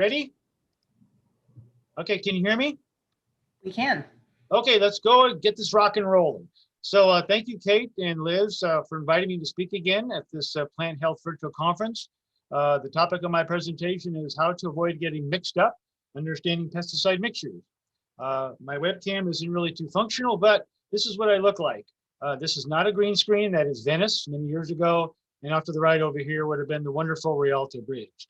Ready? Okay, can you hear me? We can. Okay, let's go and get this rock and rolling. So thank you, Kate and Liz, for inviting me to speak again at this Plant Health Virtual Conference. The topic of my presentation is how to avoid getting mixed up, understanding pesticide mixtures. My webcam isn't really too functional, but this is what I look like. This is not a green screen, that is Venice many years ago. And off to the right over here would have been the wonderful Rialto Bridge.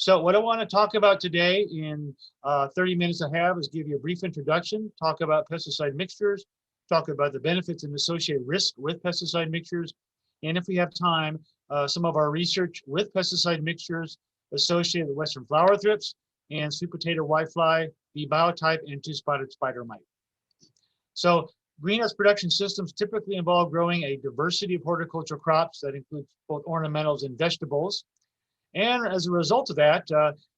So what I want to talk about today in 30 minutes I have is give you a brief introduction, talk about pesticide mixtures, talk about the benefits and associated risk with pesticide mixtures, and if we have time, some of our research with pesticide mixtures associated with western flower thrips and sweet potato whitefly, bee biotype, and two-spotted spider mite. So greenhouse production systems typically involve growing a diversity of horticultural crops that includes both ornamentals and vegetables. And as a result of that,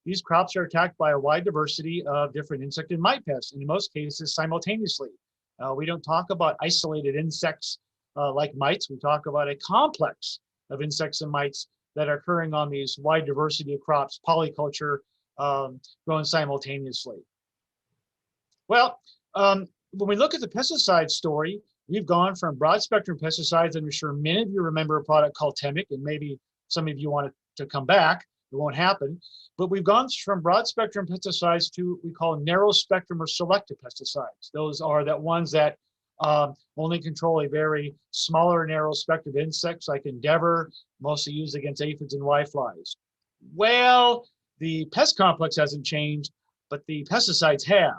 these crops are attacked by a wide diversity of different insect and mite pests, and in most cases simultaneously. We don't talk about isolated insects like mites. We talk about a complex of insects and mites that are occurring on these wide diversity of crops, polyculture, growing simultaneously. Well, when we look at the pesticide story, we've gone from broad spectrum pesticides, and I'm sure many of you remember a product called Temic, and maybe some of you want to come back. It won't happen. But we've gone from broad spectrum pesticides to what we call narrow spectrum or selective pesticides. Those are the ones that only control a very smaller, narrow spectrum of insects like Endeavor, mostly used against aphids and whiteflies. Well, the pest complex hasn't changed, but the pesticides have.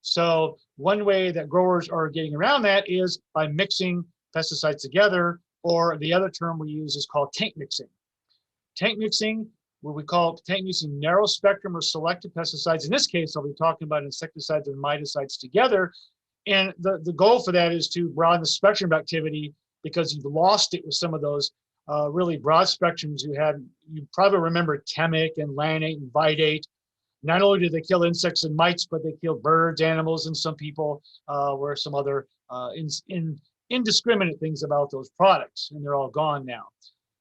So one way that growers are getting around that is by mixing pesticides together, or the other term we use is called tank mixing. Tank mixing, what we call tank mixing narrow spectrum or selective pesticides. In this case, I'll be talking about insecticides and miticides together. And the goal for that is to broaden the spectrum of activity, because you've lost it with some of those really broad spectrums you had. You probably remember Temic and Lanate and Vidate. Not only do they kill insects and mites, but they kill birds, animals, and some people were some other indiscriminate things about those products, and they're all gone now.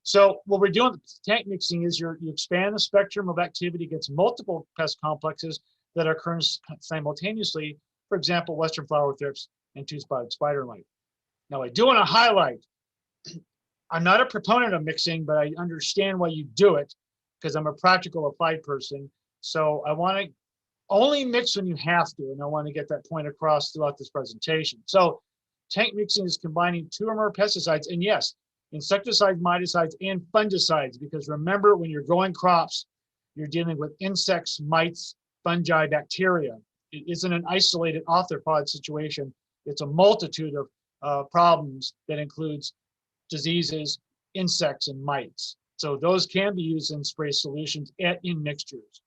So what we're doing with tank mixing is you expand the spectrum of activity against multiple pest complexes that are occurring simultaneously. For example, western flower thrips and two-spotted spider mite. Now I do want to highlight, I'm not a proponent of mixing, but I understand why you do it, because I'm a practical applied person. So I want to only mix when you have to, and I want to get that point across throughout this presentation. So tank mixing is combining two or more pesticides, and yes, insecticides, miticides, and fungicides, because remember, when you're growing crops, you're dealing with insects, mites, fungi, bacteria. It isn't an isolated arthropod situation. It's a multitude of problems that includes diseases, insects, and mites. So those can be used in spray solutions in mixtures.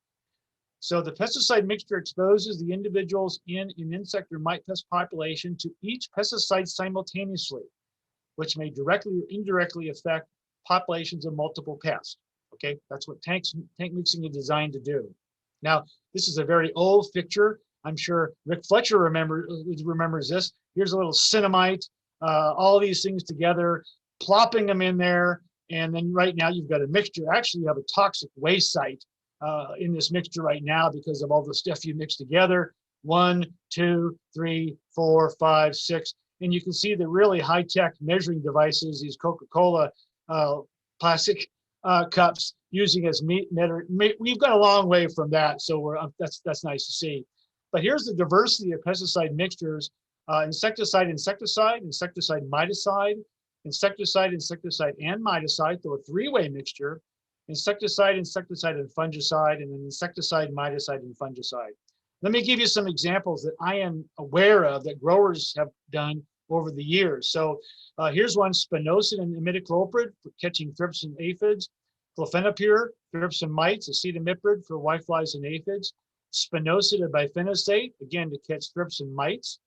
So the pesticide mixture exposes the individuals in an insect or mite pest population to each pesticide simultaneously, which may directly or indirectly affect populations of multiple pests. Okay, that's what tank mixing is designed to do. Now, this is a very old picture. I'm sure Rick Fletcher remembers this. Here's a little cinnamite, all these things together, plopping them in there, and then right now you've got a mixture. Actually, you have a toxic waste site in this mixture right now because of all the stuff you mix together. 1, 2, 3, 4, 5, 6. And you can see the really high-tech measuring devices, these Coca-Cola plastic cups using as meat meter. We've got a long way from that, so that's nice to see. But here's the diversity of pesticide mixtures: insecticide, insecticide, insecticide, miticide, insecticide, insecticide, and miticide, so a three-way mixture: insecticide, insecticide, and fungicide, and then insecticide, miticide, and fungicide. Let me give you some examples that I am aware of that growers have done over the years. So here's one: spinosad and imidacloprid for catching thrips and aphids, clofenapyr, thrips and mites, acetamiprid for whiteflies and aphids, spinosad and bifenosate, again to catch thrips and mites.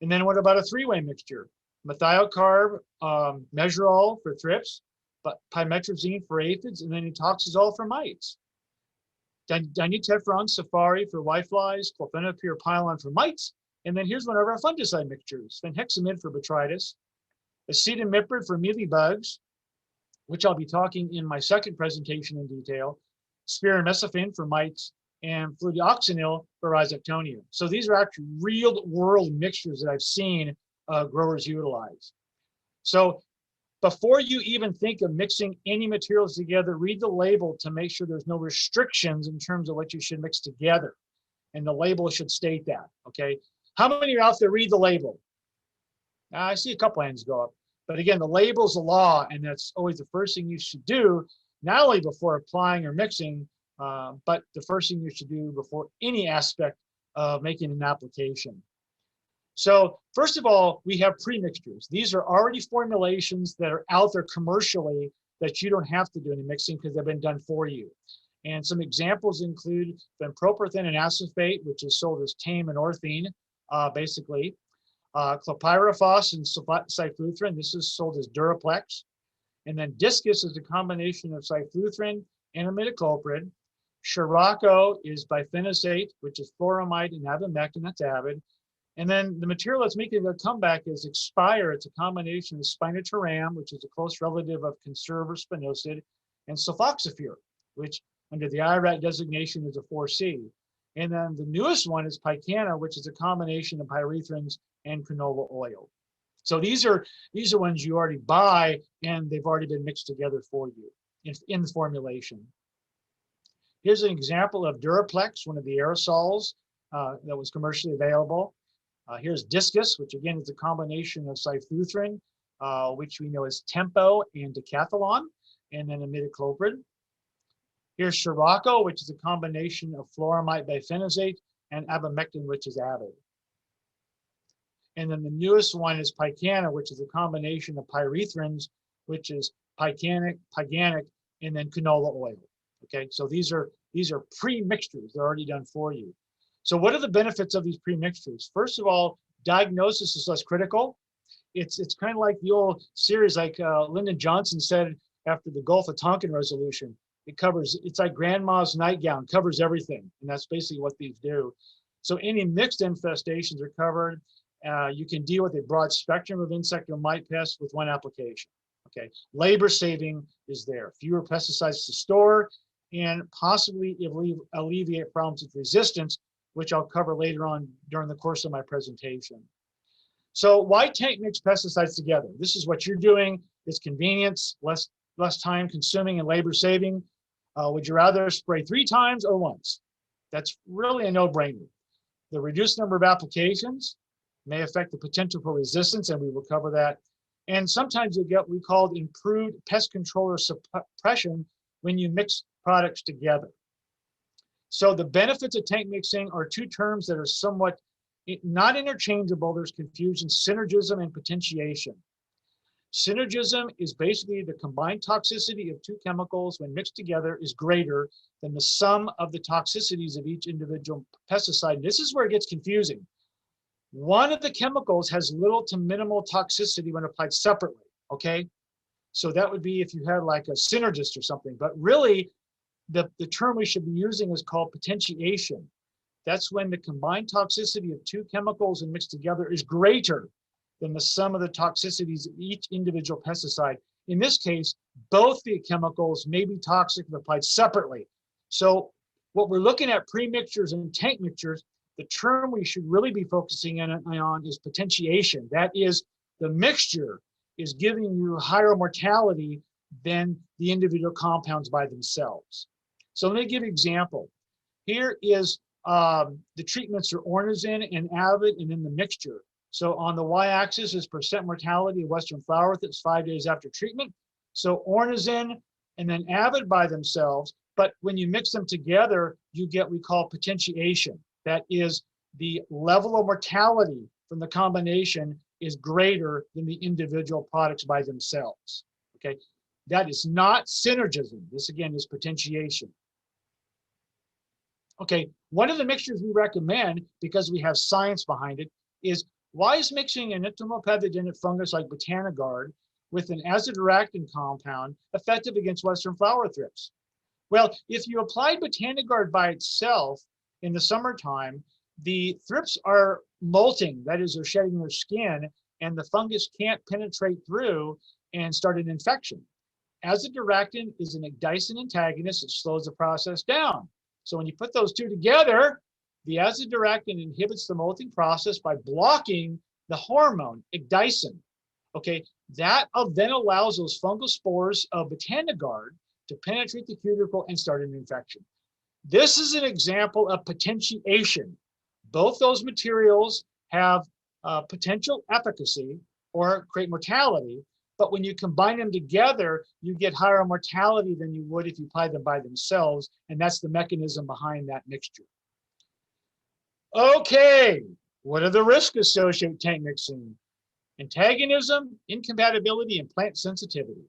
And then what about a three-way mixture? Methylcarb, mesurol for thrips, but pymetrazine for aphids, and then etoxazole for mites. Dinetefron safari for whiteflies, clofenapyr pylon for mites, and then here's one of our fungicide mixtures: fenhexamid for botrytis, acetamiprid for mealybugs, which I'll be talking in my second presentation in detail, spironolactone for mites, and fludeoxonil for rhizoctonia. So these are actually real world mixtures that I've seen growers utilize. So before you even think of mixing any materials together, read the label to make sure there's no restrictions in terms of what you should mix together. And the label should state that, okay? How many are out there read the label? I see a couple hands go up. But again, the label's the law, and that's always the first thing you should do, not only before applying or mixing, but the first thing you should do before any aspect of making an application. So first of all, we have premixtures. These are already formulations that are out there commercially that you don't have to do any mixing because they've been done for you. And some examples include benproporthen and acephate, which is sold as tame and orthene, basically. Clopyrifos and cyfluthrin, this is sold as Duraplex. And then Discus is a combination of cyfluthrin and imidacloprid. Scirocco is bifenazate, which is fluoramide and abamectin, that's Avid. And then the material that's making their comeback is Expire. It's a combination of spinoteram, which is a close relative of conserve or spinosad, and sulfoxafir, which under the IRAT designation is a 4C. And then the newest one is Picana, which is a combination of pyrethrins and canola oil. So these are ones you already buy, and they've already been mixed together for you in the formulation. Here's an example of Duraplex, one of the aerosols that was commercially available. Here's Discus, which again is a combination of cyfluthrin, which we know as Tempo and decathlon, and then imidacloprid. Here's Scirocco, which is a combination of fluoramide bifenazate and abamectin, which is Avid. And then the newest one is Picana, which is a combination of pyrethrins, which is Piganic, and then canola oil. Okay, so these are pre-mixtures. They're already done for you. So what are the benefits of these pre-mixtures? First of all, diagnosis is less critical. It's kind of like the old series, like Lyndon Johnson said after the Gulf of Tonkin resolution. It's like grandma's nightgown, covers everything. And that's basically what these do. So any mixed infestations are covered. You can deal with a broad spectrum of insect or mite pests with one application. Okay, labor saving is there. Fewer pesticides to store, and possibly alleviate problems with resistance, which I'll cover later on during the course of my presentation. So why tank mix pesticides together? This is what you're doing. It's convenience, less time consuming and labor saving. Would you rather spray 3 times or once? That's really a no-brainer. The reduced number of applications may affect the potential for resistance, and we will cover that. And sometimes you get what we call improved pest control or suppression when you mix products together. So the benefits of tank mixing are 2 terms that are somewhat not interchangeable. There's confusion: synergism and potentiation. Synergism is basically the combined toxicity of 2 chemicals when mixed together is greater than the sum of the toxicities of each individual pesticide. This is where it gets confusing. One of the chemicals has little to minimal toxicity when applied separately, okay? So that would be if you had like a synergist or something, but really the term we should be using is called potentiation. That's when the combined toxicity of 2 chemicals and mixed together is greater than the sum of the toxicities of each individual pesticide. In this case, both the chemicals may be toxic if applied separately. So what we're looking at pre-mixtures and tank mixtures, the term we should really be focusing on is potentiation. That is, the mixture is giving you higher mortality than the individual compounds by themselves. So let me give you an example. Here is the treatments are ornithine and Avid, and then the mixture. So on the y-axis is percent mortality of Western flower that's 5 days after treatment. So ornithine and then Avid by themselves, but when you mix them together, you get what we call potentiation. That is, the level of mortality from the combination is greater than the individual products by themselves. Okay, that is not synergism. This again is potentiation. Okay, one of the mixtures we recommend, because we have science behind it, is why is mixing an entomopathogenic fungus like Botanigard with an azadirachtin compound effective against Western flower thrips? Well, if you applied Botanigard by itself in the summertime, the thrips are molting, that is, they're shedding their skin, and the fungus can't penetrate through and start an infection. Azadirachtin is an ecdysone antagonist that slows the process down. So when you put those two together, the azadirachtin inhibits the molting process by blocking the hormone ecdysone. Okay, that then allows those fungal spores of Botanigarde to penetrate the cuticle and start an infection. This is an example of potentiation. Both those materials have potential efficacy or create mortality, but when you combine them together, you get higher mortality than you would if you apply them by themselves, and that's the mechanism behind that mixture. Okay, what are the risks associated with tank mixing? Antagonism, incompatibility, and plant sensitivity.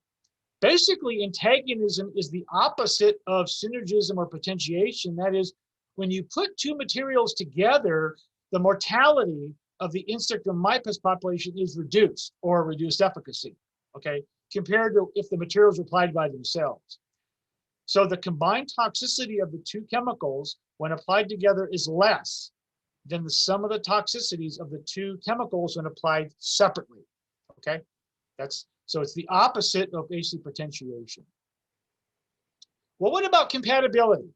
Basically, antagonism is the opposite of synergism or potentiation. That is, when you put two materials together, the mortality of the insect or mypus population is reduced or reduced efficacy, okay, compared to if the materials were applied by themselves. So the combined toxicity of the two chemicals when applied together is less than the sum of the toxicities of the two chemicals when applied separately, okay? So it's the opposite of AC potentiation. Well, what about compatibility?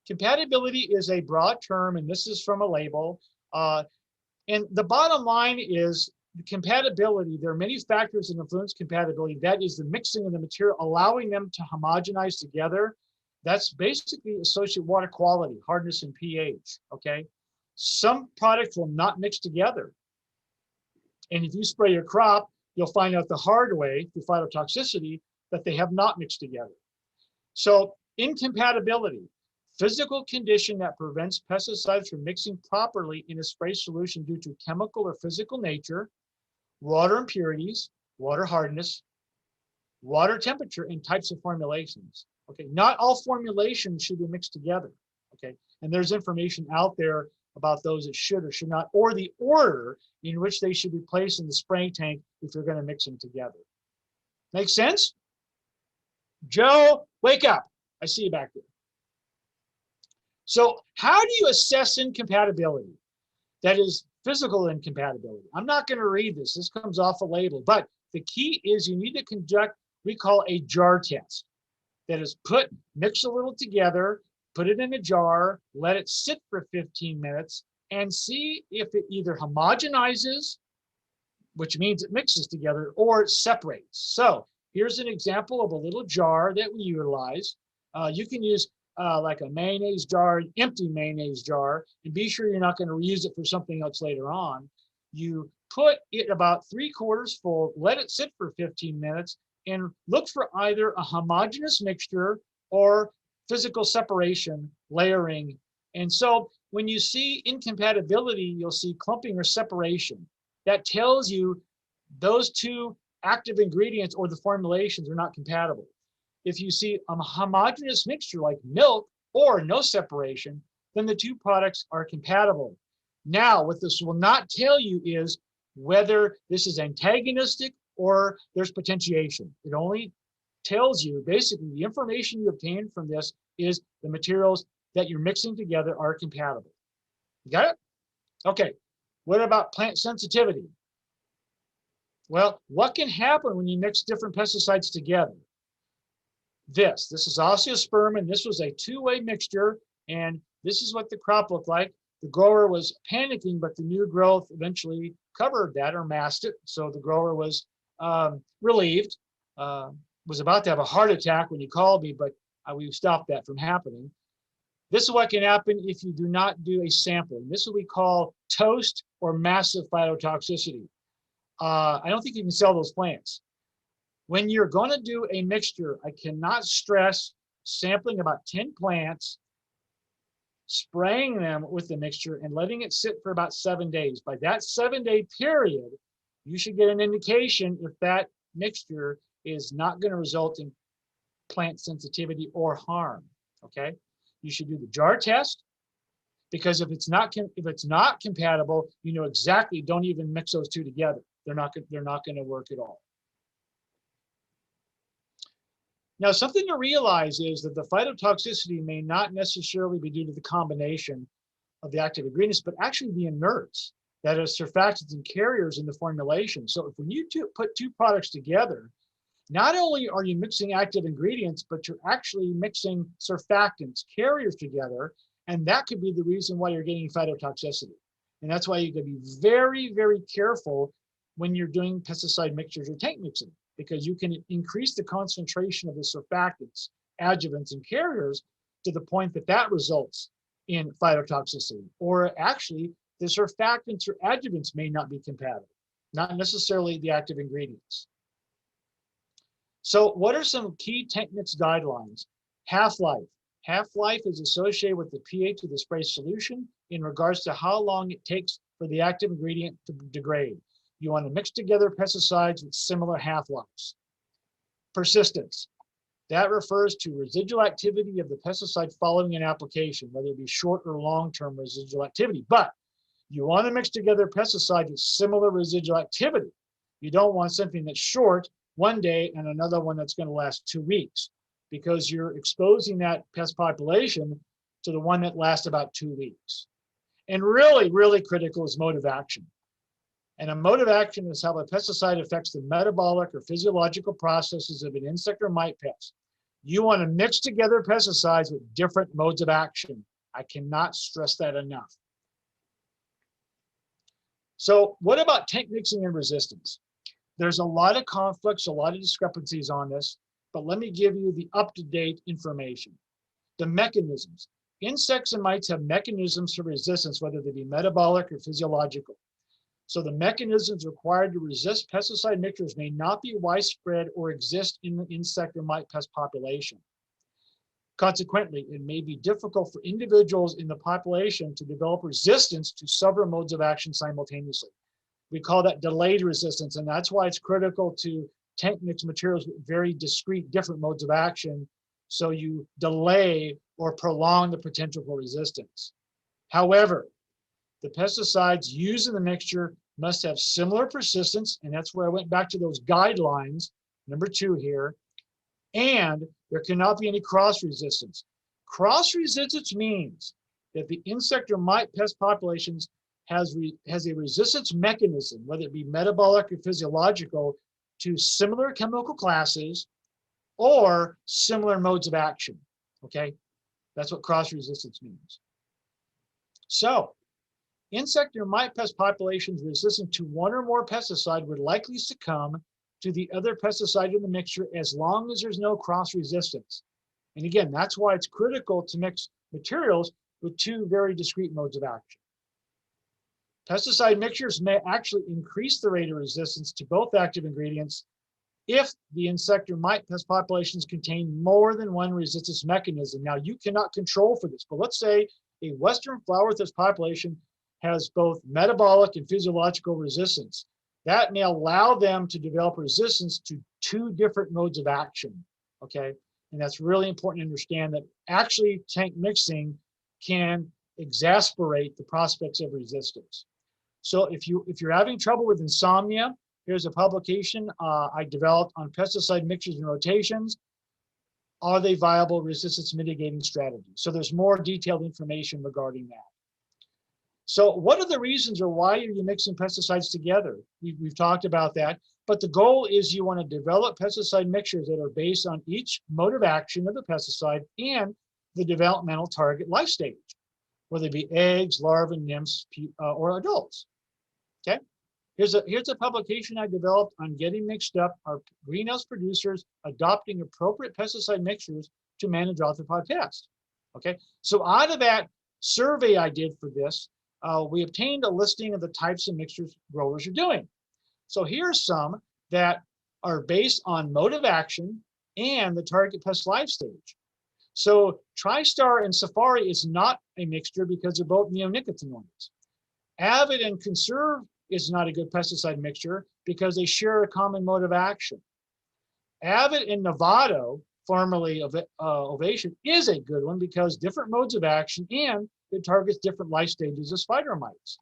Compatibility is a broad term, and this is from a label. And the bottom line is the compatibility. There are many factors that influence compatibility. That is the mixing of the material, allowing them to homogenize together. That's basically associated with water quality, hardness, and pH, okay? Some products will not mix together. And if you spray your crop, you'll find out the hard way through phytotoxicity that they have not mixed together. So incompatibility, physical condition that prevents pesticides from mixing properly in a spray solution due to chemical or physical nature, water impurities, water hardness, water temperature, and types of formulations. Okay, not all formulations should be mixed together. Okay, and there's information out there about those that should or should not, or the order in which they should be placed in the spraying tank if you're going to mix them together. Make sense? Joe, wake up. I see you back there. So how do you assess incompatibility? That is physical incompatibility. I'm not going to read this. This comes off a label. But the key is you need to conduct what we call a jar test. That is, mix a little together, put it in a jar, let it sit for 15 minutes, and see if it either homogenizes, which means it mixes together, or it separates. So here's an example of a little jar that we utilize. You can use like a mayonnaise jar, an empty mayonnaise jar, and be sure you're not going to reuse it for something else later on. You put it about 3/4 full, let it sit for 15 minutes, and look for either a homogeneous mixture or physical separation, layering. And so when you see incompatibility, you'll see clumping or separation. That tells you those two active ingredients or the formulations are not compatible. If you see a homogeneous mixture like milk or no separation, then the two products are compatible. Now, what this will not tell you is whether this is antagonistic or there's potentiation. It only tells you basically the information you obtain from this is the materials that you're mixing together are compatible. You got it? Okay. What about plant sensitivity? Well, what can happen when you mix different pesticides together? This is Osteospermum. This was a two-way mixture, and this is what the crop looked like. The grower was panicking, but the new growth eventually covered that or masked it. So the grower was relieved, was about to have a heart attack when he called me, but we stopped that from happening. This is what can happen if you do not do a sampling. This is what we call toast or massive phytotoxicity. I don't think you can sell those plants. When you're going to do a mixture, I cannot stress sampling about 10 plants, spraying them with the mixture, and letting it sit for about 7 days. By that 7-day period, you should get an indication if that mixture is not going to result in plant sensitivity or harm. Okay, you should do the jar test, because if it's not compatible, you know exactly. Don't even mix those two together. They're not going to work at all. Now, something to realize is that the phytotoxicity may not necessarily be due to the combination of the active ingredients, but actually the inerts, that is surfactants and carriers in the formulation. So if when you put two products together, Not only are you mixing active ingredients, but you're actually mixing surfactants, carriers together, and that could be the reason why you're getting phytotoxicity. And that's why you got to be very, very careful when you're doing pesticide mixtures or tank mixing, because you can increase the concentration of the surfactants, adjuvants, and carriers to the point that that results in phytotoxicity. Or actually, the surfactants or adjuvants may not be compatible, not necessarily the active ingredients. So what are some key tank mix guidelines? Half-life. Half-life is associated with the pH of the spray solution in regards to how long it takes for the active ingredient to degrade. You want to mix together pesticides with similar half-lives. Persistence. That refers to residual activity of the pesticide following an application, whether it be short or long-term residual activity. But you want to mix together pesticides with similar residual activity. You don't want something that's short one day and another one that's going to last 2 weeks, because you're exposing that pest population to the one that lasts about 2 weeks. And really, really critical is mode of action. And a mode of action is how a pesticide affects the metabolic or physiological processes of an insect or mite pest. You want to mix together pesticides with different modes of action. I cannot stress that enough. So what about tank mixing and resistance? There's a lot of conflicts, a lot of discrepancies on this, but let me give you the up-to-date information. The mechanisms. Insects and mites have mechanisms for resistance, whether they be metabolic or physiological. So the mechanisms required to resist pesticide mixtures may not be widespread or exist in the insect or mite pest population. Consequently, it may be difficult for individuals in the population to develop resistance to several modes of action simultaneously. We call that delayed resistance, and that's why it's critical to tank mix materials with very discrete different modes of action, so you delay or prolong the potential for resistance. However, the pesticides used in the mixture must have similar persistence, and that's where I went back to those guidelines, number 2 here, and there cannot be any cross resistance. Cross resistance means that the insect or mite pest populations has a resistance mechanism, whether it be metabolic or physiological, to similar chemical classes or similar modes of action, okay? That's what cross resistance means. So, insect or mite pest populations resistant to one or more pesticide would likely succumb to the other pesticide in the mixture as long as there's no cross resistance. And again, that's why it's critical to mix materials with 2 very discrete modes of action. Pesticide mixtures may actually increase the rate of resistance to both active ingredients if the insect or mite pest populations contain more than one resistance mechanism. Now, you cannot control for this, but let's say a western flower thist population has both metabolic and physiological resistance. That may allow them to develop resistance to 2 different modes of action, okay? And that's really important to understand that actually tank mixing can exacerbate the prospects of resistance. So if you're having trouble with insomnia, here's a publication I developed on pesticide mixtures and rotations. Are they viable resistance mitigating strategies? So there's more detailed information regarding that. So what are the reasons, or why are you mixing pesticides together? We've talked about that, but the goal is you want to develop pesticide mixtures that are based on each mode of action of the pesticide and the developmental target life stage, whether it be eggs, larvae, nymphs, or adults. Okay, here's a publication I developed on getting mixed up our greenhouse producers adopting appropriate pesticide mixtures to manage arthropod pests. Okay, so out of that survey I did for this, we obtained a listing of the types of mixtures growers are doing. So here's some that are based on mode of action and the target pest life stage. So TriStar and Safari is not a mixture because they're both neonicotinoids. Avid and Conserve is not a good pesticide mixture because they share a common mode of action. Avid and Novato, formerly Ovation, is a good one because different modes of action and it targets different life stages of spider mites.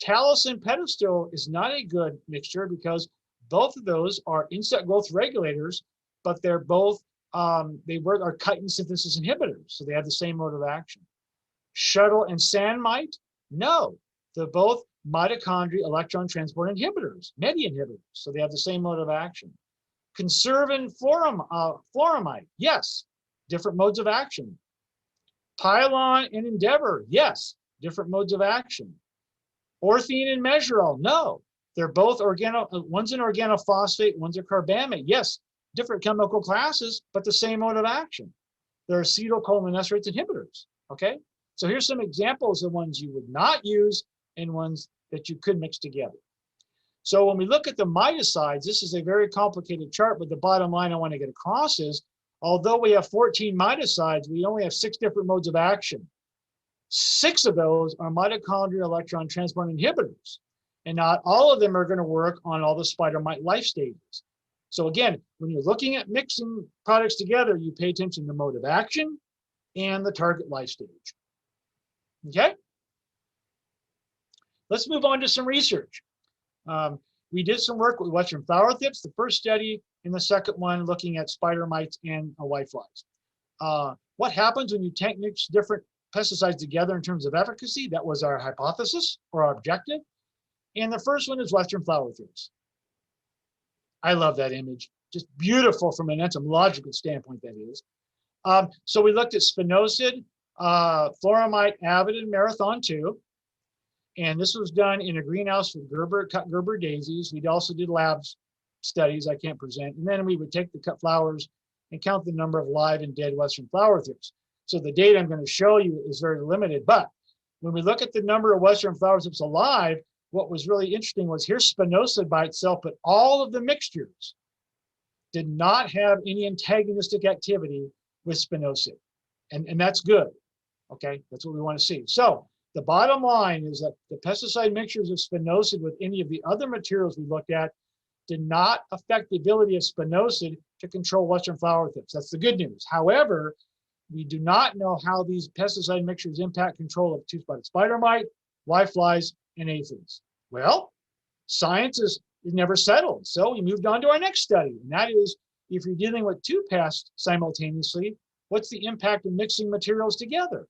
Talus and Pedestal is not a good mixture because both of those are insect growth regulators, but they're both are chitin synthesis inhibitors, so they have the same mode of action. Shuttle and Sand Mite, no, they're both mitochondria electron transport inhibitors, MEDI inhibitors, so they have the same mode of action. Conservin floramide, yes, different modes of action. Pylon and Endeavor, yes, different modes of action. Orthene and Mesurol, no, they're both one's an organophosphate, one's a carbamate, yes, different chemical classes, but the same mode of action. They're acetylcholinesterase inhibitors, okay? So here's some examples of ones you would not use and ones that you could mix together. So when we look at the miticides, this is a very complicated chart, but the bottom line I want to get across is, although we have 14 miticides, we only have 6 different modes of action. 6 of those are mitochondrial electron transport inhibitors, and not all of them are going to work on all the spider mite life stages. So again, when you're looking at mixing products together, you pay attention to mode of action and the target life stage. Okay? Let's move on to some research. We did some work with Western flower thrips, the first study, and the second one looking at spider mites and whiteflies. What happens when you tank mix different pesticides together in terms of efficacy? That was our hypothesis or our objective. And the first one is Western flower thrips. I love that image. Just beautiful from an entomological standpoint, that is. So we looked at spinosad, floramite, avid, and marathon 2. And this was done in a greenhouse with cut Gerber daisies. We also did lab studies I can't present. And then we would take the cut flowers and count the number of live and dead Western flower thrips. So the data I'm going to show you is very limited. But when we look at the number of Western flower thrips alive, what was really interesting was here's spinosad by itself, but all of the mixtures did not have any antagonistic activity with spinosad. And that's good. Okay, that's what we want to see. So the bottom line is that the pesticide mixtures of spinosad with any of the other materials we looked at did not affect the ability of spinosad to control Western flower thrips. That's the good news. However, we do not know how these pesticide mixtures impact control of two-spotted spider mite, whiteflies, and aphids. Well, science is never settled. So we moved on to our next study, and that is if you're dealing with 2 pests simultaneously, what's the impact of mixing materials together?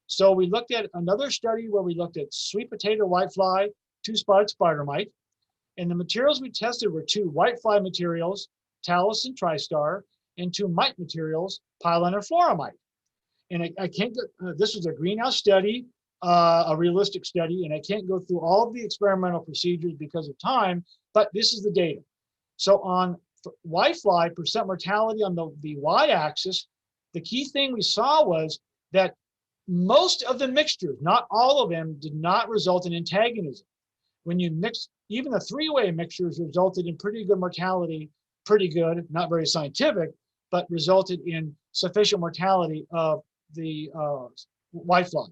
So we looked at another study where we looked at sweet potato whitefly, 2-spotted spider mite, and the materials we tested were 2 whitefly materials, Talus and Tristar, and 2 mite materials, Pylon and Floramite. And I can't go, this was a greenhouse study, a realistic study, and I can't go through all of the experimental procedures because of time, but this is the data. So on whitefly, percent mortality on the y-axis, the key thing we saw was that most of the mixtures, not all of them, did not result in antagonism. When you mix, even the 3-way mixtures resulted in pretty good mortality, pretty good, not very scientific, but resulted in sufficient mortality of the whitefly.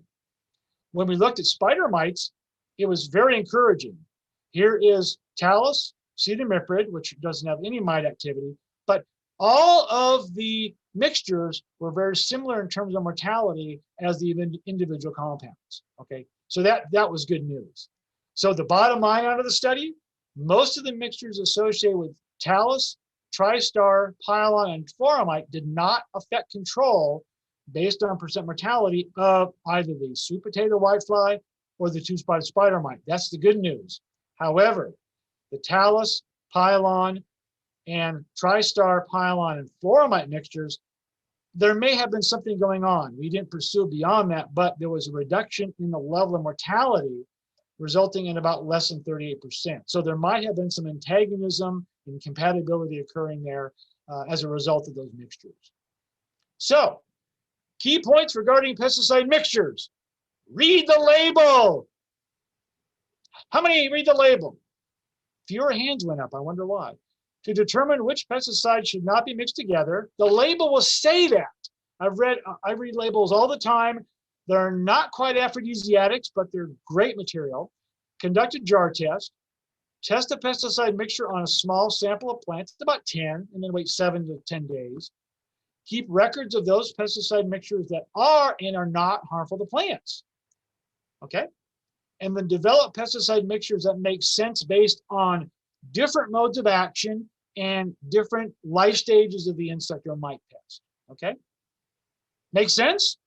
When we looked at spider mites, it was very encouraging. Here is Talus, cetamiprid, which doesn't have any mite activity, but all of the mixtures were very similar in terms of mortality as the individual compounds. Okay, so that was good news. So the bottom line out of the study, most of the mixtures associated with Talus, Tristar, Pylon, and Floramite did not affect control based on percent mortality of either the sweet potato whitefly or the 2-spotted spider mite. That's the good news. However, the Talus, Pylon, and Tristar, Pylon, and Floramite mixtures, there may have been something going on. We didn't pursue beyond that, but there was a reduction in the level of mortality, resulting in about less than 38%. So there might have been some antagonism and compatibility occurring there as a result of those mixtures. So, key points regarding pesticide mixtures. Read the label. How many read the label? Fewer hands went up, I wonder why. To determine which pesticides should not be mixed together, the label will say that. I read labels all the time. They're not quite aphrodisiacs, but they're great material. Conduct a jar test. Test a pesticide mixture on a small sample of plants, about 10, and then wait 7 to 10 days. Keep records of those pesticide mixtures that are and are not harmful to plants. Okay? And then develop pesticide mixtures that make sense based on different modes of action and different life stages of the insect or mite pest. Okay? Make sense?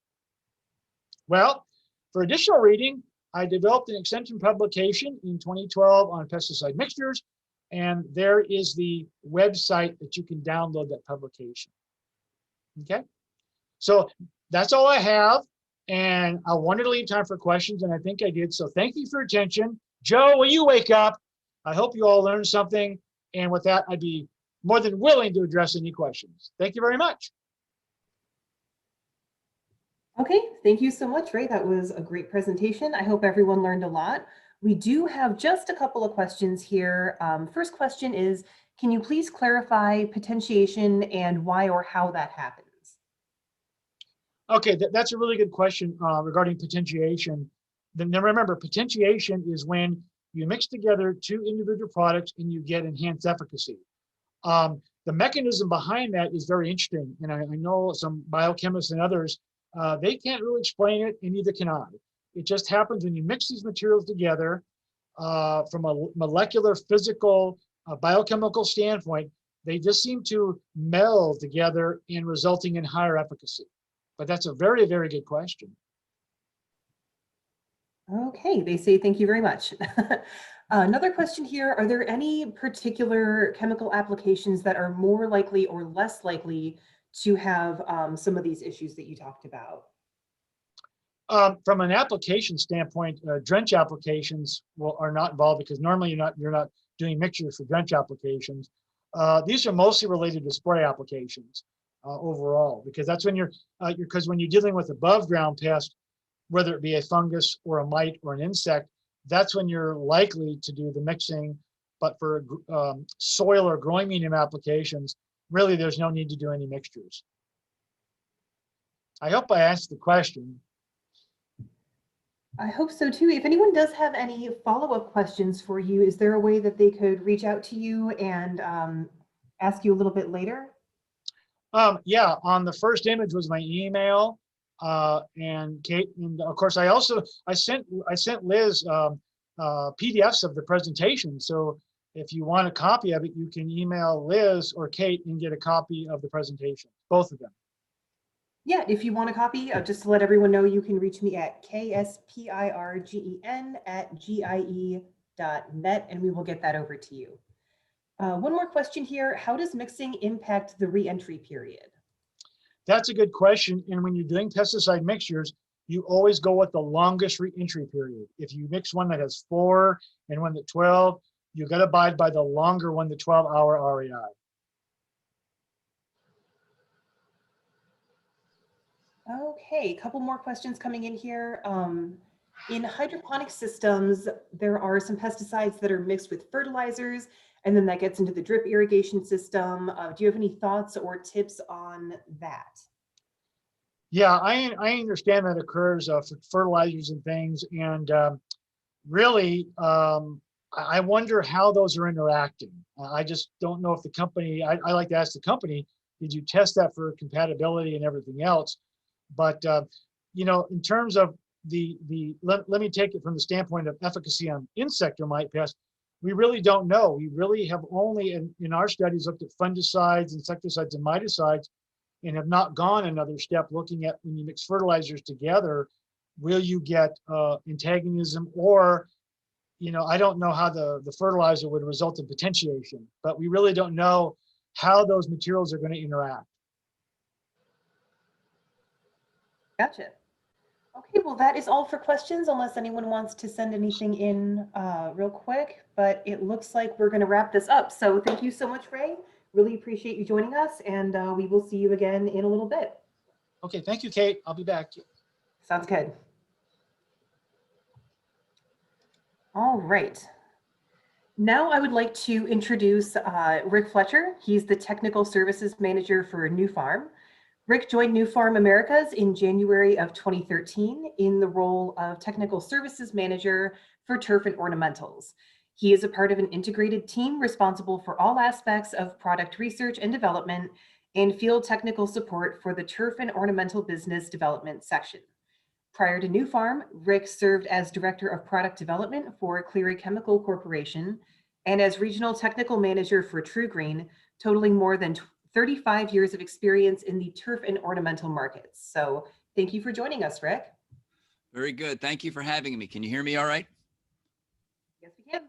Well, for additional reading, I developed an extension publication in 2012 on pesticide mixtures. And there is the website that you can download that publication. Okay, so that's all I have. And I wanted to leave time for questions, and I think I did. So thank you for your attention. Joe, will you wake up? I hope you all learned something. And with that, I'd be more than willing to address any questions. Thank you very much. Okay, thank you so much, Ray. That was a great presentation. I hope everyone learned a lot. We do have just a couple of questions here. First question is, can you please clarify potentiation and why or how that happens? Okay, that's a really good question regarding potentiation. Then remember, potentiation is when you mix together two individual products and you get enhanced efficacy. The mechanism behind that is very interesting. And I know some biochemists and others, they can't really explain it, and neither can I. It just happens when you mix these materials together from a molecular, physical, biochemical standpoint, they just seem to meld together and resulting in higher efficacy. But that's a very, very good question. Okay, they say thank you very much. Another question here, are there any particular chemical applications that are more likely or less likely to have some of these issues that you talked about? From an application standpoint, drench applications are not involved because normally you're not doing mixtures for drench applications. These are mostly related to spray applications overall, because that's when because when you're dealing with above ground pest, whether it be a fungus or a mite or an insect, that's when you're likely to do the mixing. But for soil or growing medium applications, really there's no need to do any mixtures. I hope I answered the question. I hope so too. If anyone does have any follow-up questions for you, is there a way that they could reach out to you and ask you a little bit later? Yeah, on the first image was my email, and Kate, and of course I sent Liz PDFs of the presentation. So if you want a copy of it, you can email Liz or Kate and get a copy of the presentation, both of them. Yeah, if you want a copy, just to let everyone know, you can reach me at kspirgen@gie.net, and we will get that over to you. One more question here. How does mixing impact the re-entry period? That's a good question. And when you're doing pesticide mixtures, you always go with the longest re-entry period. If you mix one that has 4 and one that 12, you got to abide by the longer one, the 12-hour REI. Okay, a couple more questions coming in here. In hydroponic systems, there are some pesticides that are mixed with fertilizers, and then that gets into the drip irrigation system. Do you have any thoughts or tips on that? Yeah, I understand that occurs for fertilizers and things. And really, I wonder how those are interacting. I just don't know if the company, I like to ask the company, did you test that for compatibility and everything else? But, you know, in terms of let me take it from the standpoint of efficacy on insect or mite pest, we really don't know. We really have only in our studies looked at fungicides, insecticides, and miticides, and have not gone another step looking at when you mix fertilizers together, will you get antagonism, or, you know, I don't know how the fertilizer would result in potentiation, but we really don't know how those materials are going to interact. Gotcha. Okay, well, that is all for questions, unless anyone wants to send anything in real quick, but it looks like we're going to wrap this up. So thank you so much, Ray. Really appreciate you joining us, and we will see you again in a little bit. Okay, thank you, Kate. I'll be back. Sounds good. All right. Now I would like to introduce Rick Fletcher. He's the Technical Services Manager for New Farm. Rick joined New Farm Americas in January of 2013 in the role of Technical Services Manager for Turf and Ornamentals. He is a part of an integrated team responsible for all aspects of product research and development and field technical support for the turf and ornamental business development section. Prior to New Farm, Rick served as Director of Product Development for Cleary Chemical Corporation and as Regional Technical Manager for TruGreen, totaling more than 35 years of experience in the turf and ornamental markets. So thank you for joining us, Rick. Very good. Thank you for having me. Can you hear me all right? Yes, we can.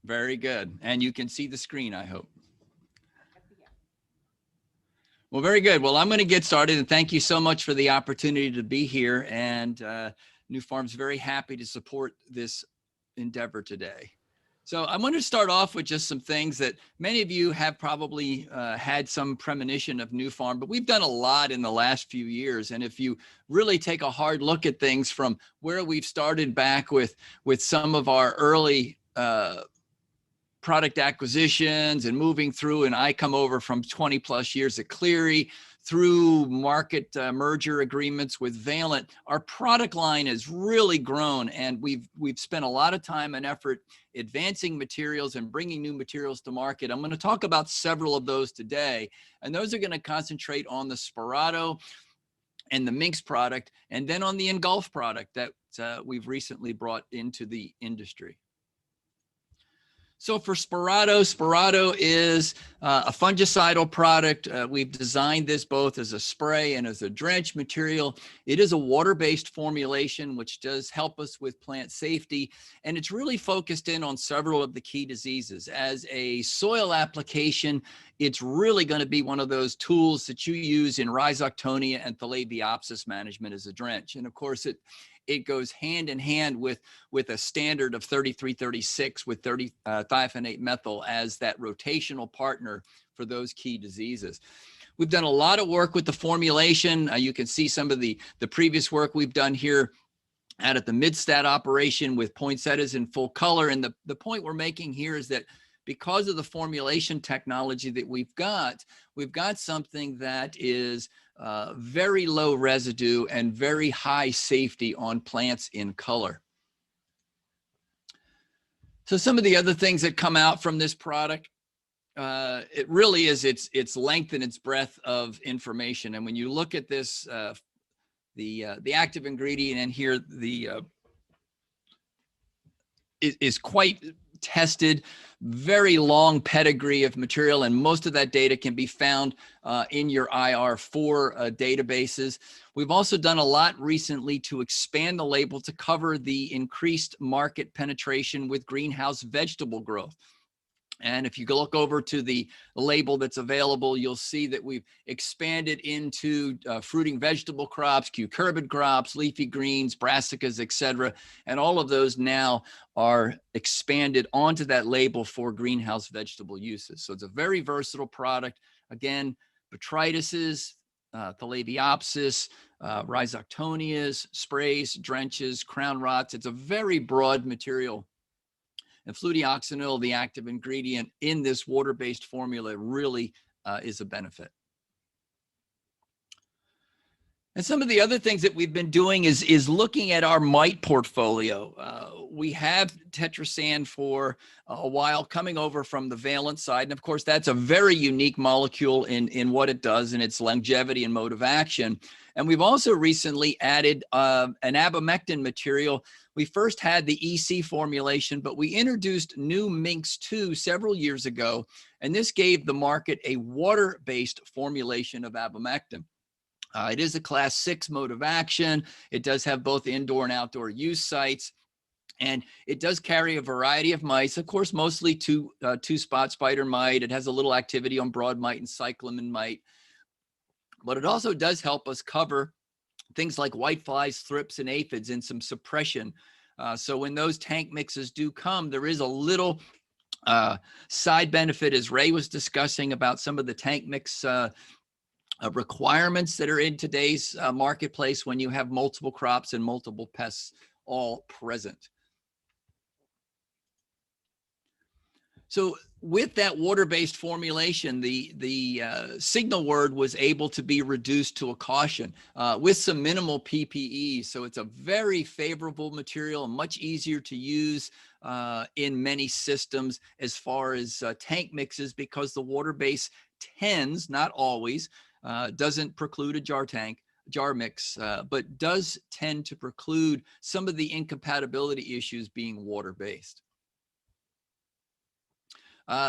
Very good. And you can see the screen, I hope. Well, very good. Well, I'm going to get started, and thank you so much for the opportunity to be here. And New Farm's very happy to support this endeavor today. So I'm going to start off with just some things that many of you have probably had some premonition of New Farm, but we've done a lot in the last few years. And if you really take a hard look at things from where we've started back with some of our early product acquisitions and moving through, and I come over from 20 plus years at Cleary through market merger agreements with Valent, our product line has really grown, and we've spent a lot of time and effort advancing materials and bringing new materials to market. I'm going to talk about several of those today, and those are going to concentrate on the Sperato and the Minx product, and then on the Engulf product that we've recently brought into the industry. So for Sperato is a fungicidal product. We've designed this both as a spray and as a drench material. It is a water-based formulation, which does help us with plant safety. And it's really focused in on several of the key diseases. As a soil application, it's really going to be one of those tools that you use in Rhizoctonia and Thalabiopsis management as a drench. And of course, it goes hand in hand with a standard of 3336 with thiophanate methyl as that rotational partner for those key diseases. We've done a lot of work with the formulation. You can see some of the previous work we've done here out at the Midstat operation with poinsettias in full color. And the point we're making here is that because of the formulation technology that we've got something that is very low residue and very high safety on plants in color. So some of the other things that come out from this product, it really is its length and its breadth of information. And when you look at this, the active ingredient in here, is quite tested, very long pedigree of material, and most of that data can be found in your IR4 databases. We've also done a lot recently to expand the label to cover the increased market penetration with greenhouse vegetable growth. And if you look over to the label that's available, you'll see that we've expanded into fruiting vegetable crops, cucurbit crops, leafy greens, brassicas, etc. And all of those now are expanded onto that label for greenhouse vegetable uses. So it's a very versatile product. Again, botrytises, Thalabiopsis, Rhizoctonias, sprays, drenches, crown rots. It's a very broad material. And fludioxonil, the active ingredient in this water-based formula, really is a benefit. And some of the other things that we've been doing is looking at our mite portfolio. We have Tetrasan for a while, coming over from the Valent side. And of course, that's a very unique molecule in what it does and its longevity and mode of action. And we've also recently added an abamectin material. We first had the EC formulation, but we introduced new Minx 2 several years ago, and this gave the market a water-based formulation of abamectin. It is a class 6 mode of action. It does have both indoor and outdoor use sites, and it does carry a variety of mites, of course, mostly two-spot spider mite. It has a little activity on broad mite and cyclamen mite, but it also does help us cover things like whiteflies, thrips, and aphids in some suppression. So when those tank mixes do come, there is a little side benefit, as Ray was discussing, about some of the tank mix requirements that are in today's marketplace when you have multiple crops and multiple pests all present. So with that water-based formulation, the signal word was able to be reduced to a caution with some minimal PPE. So it's a very favorable material, much easier to use in many systems as far as tank mixes, because the water base tends, not always, doesn't preclude a jar mix, but does tend to preclude some of the incompatibility issues being water-based.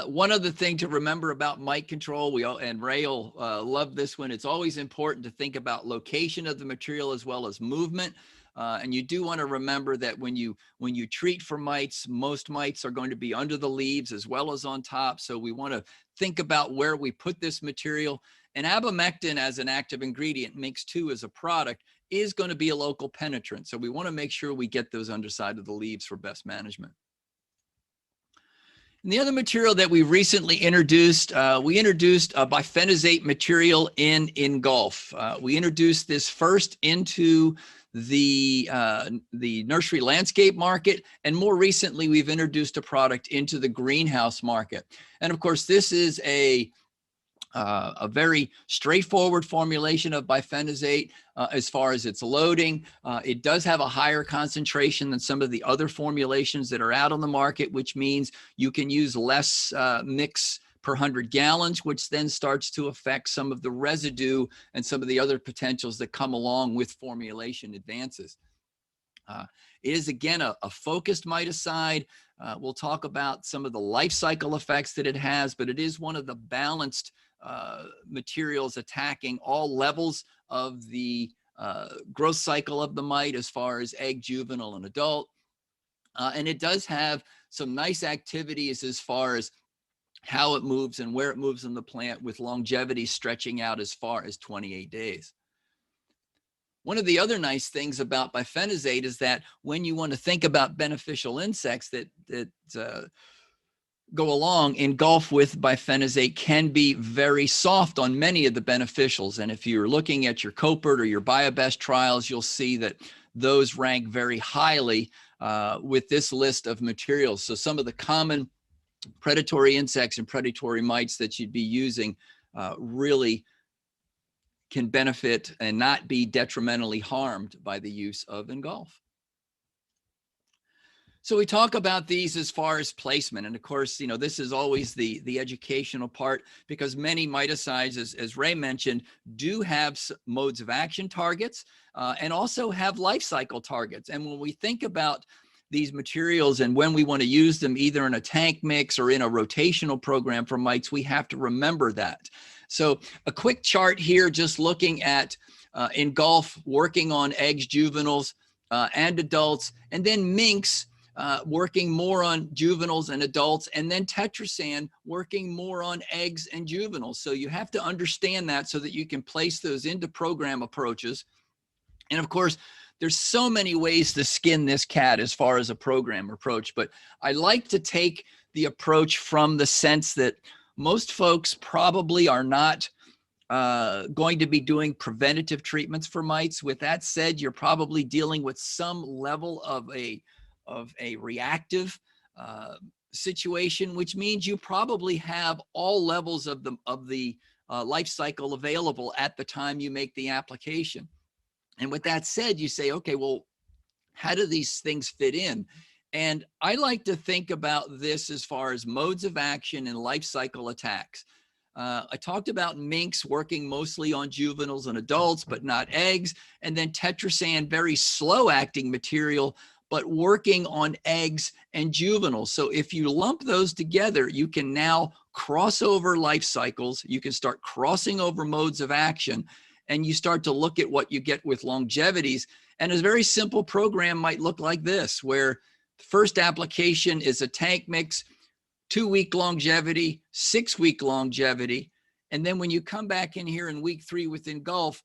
One other thing to remember about mite control, and Ray will love this one, it's always important to think about location of the material as well as movement. And you do want to remember that when you treat for mites, most mites are going to be under the leaves as well as on top. So we want to think about where we put this material. And abamectin as an active ingredient, mix 2 as a product, is going to be a local penetrant. So we want to make sure we get those underside of the leaves for best management. And the other material that we recently introduced, we introduced a bifenazate material in Engulf. We introduced this first into the nursery landscape market, and more recently we've introduced a product into the greenhouse market. And of course, this is a very straightforward formulation of bifenazate as far as its loading. It does have a higher concentration than some of the other formulations that are out on the market, which means you can use less mix per 100 gallons, which then starts to affect some of the residue and some of the other potentials that come along with formulation advances. It is, again, a focused miticide. We'll talk about some of the life cycle effects that it has, but it is one of the balanced materials attacking all levels of the growth cycle of the mite as far as egg, juvenile, and adult. And it does have some nice activities as far as how it moves and where it moves in the plant, with longevity stretching out as far as 28 days. One of the other nice things about bifenazate is that when you want to think about beneficial insects that go along, Engulf with bifenazate can be very soft on many of the beneficials. And if you're looking at your Copert or your BioBest trials, you'll see that those rank very highly with this list of materials. So some of the common predatory insects and predatory mites that you'd be using really can benefit and not be detrimentally harmed by the use of Engulf. So we talk about these as far as placement. And of course, you know, this is always the educational part, because many miticides, as Ray mentioned, do have modes of action targets and also have life cycle targets. And when we think about these materials and when we want to use them either in a tank mix or in a rotational program for mites, we have to remember that. So a quick chart here, just looking at Engulf working on eggs, juveniles, and adults, and then minks working more on juveniles and adults, and then tetrasan working more on eggs and juveniles. So you have to understand that so that you can place those into program approaches. And of course, there's so many ways to skin this cat as far as a program approach, but I like to take the approach from the sense that most folks probably are not going to be doing preventative treatments for mites. With that said, you're probably dealing with some level of a reactive situation, which means you probably have all levels of the life cycle available at the time you make the application. And with that said, you say, okay, well, how do these things fit in? And I like to think about this as far as modes of action and life cycle attacks. I talked about minks working mostly on juveniles and adults, but not eggs. And then tetrasan, very slow acting material, but working on eggs and juveniles. So if you lump those together, you can now cross over life cycles. You can start crossing over modes of action, and you start to look at what you get with longevities. And a very simple program might look like this, where the first application is a tank mix, 2-week longevity, 6-week longevity. And then when you come back in here in week 3 with Engulf,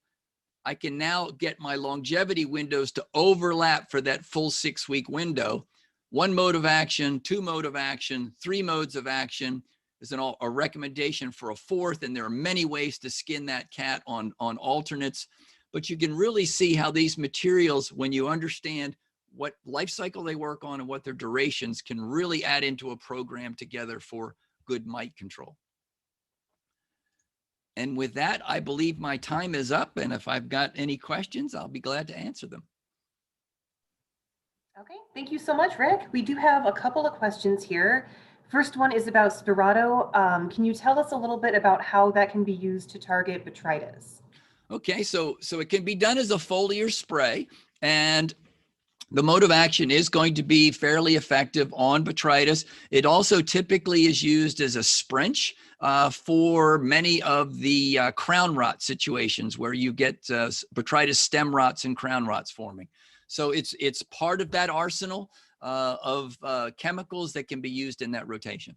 I can now get my longevity windows to overlap for that full 6-week window. 1 mode of action, 2 mode of action, 3 modes of action. There's a recommendation for a 4th, and there are many ways to skin that cat on alternates. But you can really see how these materials, when you understand what life cycle they work on and what their durations, can really add into a program together for good mite control. And with that, I believe my time is up. And if I've got any questions, I'll be glad to answer them. Okay, thank you so much, Rick. We do have a couple of questions here. First one is about Spirato. Can you tell us a little bit about how that can be used to target botrytis? Okay, so it can be done as a foliar spray, and the mode of action is going to be fairly effective on botrytis. It also typically is used as a sprinch for many of the crown rot situations where you get botrytis stem rots and crown rots forming. So it's part of that arsenal of chemicals that can be used in that rotation.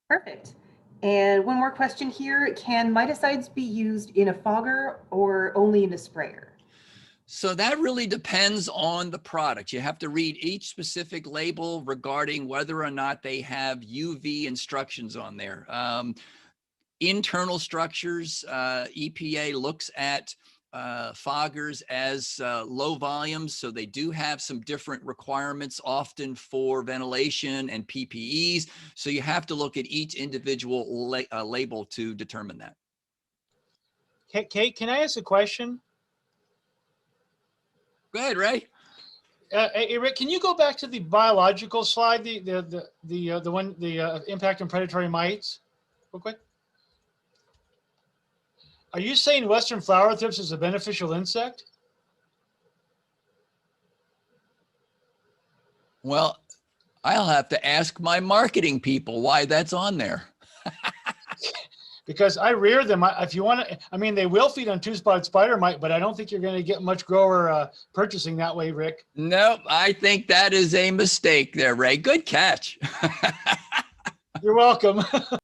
Perfect. And one more question here. Can miticides be used in a fogger or only in a sprayer? So that really depends on the product. You have to read each specific label regarding whether or not they have UV instructions on there. Internal structures, EPA looks at foggers as low volumes, so they do have some different requirements often for ventilation and PPEs. So you have to look at each individual label to determine that. Kate, can I ask a question? Go ahead, Ray. Hey, Rick, can you go back to the biological slide, the impact on predatory mites, real quick? Are you saying Western flower thrips is a beneficial insect? Well, I'll have to ask my marketing people why that's on there. Because I rear them. If you want to, I mean, they will feed on two-spotted spider mite, but I don't think you're going to get much grower purchasing that way, Rick. Nope, I think that is a mistake there, Ray. Good catch. You're welcome. Okay.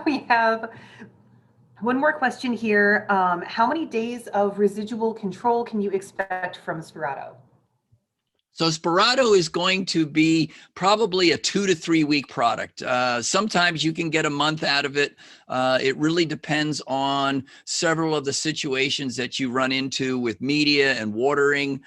We have one more question here. How many days of residual control can you expect from Spirato? So Spirato is going to be probably a 2 to 3 week product. Sometimes you can get a month out of it. It really depends on several of the situations that you run into with media and watering.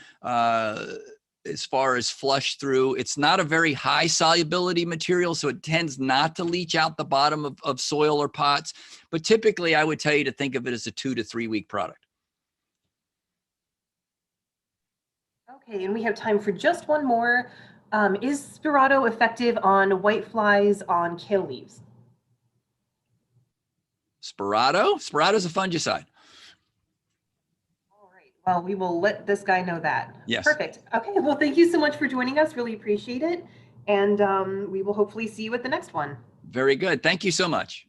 As far as flush through, it's not a very high solubility material, so it tends not to leach out the bottom of soil or pots. But typically, I would tell you to think of it as a 2 to 3 week product. Okay, and we have time for just one more. Is Spirato effective on whiteflies on kale leaves? Spirato? Spirato is a fungicide. All right. Well, we will let this guy know that. Yes. Perfect. Okay. Well, thank you so much for joining us. Really appreciate it. And we will hopefully see you at the next one. Very good. Thank you so much.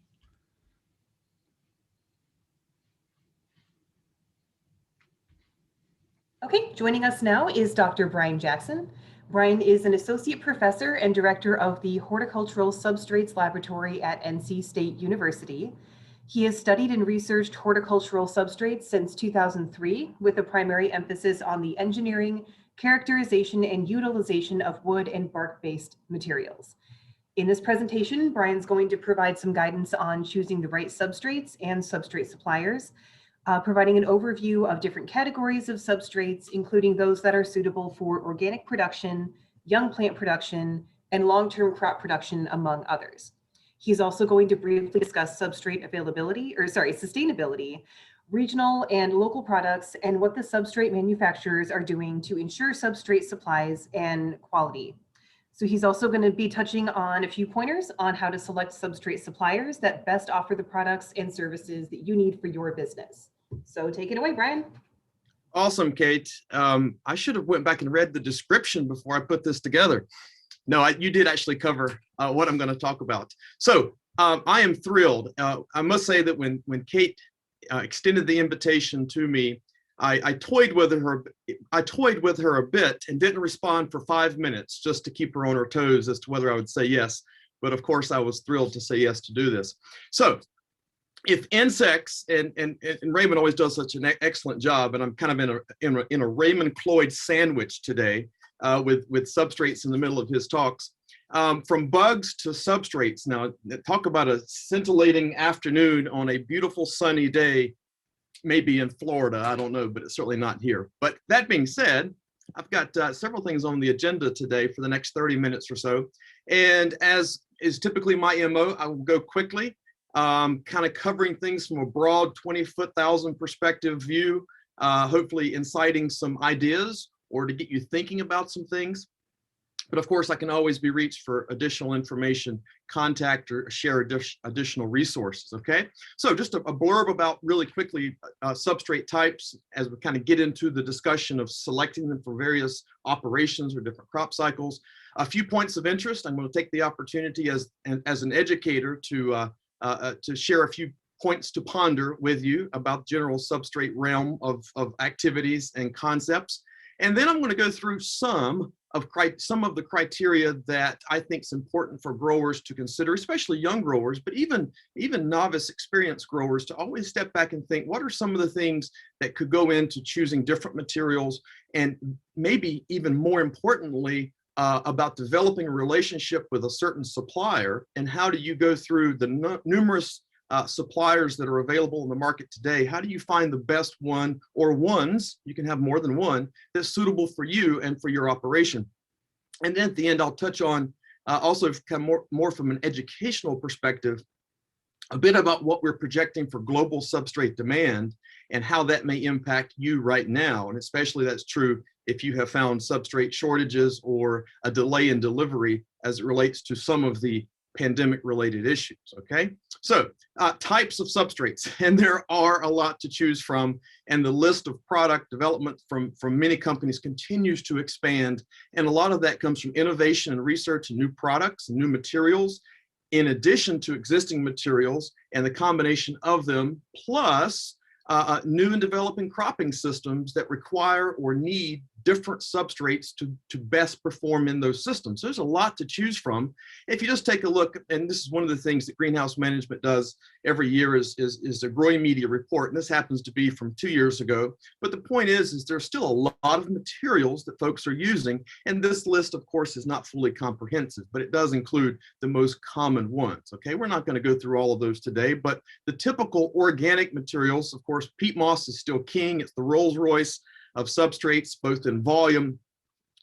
Okay, joining us now is Dr. Brian Jackson. Brian is an associate professor and director of the Horticultural Substrates Laboratory at NC State University. He has studied and researched horticultural substrates since 2003, with a primary emphasis on the engineering, characterization, and utilization of wood and bark-based materials. In this presentation, Brian's going to provide some guidance on choosing the right substrates and substrate suppliers, providing an overview of different categories of substrates, including those that are suitable for organic production, young plant production, and long-term crop production, among others. He's also going to briefly discuss substrate sustainability, regional and local products, and what the substrate manufacturers are doing to ensure substrate supplies and quality. So he's also going to be touching on a few pointers on how to select substrate suppliers that best offer the products and services that you need for your business. So take it away, Brian. Awesome, Kate. I should have went back and read the description before I put this together. No, you did actually cover what I'm going to talk about. So I am thrilled. I must say that when Kate extended the invitation to me, I toyed with her. I toyed with her a bit and didn't respond for 5 minutes just to keep her on her toes as to whether I would say yes. But of course, I was thrilled to say yes to do this. So if insects, and Raymond always does such an excellent job, and I'm kind of in a Raymond Cloyd sandwich today with substrates in the middle of his talks, from bugs to substrates. Now, talk about a scintillating afternoon on a beautiful sunny day, maybe in Florida, I don't know, but it's certainly not here. But that being said, I've got several things on the agenda today for the next 30 minutes or so. And as is typically my MO, I will go quickly. Kind of covering things from a broad 20-foot, 1,000 perspective view, hopefully inciting some ideas or to get you thinking about some things. But of course, I can always be reached for additional information, contact or share additional resources, okay? So just a blurb about really quickly substrate types as we kind of get into the discussion of selecting them for various operations or different crop cycles. A few points of interest. I'm going to take the opportunity as an educator to share a few points to ponder with you about general substrate realm of activities and concepts. And then I'm going to go through some of the criteria that I think is important for growers to consider, especially young growers, but even novice experienced growers, to always step back and think, what are some of the things that could go into choosing different materials, and maybe even more importantly, about developing a relationship with a certain supplier, and how do you go through the numerous suppliers that are available in the market today. How do you find the best one, or ones, you can have more than one, that's suitable for you and for your operation? And then at the end, I'll touch on also kind of more from an educational perspective, a bit about what we're projecting for global substrate demand and how that may impact you right now. And especially that's true if you have found substrate shortages or a delay in delivery as it relates to some of the pandemic related issues. Okay, so types of substrates, and there are a lot to choose from, and the list of product development from many companies continues to expand, and a lot of that comes from innovation and research and new products and new materials, in addition to existing materials and the combination of them, plus new and developing cropping systems that require or need different substrates to best perform in those systems. So there's a lot to choose from. If you just take a look, and this is one of the things that greenhouse management does every year, is a growing media report, and this happens to be from 2 years ago. But the point is there's still a lot of materials that folks are using, and this list, of course, is not fully comprehensive, but it does include the most common ones. Okay, we're not going to go through all of those today, but the typical organic materials, of course, peat moss is still king. It's the Rolls Royce of substrates, both in volume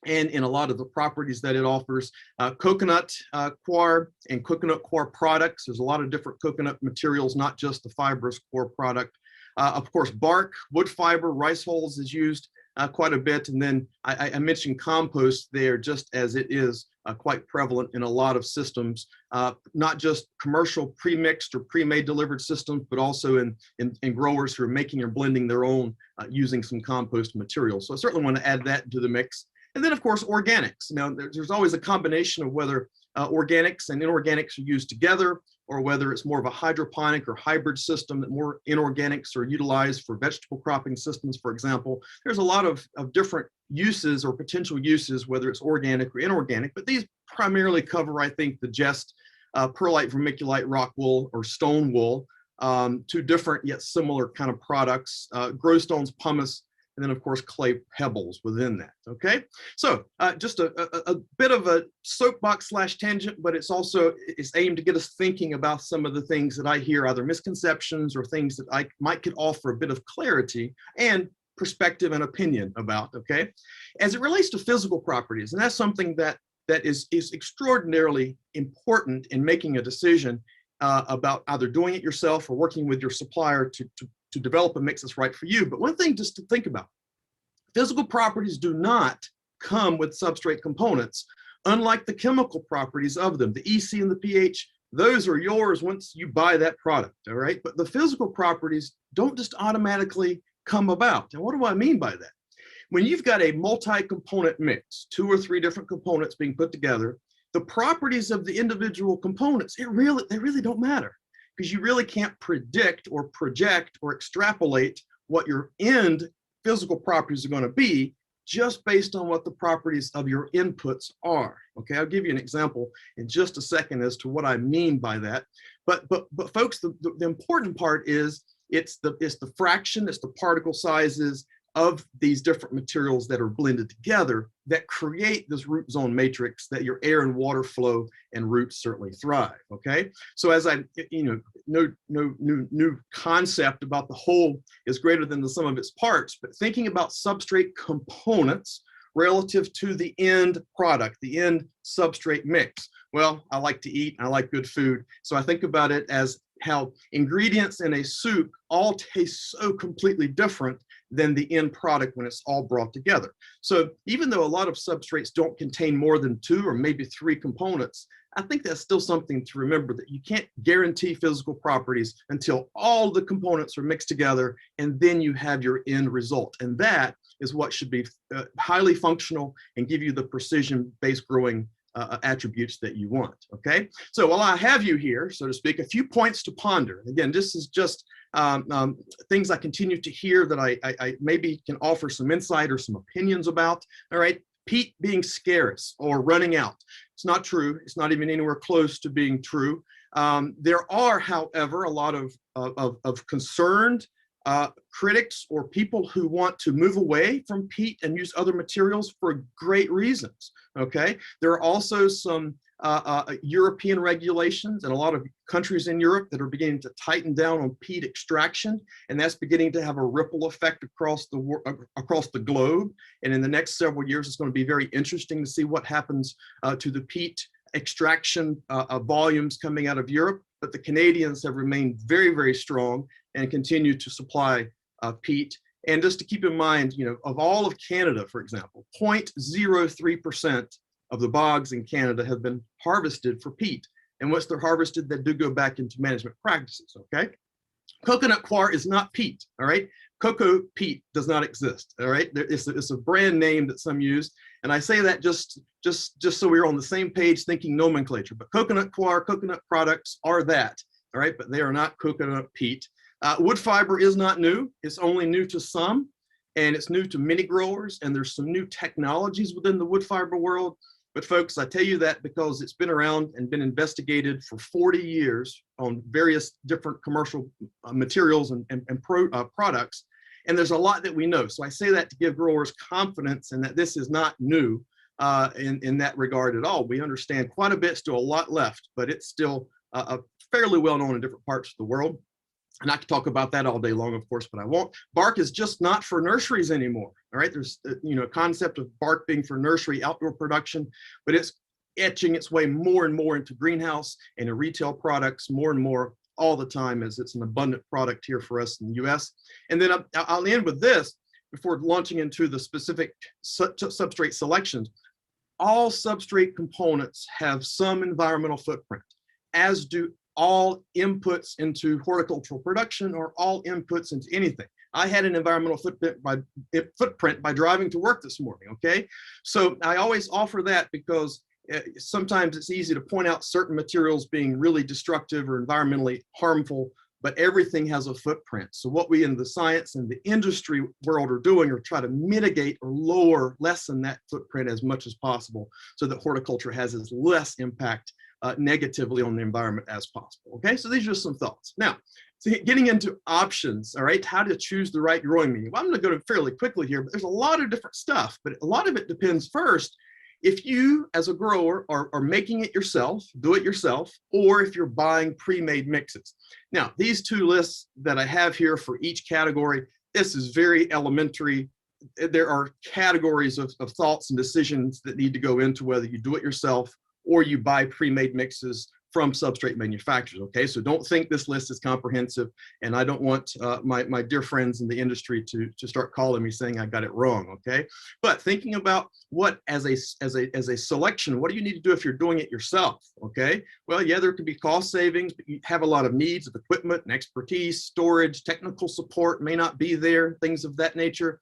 and in a lot of the properties that it offers. Coconut coir and coconut coir products. There's a lot of different coconut materials, not just the fibrous coir product. Of course, bark, wood fiber, rice hulls is used quite a bit. And then I mentioned compost there, just as it is quite prevalent in a lot of systems, not just commercial pre-mixed or pre-made delivered systems, but also in growers who are making or blending their own using some compost material. So I certainly want to add that into the mix. And then, of course, organics. Now, there's always a combination of whether organics and inorganics are used together, or whether it's more of a hydroponic or hybrid system that more inorganics are utilized for vegetable cropping systems, for example. There's a lot of different uses or potential uses, whether it's organic or inorganic, but these primarily cover, I think, the just perlite, vermiculite, rock wool, or stone wool, two different yet similar kind of products, grow stones, pumice, and then, of course, clay pebbles within that. Okay, so just a bit of a soapbox / tangent, but it's aimed to get us thinking about some of the things that I hear, either misconceptions or things that I could offer a bit of clarity and perspective and opinion about. Okay, as it relates to physical properties, and that's something that is extraordinarily important in making a decision about either doing it yourself or working with your supplier to develop a mix that's right for you. But one thing just to think about, physical properties do not come with substrate components, unlike the chemical properties of them. The EC and the pH, those are yours once you buy that product, all right? But the physical properties don't just automatically come about. And what do I mean by that? When you've got a multi-component mix, 2 or 3 different components being put together, the properties of the individual components, they really don't matter, because you really can't predict or project or extrapolate what your end physical properties are going to be just based on what the properties of your inputs are. Okay, I'll give you an example in just a second as to what I mean by that. But folks, the important part is it's the fraction, it's the particle sizes of these different materials that are blended together that create this root zone matrix that your air and water flow and roots certainly thrive. Okay, so as no new concept about the whole is greater than the sum of its parts, but thinking about substrate components relative to the end product, the end substrate mix. Well, I like to eat, I like good food, so I think about it as how ingredients in a soup all taste so completely different than the end product when it's all brought together. So even though a lot of substrates don't contain more than 2 or maybe 3 components, I think that's still something to remember, that you can't guarantee physical properties until all the components are mixed together, and then you have your end result. And that is what should be highly functional and give you the precision-based growing attributes that you want. Okay, so while I have you here, so to speak, a few points to ponder. Again, this is just things I continue to hear that I maybe can offer some insight or some opinions about. All right, peat being scarce or running out. It's not true. It's not even anywhere close to being true. There are, however, a lot of concerned critics or people who want to move away from peat and use other materials for great reasons. Okay, there are also some European regulations and a lot of countries in Europe that are beginning to tighten down on peat extraction, and that's beginning to have a ripple effect across the globe. And in the next several years, it's going to be very interesting to see what happens to the peat extraction volumes coming out of Europe. But the Canadians have remained very, very strong and continue to supply peat. And just to keep in mind, you know, of all of Canada, for example, 0.03% of the bogs in Canada have been harvested for peat. And once they're harvested, they do go back into management practices, okay? Coconut coir is not peat, all right? Cocoa peat does not exist, all right? It's a brand name that some use. And I say that just so we're on the same page thinking nomenclature. But coconut coir, coconut products are that, all right? But they are not coconut peat. Wood fiber is not new. It's only new to some, and it's new to many growers. And there's some new technologies within the wood fiber world. But folks, I tell you that because it's been around and been investigated for 40 years on various different commercial materials and products. And there's a lot that we know. So I say that to give growers confidence in that this is not new in that regard at all. We understand quite a bit, still a lot left, but it's still fairly well known in different parts of the world. And I could talk about that all day long, of course, but I won't. Bark is just not for nurseries anymore. All right, there's a concept of bark being for nursery outdoor production, but it's etching its way more and more into greenhouse and in retail products more and more all the time, as it's an abundant product here for us in the US. And then I'll end with this before launching into the specific substrate selections. All substrate components have some environmental footprint, as do all inputs into horticultural production or all inputs into anything. I had an environmental footprint by driving to work this morning, okay? So I always offer that because sometimes it's easy to point out certain materials being really destructive or environmentally harmful, but everything has a footprint. So what we in the science and the industry world are doing are try to mitigate or lessen that footprint as much as possible so that horticulture has as less impact negatively on the environment as possible. Okay, so these are just some thoughts. Now, so getting into options, all right, how to choose the right growing medium. Well, I'm going to go fairly quickly here, but there's a lot of different stuff, but a lot of it depends first if you as a grower are making it yourself, do it yourself, or if you're buying pre-made mixes. Now, these two lists that I have here for each category, this is very elementary. There are categories of thoughts and decisions that need to go into whether you do it yourself or you buy pre-made mixes from substrate manufacturers, okay? So don't think this list is comprehensive, and I don't want my dear friends in the industry to start calling me saying I got it wrong, okay? But thinking about what, as a selection, what do you need to do if you're doing it yourself, okay? Well, yeah, there could be cost savings, but you have a lot of needs of equipment and expertise, storage, technical support may not be there, things of that nature.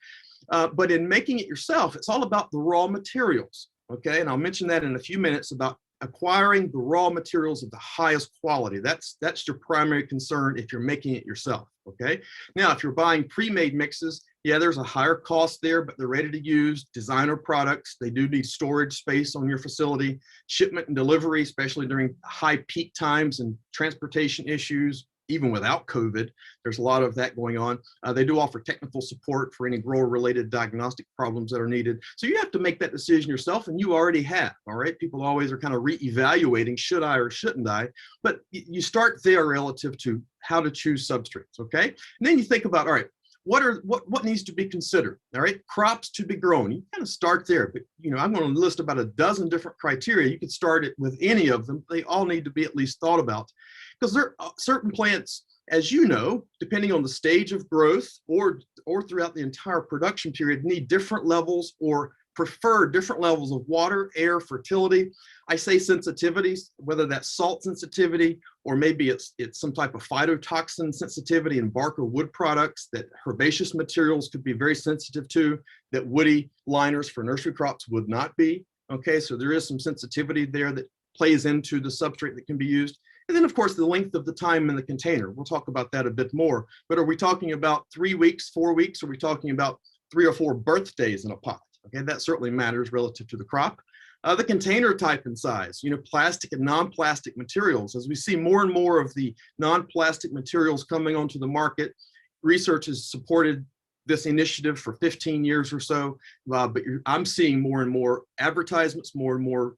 But in making it yourself, it's all about the raw materials, okay? And I'll mention that in a few minutes about acquiring the raw materials of the highest quality. That's your primary concern if you're making it yourself, okay? Now, if you're buying pre-made mixes, yeah, there's a higher cost there, but they're ready to use designer products. They do need storage space on your facility, shipment and delivery, especially during high peak times and transportation issues. Even without COVID, there's a lot of that going on. They do offer technical support for any grower-related diagnostic problems that are needed. So you have to make that decision yourself, and you already have, all right? People always are kind of re-evaluating, should I or shouldn't I? But you start there relative to how to choose substrates, okay? And then you think about, all right, what needs to be considered, all right? Crops to be grown, you kind of start there, but I'm going to list about a dozen different criteria. You could start it with any of them. They all need to be at least thought about. Because there are certain plants, as you know, depending on the stage of growth or throughout the entire production period, need different levels or prefer different levels of water, air, fertility. I say sensitivities, whether that's salt sensitivity or maybe it's some type of phytotoxin sensitivity in bark or wood products that herbaceous materials could be very sensitive to, that woody liners for nursery crops would not be. Okay, so there is some sensitivity there that plays into the substrate that can be used. And then, of course, the length of the time in the container. We'll talk about that a bit more. But are we talking about 3 weeks, 4 weeks? Are we talking about 3 or 4 birthdays in a pot? Okay, that certainly matters relative to the crop. The container type and size, plastic and non-plastic materials. As we see more and more of the non-plastic materials coming onto the market, research has supported this initiative for 15 years or so, but I'm seeing more and more advertisements, more and more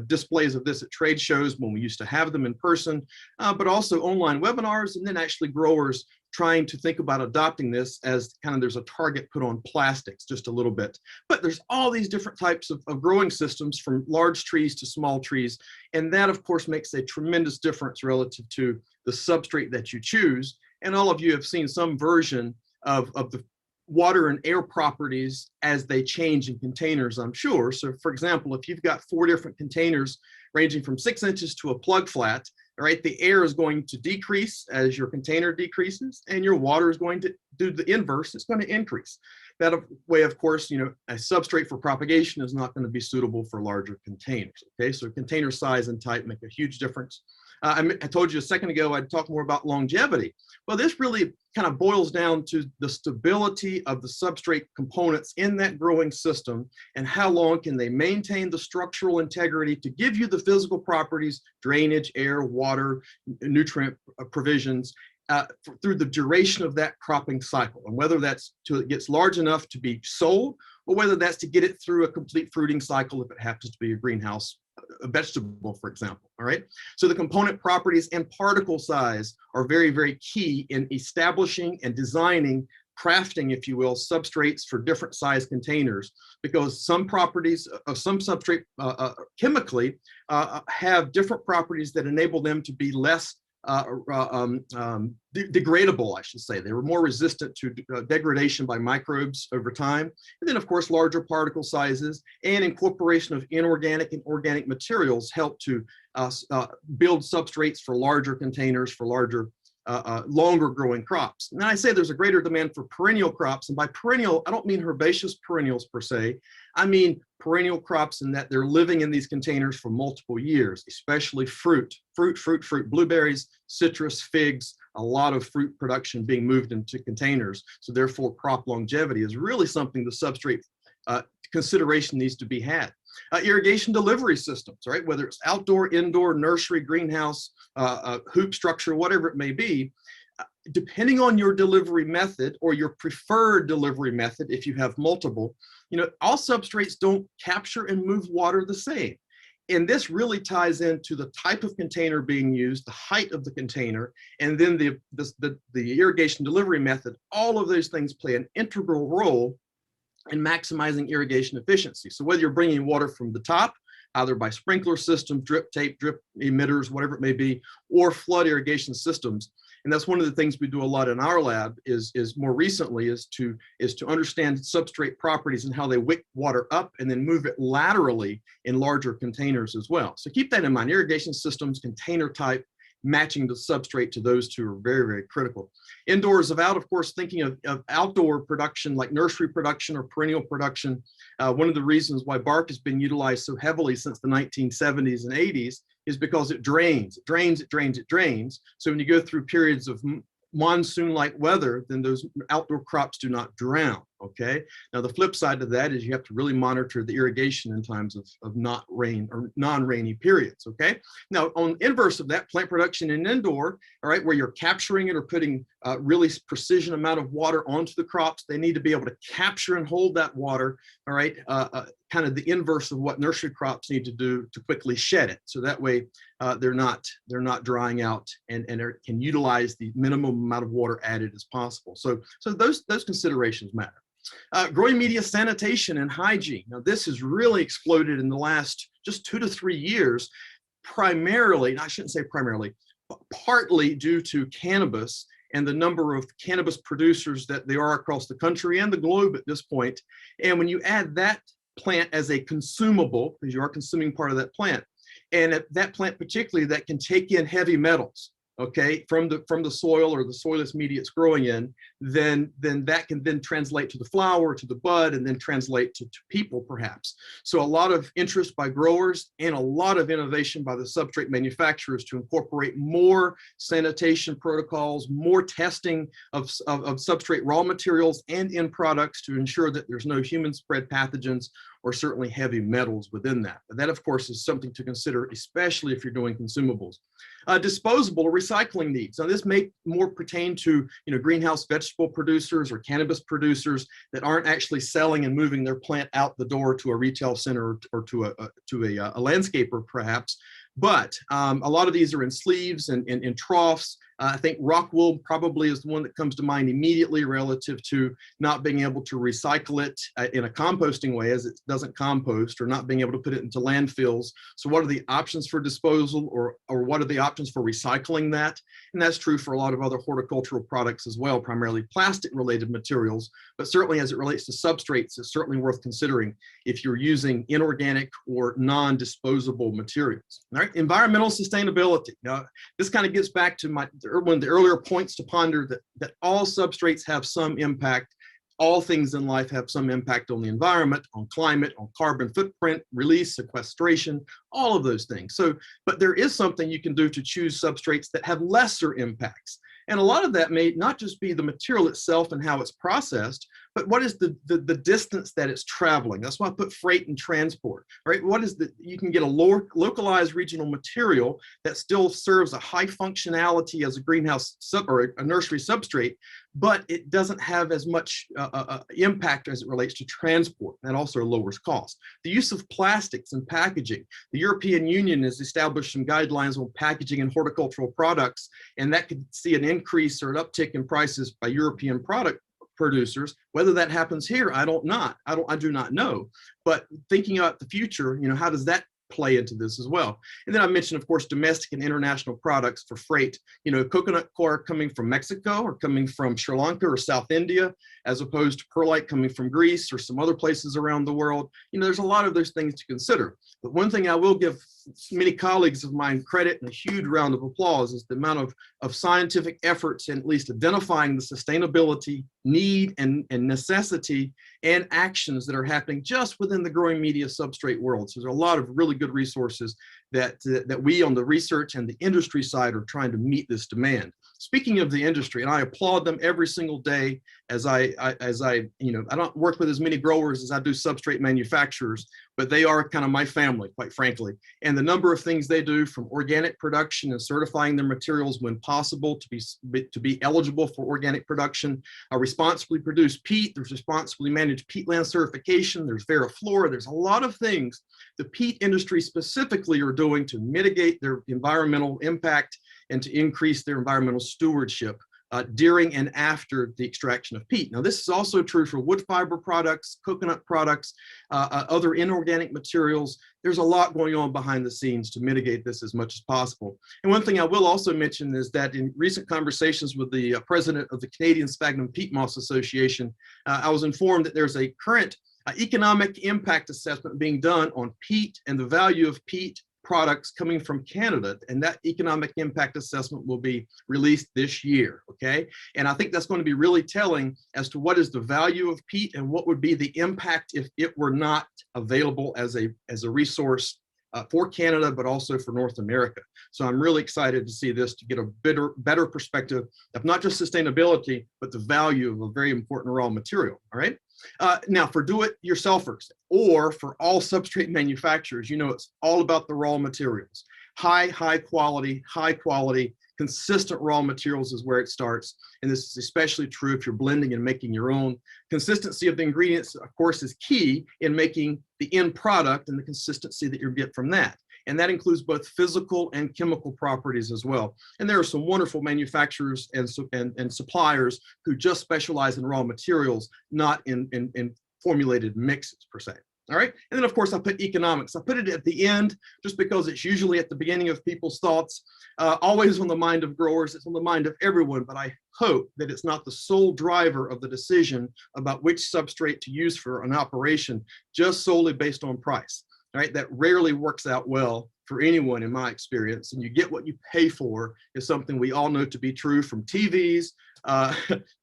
displays of this at trade shows when we used to have them in person, but also online webinars, and then actually growers trying to think about adopting this as kind of there's a target put on plastics just a little bit. But there's all these different types of growing systems, from large trees to small trees, and that of course makes a tremendous difference relative to the substrate that you choose. And all of you have seen some version of the water and air properties as they change in containers, I'm sure. So for example, if you've got 4 different containers ranging from 6 inches to a plug flat, all right, the air is going to decrease as your container decreases, and your water is going to do the inverse. It's going to increase. That way, of course, a substrate for propagation is not going to be suitable for larger containers. Okay, so container size and type make a huge difference. I told you a second ago I'd talk more about longevity. Well, this really kind of boils down to the stability of the substrate components in that growing system, and how long can they maintain the structural integrity to give you the physical properties, drainage, air, water, nutrient provisions, through the duration of that cropping cycle, and whether that's till it gets large enough to be sold, or whether that's to get it through a complete fruiting cycle if it happens to be a greenhouse, a vegetable, for example. All right. So the component properties and particle size are very, very key in establishing and designing, crafting, if you will, substrates for different size containers, because some properties of some substrate chemically have different properties that enable them to be less degradable, I should say. They were more resistant to degradation by microbes over time. And then, of course, larger particle sizes and incorporation of inorganic and organic materials help to build substrates for larger containers, for larger, longer growing crops. And I say there's a greater demand for perennial crops. And by perennial, I don't mean herbaceous perennials per se. I mean perennial crops in that they're living in these containers for multiple years, especially fruit, blueberries, citrus, figs, a lot of fruit production being moved into containers. So therefore, crop longevity is really something the substrate consideration needs to be had. Irrigation delivery systems, right? Whether it's outdoor, indoor, nursery, greenhouse, hoop structure, whatever it may be, depending on your delivery method or your preferred delivery method, if you have multiple, all substrates don't capture and move water the same. And this really ties into the type of container being used, the height of the container, and then the irrigation delivery method. All of those things play an integral role in maximizing irrigation efficiency. So whether you're bringing water from the top, either by sprinkler systems, drip tape, drip emitters, whatever it may be, or flood irrigation systems. And that's one of the things we do a lot in our lab is more recently is to understand substrate properties and how they wick water up and then move it laterally in larger containers as well. So keep that in mind. Irrigation systems, container type, matching the substrate to those two are very, very critical. Indoors of course, thinking of outdoor production like nursery production or perennial production. One of the reasons why bark has been utilized so heavily since the 1970s and 80s is because it drains. So when you go through periods of monsoon-like weather, then those outdoor crops do not drown, okay? Now, the flip side of that is you have to really monitor the irrigation in times of not rain or non-rainy periods, okay? Now, on inverse of that, plant production in indoor, all right, where you're capturing it or putting really precision amount of water onto the crops, they need to be able to capture and hold that water, all right, kind of the inverse of what nursery crops need to do to quickly shed it. So that way they're not drying out and can utilize the minimum amount of water added as possible. So those considerations matter. Growing media sanitation and hygiene. Now this has really exploded in the last just 2 to 3 years, primarily, and I shouldn't say primarily, but partly due to cannabis and the number of cannabis producers that there are across the country and the globe at this point. And when you add that plant as a consumable, because you are consuming part of that plant, and that plant particularly that can take in heavy metals, okay, from the soil or the soilless media it's growing in, then that can then translate to the flower, to the bud, and then translate to people perhaps. So a lot of interest by growers and a lot of innovation by the substrate manufacturers to incorporate more sanitation protocols, more testing of substrate raw materials and end products to ensure that there's no human spread pathogens or certainly heavy metals within that. But that, of course, is something to consider, especially if you're doing consumables. Disposable or recycling needs. Now, this may more pertain to greenhouse vegetable producers or cannabis producers that aren't actually selling and moving their plant out the door to a retail center or to a landscaper, perhaps. But a lot of these are in sleeves and in troughs. I think rock wool probably is the one that comes to mind immediately relative to not being able to recycle it in a composting way, as it doesn't compost, or not being able to put it into landfills. So what are the options for disposal, or what are the options for recycling that? And that's true for a lot of other horticultural products as well, primarily plastic related materials, but certainly as it relates to substrates, it's certainly worth considering if you're using inorganic or non-disposable materials. All right, environmental sustainability. Now, this kind of gets back to one of the earlier points to ponder, that all substrates have some impact. All things in life have some impact on the environment, on climate, on carbon footprint, release, sequestration, all of those things. So, but there is something you can do to choose substrates that have lesser impacts. And a lot of that may not just be the material itself and how it's processed, but what is the distance that it's traveling? That's why I put freight and transport, right? You can get a localized regional material that still serves a high functionality as a greenhouse or a nursery substrate, but it doesn't have as much impact as it relates to transport. That also lowers cost. The use of plastics and packaging. The European Union has established some guidelines on packaging and horticultural products, and that could see an increase or an uptick in prices by European product producers. Whether that happens here, I do not know. But thinking about the future, how does that play into this as well? And then I mentioned, of course, domestic and international products for freight. Coconut coir coming from Mexico or coming from Sri Lanka or South India, as opposed to perlite coming from Greece or some other places around the world. There's a lot of those things to consider. But one thing I will give many colleagues of mine credit and a huge round of applause is the amount of scientific efforts in at least identifying the sustainability need and necessity and actions that are happening just within the growing media substrate world. So there's a lot of really good resources that we on the research and the industry side are trying to meet this demand. Speaking of the industry, and I applaud them every single day as I don't work with as many growers as I do substrate manufacturers, but they are kind of my family, quite frankly. And the number of things they do, from organic production and certifying their materials when possible to be eligible for organic production, responsibly produced peat, there's responsibly managed peatland certification, there's Veriflora, there's a lot of things the peat industry specifically are doing to mitigate their environmental impact and to increase their environmental stewardship during and after the extraction of peat. Now, this is also true for wood fiber products, coconut products, other inorganic materials. There's a lot going on behind the scenes to mitigate this as much as possible. And one thing I will also mention is that in recent conversations with the president of the Canadian Sphagnum Peat Moss Association, I was informed that there's a current economic impact assessment being done on peat and the value of peat products coming from Canada, and that economic impact assessment will be released this year, okay? And I think that's going to be really telling as to what is the value of peat and what would be the impact if it were not available as a resource for Canada, but also for North America. So I'm really excited to see this, to get a better perspective of not just sustainability, but the value of a very important raw material, all right? Now, for do-it-yourselfers or for all substrate manufacturers, it's all about the raw materials. High quality, consistent raw materials is where it starts. And this is especially true if you're blending and making your own. Consistency of the ingredients, of course, is key in making the end product and the consistency that you get from that. And that includes both physical and chemical properties as well. And there are some wonderful manufacturers and suppliers who just specialize in raw materials, not in formulated mixes per se. All right. And then, of course, I put economics. I put it at the end just because it's usually at the beginning of people's thoughts, always on the mind of growers. It's on the mind of everyone. But I hope that it's not the sole driver of the decision about which substrate to use for an operation, just solely based on price. Right? That rarely works out well for anyone in my experience, and you get what you pay for is something we all know to be true, from TVs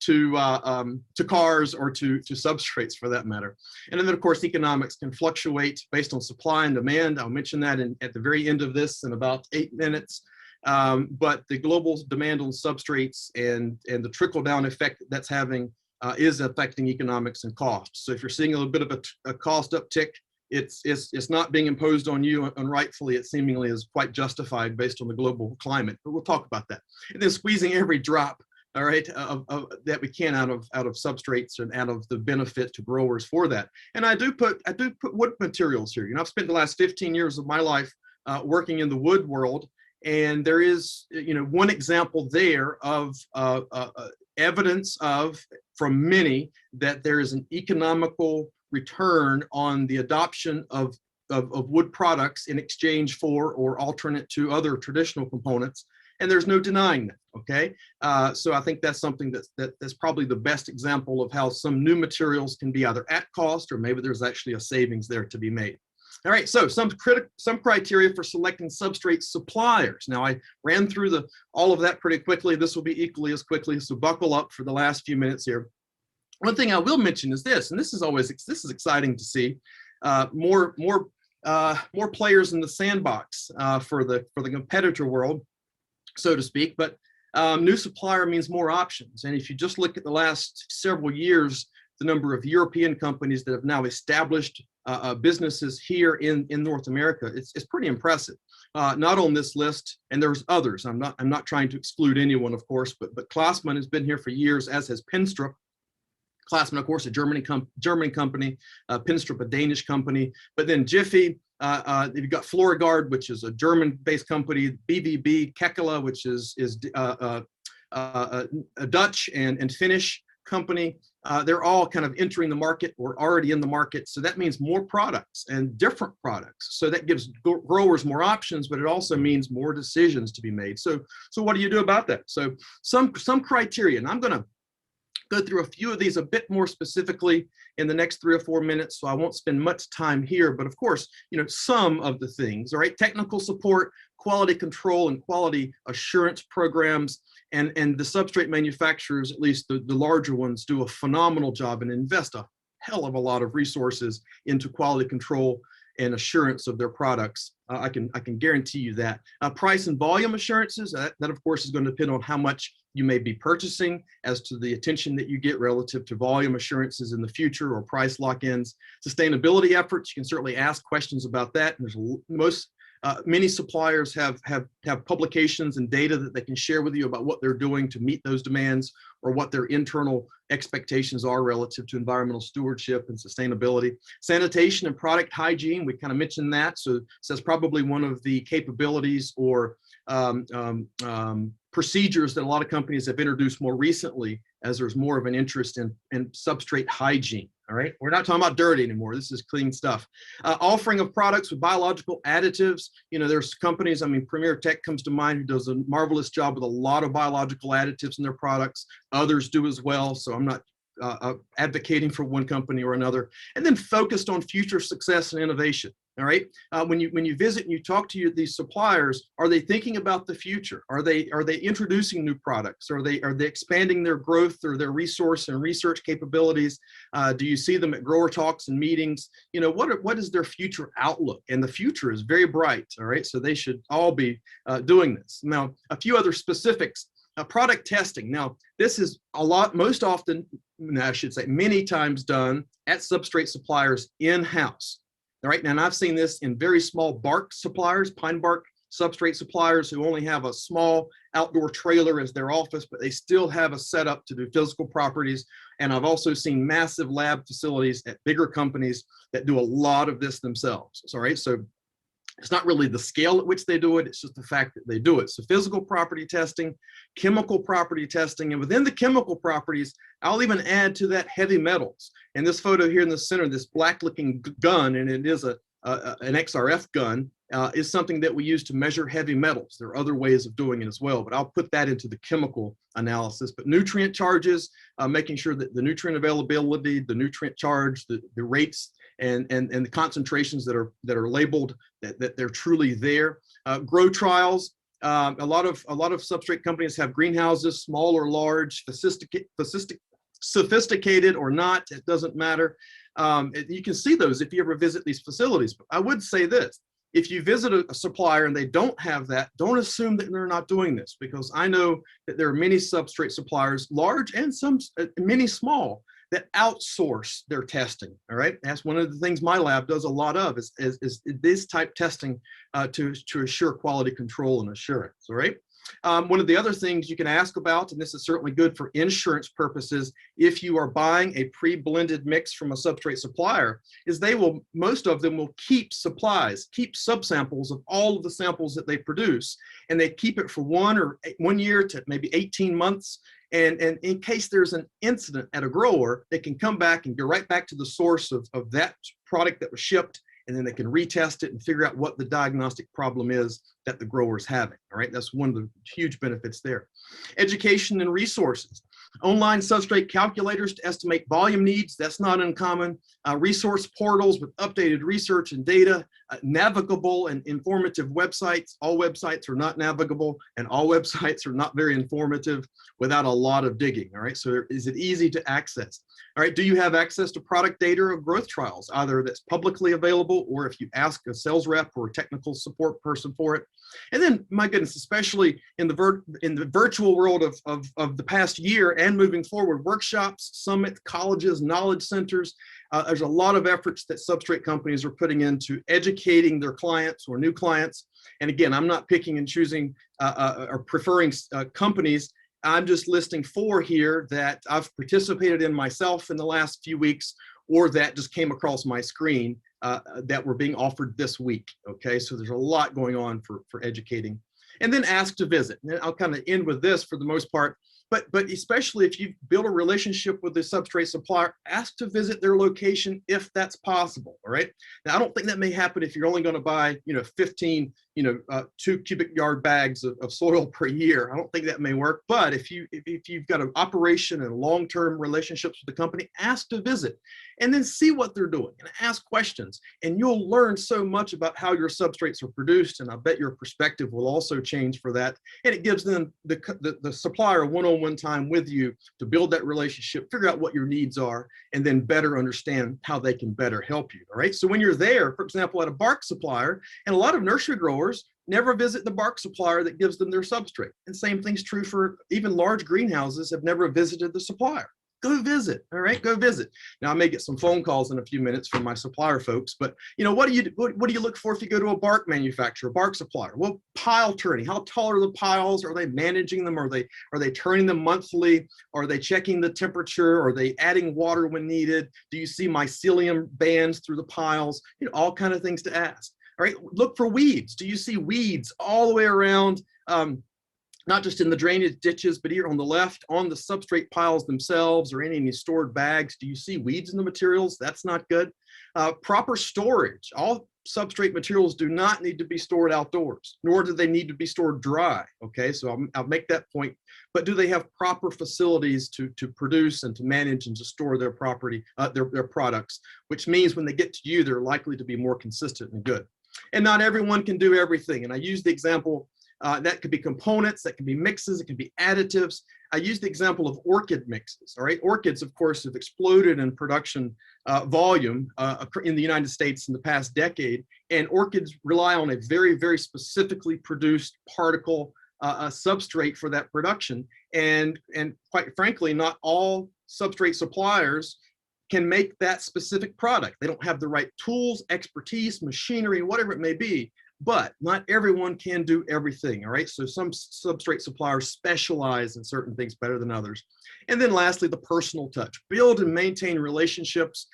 to cars or to substrates for that matter. And then of course, economics can fluctuate based on supply and demand. I'll mention that at the very end of this in about 8 minutes. But the global demand on substrates and the trickle down effect that's having is affecting economics and costs. So if you're seeing a little bit of a cost uptick, it's not being imposed on you unrightfully. It seemingly is quite justified based on the global climate, but we'll talk about that. And then squeezing every drop, all right, that we can out of substrates and out of the benefit to growers for that. And I do put wood materials here. You know, I've spent the last 15 years of my life working in the wood world, and there is, you know, one example there of evidence from many that there is an economical return on the adoption of wood products in exchange for or alternate to other traditional components. And there's no denying that, okay? So I think that's something that's probably the best example of how some new materials can be either at cost or maybe there's actually a savings there to be made. All right, so some criteria for selecting substrate suppliers. Now I ran through all of that pretty quickly. This will be equally as quickly, so buckle up for the last few minutes here. One thing I will mention is this, and this is exciting to see, more players in the sandbox for the competitor world, so to speak. But new supplier means more options. And if you just look at the last several years, the number of European companies that have now established businesses here in North America, it's pretty impressive. Not on this list, and there's others. I'm not trying to exclude anyone, of course, but Classmann has been here for years, as has Pinstrup. Classmann, of course, a German company, Pinstrup, a Danish company, but then Jiffy, you've got Florigard, which is a German-based company, BVB, Kekkola, which is a Dutch and Finnish company. They're all kind of entering the market or already in the market. So that means more products and different products. So that gives growers more options, but it also means more decisions to be made. So what do you do about that? So some criteria, and I'm going to go through a few of these a bit more specifically in the next 3 or 4 minutes, so I won't spend much time here. But of course, you know, some of the things, all right, technical support, quality control, and quality assurance programs, and the substrate manufacturers, at least the larger ones, do a phenomenal job and invest a hell of a lot of resources into quality control and assurance of their products. I can guarantee you that. Price and volume assurances, that of course is going to depend on how much you may be purchasing as to the attention that you get relative to volume assurances in the future or price lock-ins. Sustainability efforts, you can certainly ask questions about that. And there's many suppliers have publications and data that they can share with you about what they're doing to meet those demands or what their internal expectations are relative to environmental stewardship and sustainability. Sanitation and product hygiene, we kind of mentioned that. So that's probably one of the capabilities or procedures that a lot of companies have introduced more recently as there's more of an interest in substrate hygiene. All right, we're not talking about dirty anymore. This is clean stuff. Offering of products with biological additives. You know, there's companies, I mean, Premier Tech comes to mind, who does a marvelous job with a lot of biological additives in their products. Others do as well. So I'm not advocating for one company or another. And then focused on future success and innovation. All right. When you visit and you talk to these suppliers, are they thinking about the future? Are they introducing new products? Are they expanding their growth or their resource and research capabilities? Do you see them at grower talks and meetings? You know, what is their future outlook? And the future is very bright. All right. So they should all be doing this. Now, a few other specifics. Product testing. Now, this is most often, I should say, many times done at substrate suppliers in-house. All right, now, and I've seen this in very small bark suppliers, pine bark substrate suppliers who only have a small outdoor trailer as their office, but they still have a setup to do physical properties. And I've also seen massive lab facilities at bigger companies that do a lot of this themselves. All right, so it's not really the scale at which they do it, it's just the fact that they do it. So physical property testing, chemical property testing, and within the chemical properties, I'll even add to that heavy metals. And this photo here in the center, this black looking gun, and it is an XRF gun, is something that we use to measure heavy metals. There are other ways of doing it as well, but I'll put that into the chemical analysis. But nutrient charges, making sure that the nutrient availability, the nutrient charge, the rates and the concentrations that are labeled that they're truly there. Grow trials. A lot of substrate companies have greenhouses, small or large, sophisticated or not, it doesn't matter. You can see those if you ever visit these facilities. But I would say this: if you visit a supplier and they don't have that, don't assume that they're not doing this, because I know that there are many substrate suppliers, large and some many small, that outsource their testing. All right, that's one of the things my lab does a lot of is this type testing to assure quality control and assurance. All right. One of the other things you can ask about, and this is certainly good for insurance purposes, if you are buying a pre-blended mix from a substrate supplier, is most of them will keep supplies, keep subsamples of all of the samples that they produce, and they keep it for 1 year to maybe 18 months. And in case there's an incident at a grower, they can come back and go right back to the source of that product that was shipped, and then they can retest it and figure out what the diagnostic problem is that the grower is having. All right, that's one of the huge benefits there. Education and resources. Online substrate calculators to estimate volume needs, that's not uncommon. Resource portals with updated research and data, navigable and informative websites. All websites are not navigable, and all websites are not very informative without a lot of digging. All right, so is it easy to access? All right, do you have access to product data or growth trials, either that's publicly available, or if you ask a sales rep or a technical support person for it? And then, my goodness, especially in the virtual world of the past year and moving forward, workshops, summits, colleges, knowledge centers. There's a lot of efforts that substrate companies are putting into educating their clients or new clients. And again, I'm not picking and choosing or preferring companies. I'm just listing 4 here that I've participated in myself in the last few weeks, or that just came across my screen that were being offered this week. Okay, so there's a lot going on for educating. And then ask to visit. And I'll kind of end with this for the most part, but especially if you've built a relationship with the substrate supplier, ask to visit their location if that's possible. All right. Now, I don't think that may happen if you're only going to buy, 15, 2 cubic yard bags of soil per year. I don't think that may work. But if you've got an operation and long-term relationships with the company, ask to visit and then see what they're doing and ask questions. And you'll learn so much about how your substrates are produced. And I bet your perspective will also change for that. And it gives them the supplier one-on-one time with you to build that relationship, figure out what your needs are, and then better understand how they can better help you. All right. So when you're there, for example, at a bark supplier, and a lot of nursery growers never visit the bark supplier that gives them their substrate. And same thing's true for even large greenhouses have never visited the supplier. Go visit. All right, go visit. Now, I may get some phone calls in a few minutes from my supplier folks, but what do you look for if you go to a bark manufacturer, bark supplier? Well, pile turning. How tall are the piles? Are they managing them? Are they turning them monthly? Are they checking the temperature? Are they adding water when needed? Do you see mycelium bands through the piles? All kind of things to ask. All right, look for weeds. Do you see weeds all the way around? Not just in the drainage ditches, but here on the left, on the substrate piles themselves, or any stored bags. Do you see weeds in the materials? That's not good. Proper storage. All substrate materials do not need to be stored outdoors, nor do they need to be stored dry. Okay, so I'll make that point. But do they have proper facilities to produce and to manage and to store their their products, which means when they get to you, they're likely to be more consistent and good. And not everyone can do everything. And I use the example that could be components, that can be mixes, it can be additives. I use the example of orchid mixes. All right, orchids, of course, have exploded in production volume in the United States in the past decade, and orchids rely on a very, very specifically produced particle substrate for that production. And quite frankly, not all substrate suppliers can make that specific product. They don't have the right tools, expertise, machinery, whatever it may be. But not everyone can do everything, all right? So some substrate suppliers specialize in certain things better than others. And then lastly, the personal touch. Build and maintain relationships.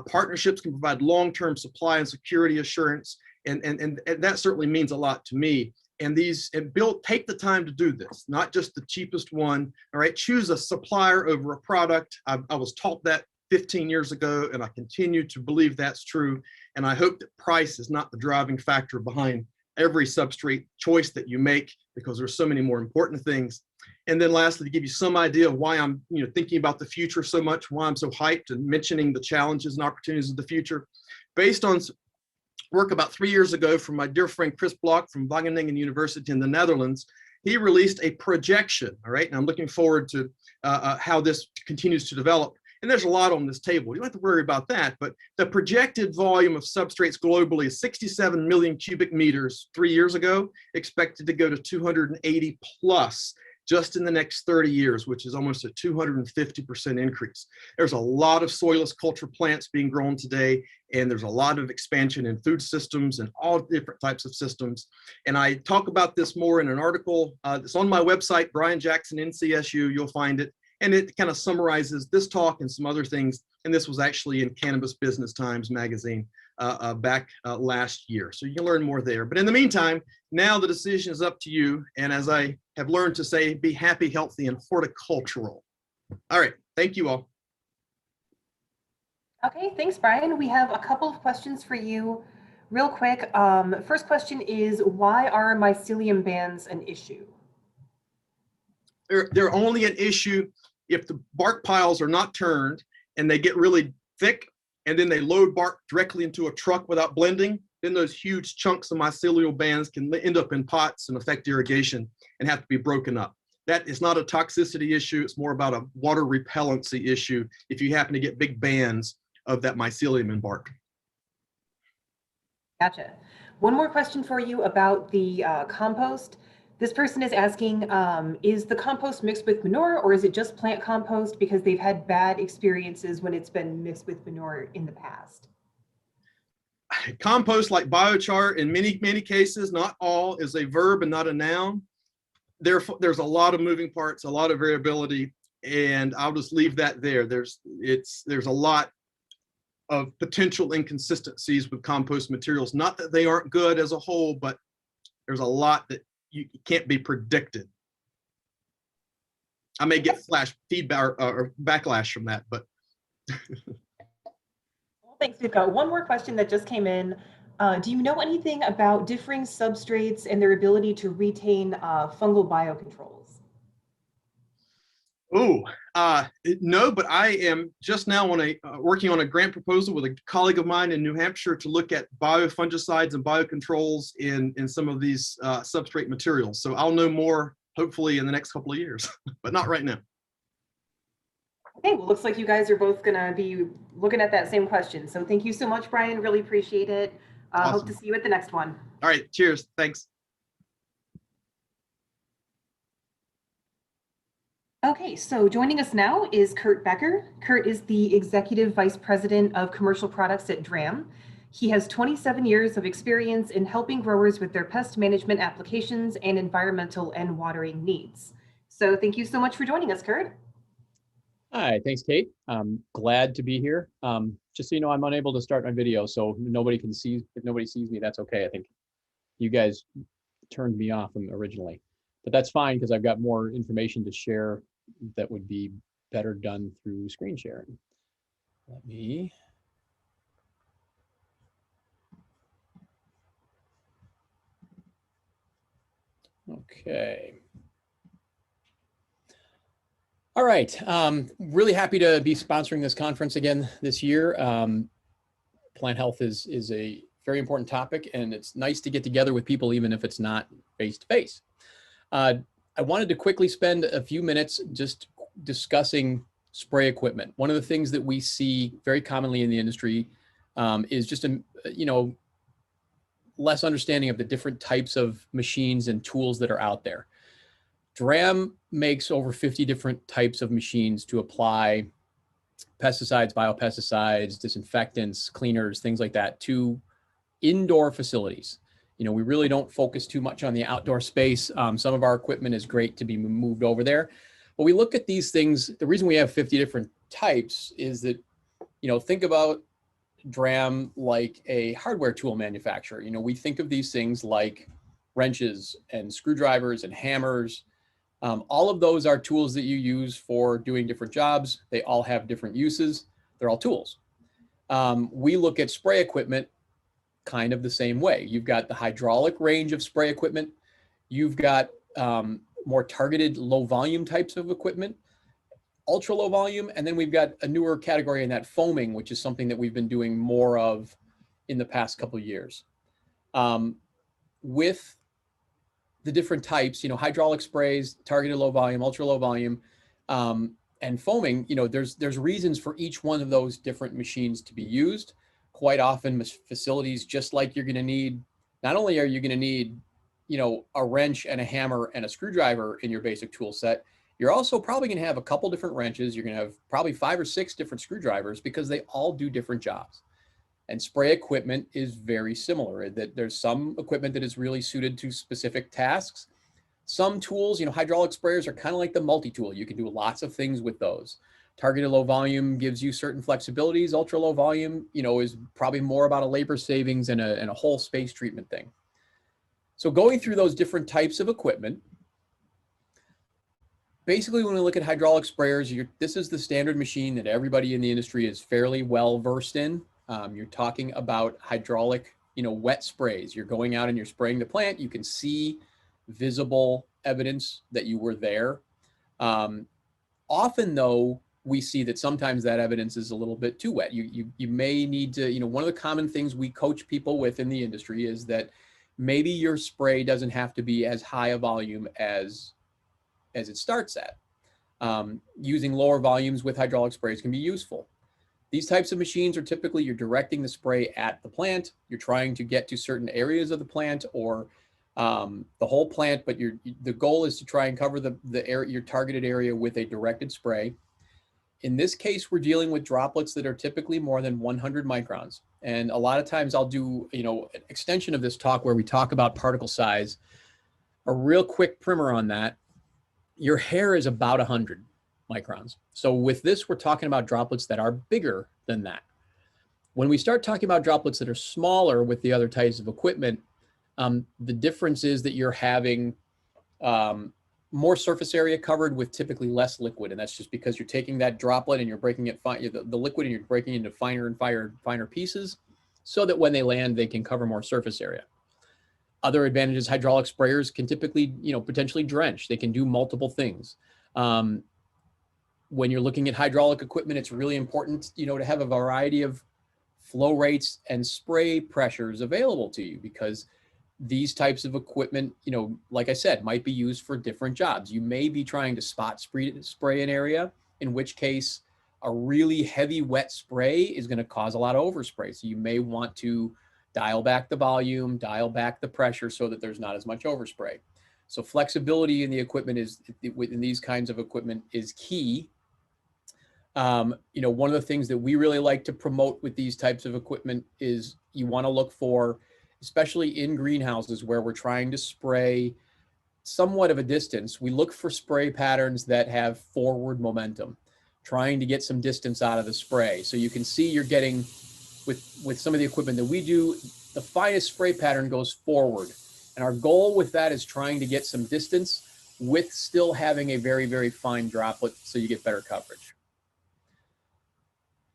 Partnerships can provide long-term supply and security assurance, and that certainly means a lot to me. And take the time to do this, not just the cheapest one, all right? Choose a supplier over a product. I was taught that 15 years ago, and I continue to believe that's true. And I hope that price is not the driving factor behind every substrate choice that you make, because there's so many more important things. And then lastly, to give you some idea of why I'm thinking about the future so much, why I'm so hyped and mentioning the challenges and opportunities of the future, based on work about 3 years ago from my dear friend Chris Block from Wageningen University in the Netherlands. He released a projection, all right? And I'm looking forward to how this continues to develop. And there's a lot on this table. You don't have to worry about that, but the projected volume of substrates globally is 67 million cubic meters 3 years ago, expected to go to 280 plus just in the next 30 years, which is almost a 250% increase. There's a lot of soilless culture plants being grown today, and there's a lot of expansion in food systems and all different types of systems. And I talk about this more in an article that's on my website, Brian Jackson, NCSU, you'll find it. And it kind of summarizes this talk and some other things. And this was actually in Cannabis Business Times magazine back last year. So you can learn more there. But in the meantime, now the decision is up to you. And as I have learned to say, be happy, healthy, and horticultural. All right. Thank you all. Okay, thanks, Brian. We have a couple of questions for you real quick. First question is, why are mycelium bans an issue? They're only an issue if the bark piles are not turned and they get really thick, and then they load bark directly into a truck without blending, then those huge chunks of mycelial bands can end up in pots and affect irrigation and have to be broken up. That is not a toxicity issue. It's more about a water repellency issue if you happen to get big bands of that mycelium in bark. Gotcha. One more question for you about the compost. This person is asking, is the compost mixed with manure, or is it just plant compost, because they've had bad experiences when it's been mixed with manure in the past? Compost, like biochar, in many cases, not all, is a verb and not a noun. There's a lot of moving parts, a lot of variability, and I'll just leave that there. There's a lot of potential inconsistencies with compost materials. Not that they aren't good as a whole, but there's a lot that you can't be predicted. I may get flash feedback or backlash from that, but. Well, thanks. We've got one more question that just came in. Do you know anything about differing substrates and their ability to retain fungal biocontrols? Oh, no, but I am just now working on a grant proposal with a colleague of mine in New Hampshire to look at biofungicides and biocontrols in some of these substrate materials. So I'll know more hopefully in the next couple of years, but not right now. Okay, well, looks like you guys are both gonna be looking at that same question. So thank you so much, Brian. Really appreciate it. Awesome. Hope to see you at the next one. All right, cheers. Thanks. Okay, so joining us now is Kurt Becker. Kurt is the Executive Vice President of Commercial Products at DRAM. He has 27 years of experience in helping growers with their pest management applications and environmental and watering needs. So thank you so much for joining us, Kurt. Hi, thanks, Kate. I'm glad to be here. Just so you know, I'm unable to start my video, so nobody can see. If nobody sees me, that's okay. I think you guys turned me off originally, but that's fine because I've got more information to share that would be better done through screen sharing. Let me. Okay. All right. Really happy to be sponsoring this conference again this year. Plant health is a very important topic, and it's nice to get together with people, even if it's not face-to-face. I wanted to quickly spend a few minutes just discussing spray equipment. One of the things that we see very commonly in the industry is just less understanding of the different types of machines and tools that are out there. DRAM makes over 50 different types of machines to apply pesticides, biopesticides, disinfectants, cleaners, things like that to indoor facilities. We really don't focus too much on the outdoor space. Some of our equipment is great to be moved over there. But we look at these things, the reason we have 50 different types is that, think about DRAM like a hardware tool manufacturer. We think of these things like wrenches and screwdrivers and hammers. All of those are tools that you use for doing different jobs. They all have different uses. They're all tools. We look at spray equipment kind of the same way. You've got the hydraulic range of spray equipment. You've got more targeted low volume types of equipment, ultra low volume. And then we've got a newer category in that, foaming, which is something that we've been doing more of in the past couple of years. With the different types, hydraulic sprays, targeted low volume, ultra low volume, and foaming, there's reasons for each one of those different machines to be used. Quite often facilities, just like you're going to need, not only are you going to need, a wrench and a hammer and a screwdriver in your basic tool set, you're also probably going to have a couple different wrenches. You're going to have probably 5 or 6 different screwdrivers because they all do different jobs. And spray equipment is very similar, that there's some equipment that is really suited to specific tasks. Some tools, hydraulic sprayers are kind of like the multi-tool. You can do lots of things with those. Targeted low volume gives you certain flexibilities. Ultra low volume, is probably more about a labor savings and a whole space treatment thing. So going through those different types of equipment, basically when we look at hydraulic sprayers, this is the standard machine that everybody in the industry is fairly well versed in. You're talking about hydraulic, wet sprays. You're going out and you're spraying the plant. You can see visible evidence that you were there. Often though, we see that sometimes that evidence is a little bit too wet. You may need to, one of the common things we coach people with in the industry is that maybe your spray doesn't have to be as high a volume as it starts at. Using lower volumes with hydraulic sprays can be useful. These types of machines are typically, you're directing the spray at the plant. You're trying to get to certain areas of the plant or the whole plant, but the goal is to try and cover your targeted area with a directed spray. In this case, we're dealing with droplets that are typically more than 100 microns. And a lot of times I'll do, an extension of this talk where we talk about particle size. A real quick primer on that. Your hair is about 100 microns. So with this, we're talking about droplets that are bigger than that. When we start talking about droplets that are smaller with the other types of equipment, the difference is that you're having more surface area covered with typically less liquid. And that's just because you're taking that droplet and you're breaking it, the liquid, and you're breaking it into finer and finer pieces so that when they land, they can cover more surface area. Other advantages, hydraulic sprayers can typically, potentially drench. They can do multiple things. When you're looking at hydraulic equipment, it's really important, to have a variety of flow rates and spray pressures available to you because these types of equipment, like I said, might be used for different jobs. You may be trying to spot spray an area, in which case a really heavy wet spray is going to cause a lot of overspray. So you may want to dial back the volume, dial back the pressure so that there's not as much overspray. So flexibility in the equipment in these kinds of equipment is key. One of the things that we really like to promote with these types of equipment is you want to look for, especially in greenhouses where we're trying to spray somewhat of a distance, we look for spray patterns that have forward momentum, trying to get some distance out of the spray. So you can see you're getting, with some of the equipment that we do, the finest spray pattern goes forward. And our goal with that is trying to get some distance with still having a very, very fine droplet so you get better coverage.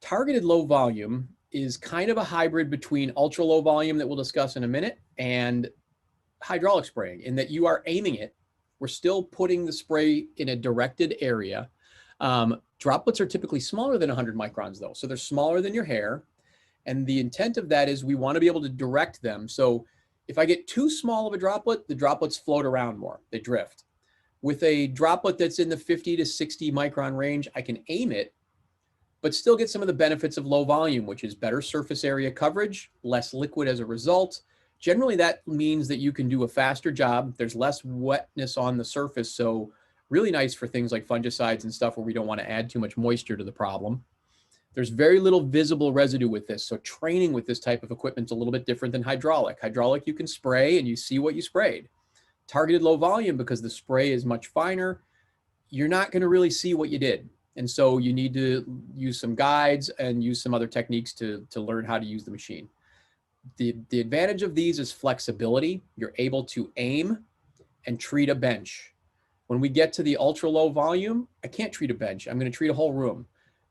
Targeted low volume is kind of a hybrid between ultra low volume that we'll discuss in a minute and hydraulic spraying, in that you are aiming it. We're still putting the spray in a directed area. Droplets are typically smaller than 100 microns though. So they're smaller than your hair. And the intent of that is we want to be able to direct them. So if I get too small of a droplet, the droplets float around more, they drift. With a droplet that's in the 50 to 60 micron range, I can aim it, but still get some of the benefits of low volume, which is better surface area coverage, less liquid as a result. Generally, that means that you can do a faster job. There's less wetness on the surface. So really nice for things like fungicides and stuff where we don't want to add too much moisture to the problem. There's very little visible residue with this. So training with this type of equipment is a little bit different than hydraulic. Hydraulic, you can spray and you see what you sprayed. Targeted low volume, because the spray is much finer, you're not going to really see what you did. And so you need to use some guides and use some other techniques to learn how to use the machine. The advantage of these is flexibility. You're able to aim and treat a bench. When we get to the ultra low volume, I can't treat a bench. I'm going to treat a whole room.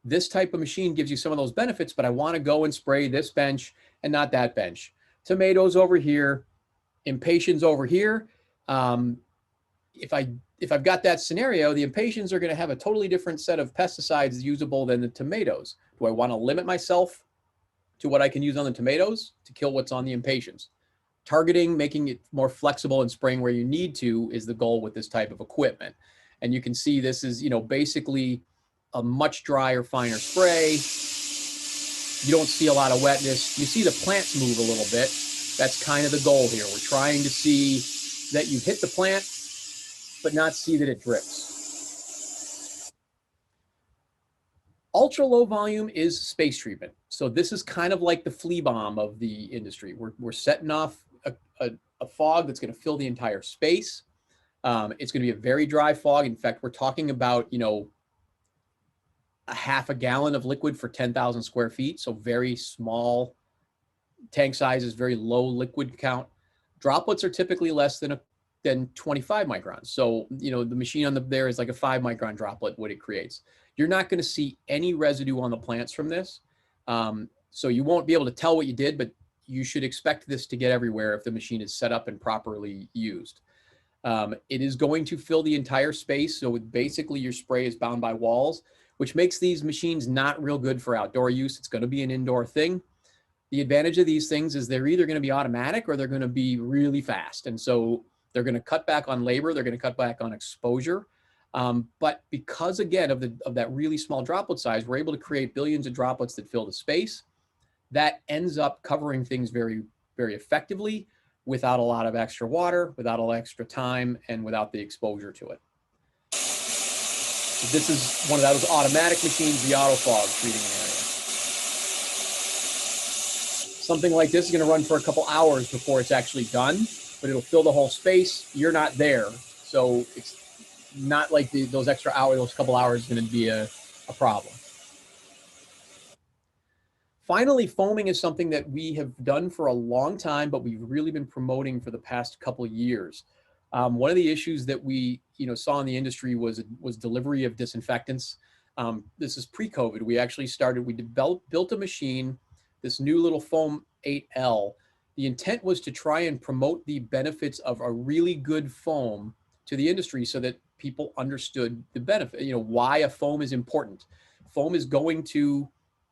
This type of machine gives you some of those benefits, but I want to go and spray this bench and not that bench. tomatoes over here, impatiens over here. If I've got that scenario, the impatiens are going to have a totally different set of pesticides usable than the tomatoes. Do I want to limit myself to what I can use on the tomatoes to kill what's on the impatiens? Targeting, making it more flexible and spraying where you need to is the goal with this type of equipment. And you can see this is, basically a much drier, finer spray. You don't see a lot of wetness. You see the plants move a little bit. That's kind of the goal here. We're trying to see that you hit the plant, but not see that it drips. Ultra low volume is space treatment. So this is kind of like the flea bomb of the industry. We're setting off a fog that's going to fill the entire space. It's going to be a very dry fog. In fact, we're talking about, a half a gallon of liquid for 10,000 square feet. So very small tank sizes, very low liquid count. Droplets are typically less than 25 microns. So, the machine on there is like a 5 micron droplet, what it creates. You're not going to see any residue on the plants from this. So you won't be able to tell what you did, but you should expect this to get everywhere if the machine is set up and properly used. It is going to fill the entire space. So basically your spray is bound by walls, which makes these machines not real good for outdoor use. It's going to be an indoor thing. The advantage of these things is they're either going to be automatic or they're going to be really fast. And so they're going to cut back on labor. They're going to cut back on exposure. But because, again, of that really small droplet size, we're able to create billions of droplets that fill the space. That ends up covering things very, very effectively without a lot of extra water, without a lot of extra time, and without the exposure to it. So this is one of those automatic machines, the auto fog treating an area. Something like this is going to run for a couple hours before it's actually done, but it'll fill the whole space. You're not there, so it's not like those extra hours, those couple hours is going to be a problem. Finally, foaming is something that we have done for a long time, but we've really been promoting for the past couple of years. One of the issues that we saw in the industry was delivery of disinfectants. This is pre-COVID. We built a machine, this new little foam 8L. The intent was to try and promote the benefits of a really good foam to the industry so that people understood the benefit, why a foam is important. Foam is going to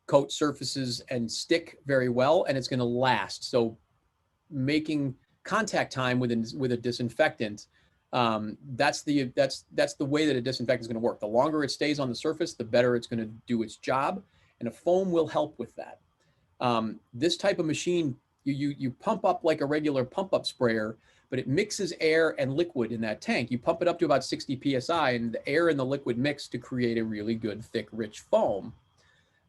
coat surfaces and stick very well, and it's going to last. So making contact time with a disinfectant, that's the way that a disinfectant is going to work. The longer it stays on the surface, the better it's going to do its job, and a foam will help with that. This type of machine, you pump up like a regular pump up sprayer, but it mixes air and liquid in that tank. You pump it up to about 60 PSI, and the air and the liquid mix to create a really good, thick, rich foam.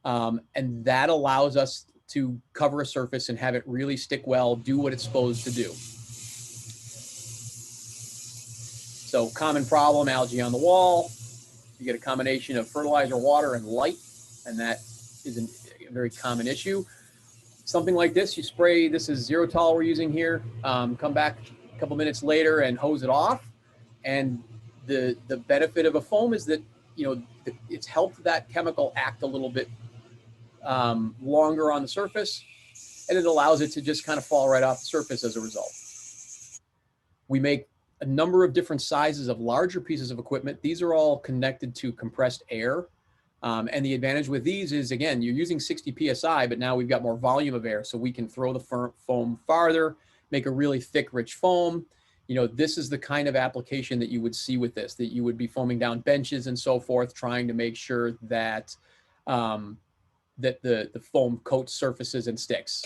And that allows us to cover a surface and have it really stick well, do what it's supposed to do. So common problem, algae on the wall. You get a combination of fertilizer, water, and light, and that is a very common issue. Something like this, you spray, this is Zerotol we're using here, come back a couple minutes later and hose it off. And the benefit of a foam is that, it's helped that chemical act a little bit longer on the surface, and it allows it to just kind of fall right off the surface as a result. We make a number of different sizes of larger pieces of equipment. These are all connected to compressed air. And the advantage with these is, again, you're using 60 PSI, but now we've got more volume of air, so we can throw the foam farther, make a really thick, rich foam. This is the kind of application that you would see with this, that you would be foaming down benches and so forth, trying to make sure that that the foam coats surfaces and sticks.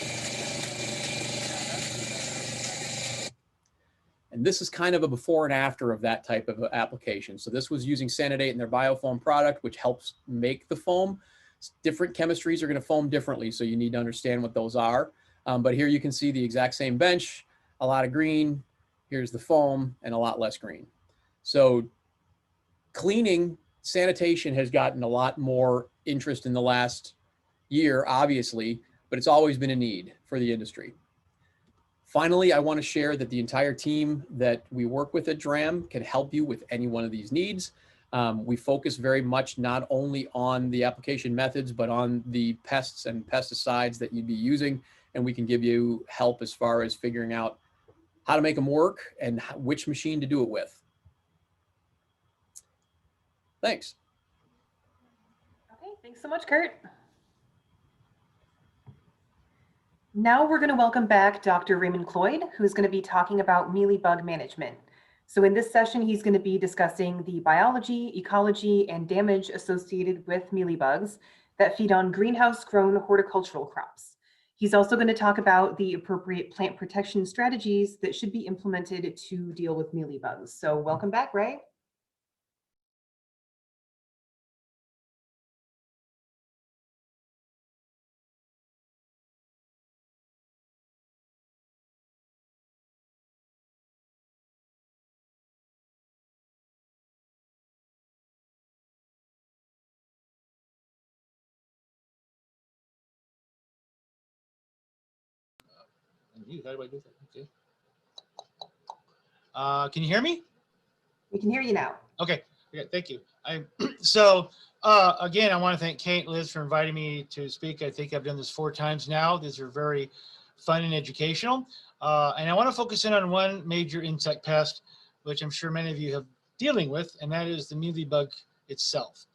And this is kind of a before and after of that type of application. So this was using Sanidate in their biofoam product, which helps make the foam. Different chemistries are going to foam differently, so you need to understand what those are. But here you can see the exact same bench, a lot of green. Here's the foam and a lot less green. So cleaning, sanitation has gotten a lot more interest in the last year, obviously, but it's always been a need for the industry. Finally, I want to share that the entire team that we work with at DRAM can help you with any one of these needs. We focus very much not only on the application methods, but on the pests and pesticides that you'd be using. and we can give you help as far as figuring out how to make them work and which machine to do it with. Thanks. Okay, thanks so much, Kurt. Now we're going to welcome back Dr. Raymond Cloyd, who's going to be talking about mealybug management. So in this session, he's going to be discussing the biology, ecology, and damage associated with mealybugs that feed on greenhouse-grown horticultural crops. He's also going to talk about the appropriate plant protection strategies that should be implemented to deal with mealybugs. So welcome back, Ray. How do I do that? Okay. Can you hear me? We can hear you now. Okay, thank you. Again, I want to thank Kate and Liz for inviting me to speak. I think I've done this 4 times now. These are very fun and educational. And I want to focus in on one major insect pest, which I'm sure many of you have dealing with, and that is the mealybug itself.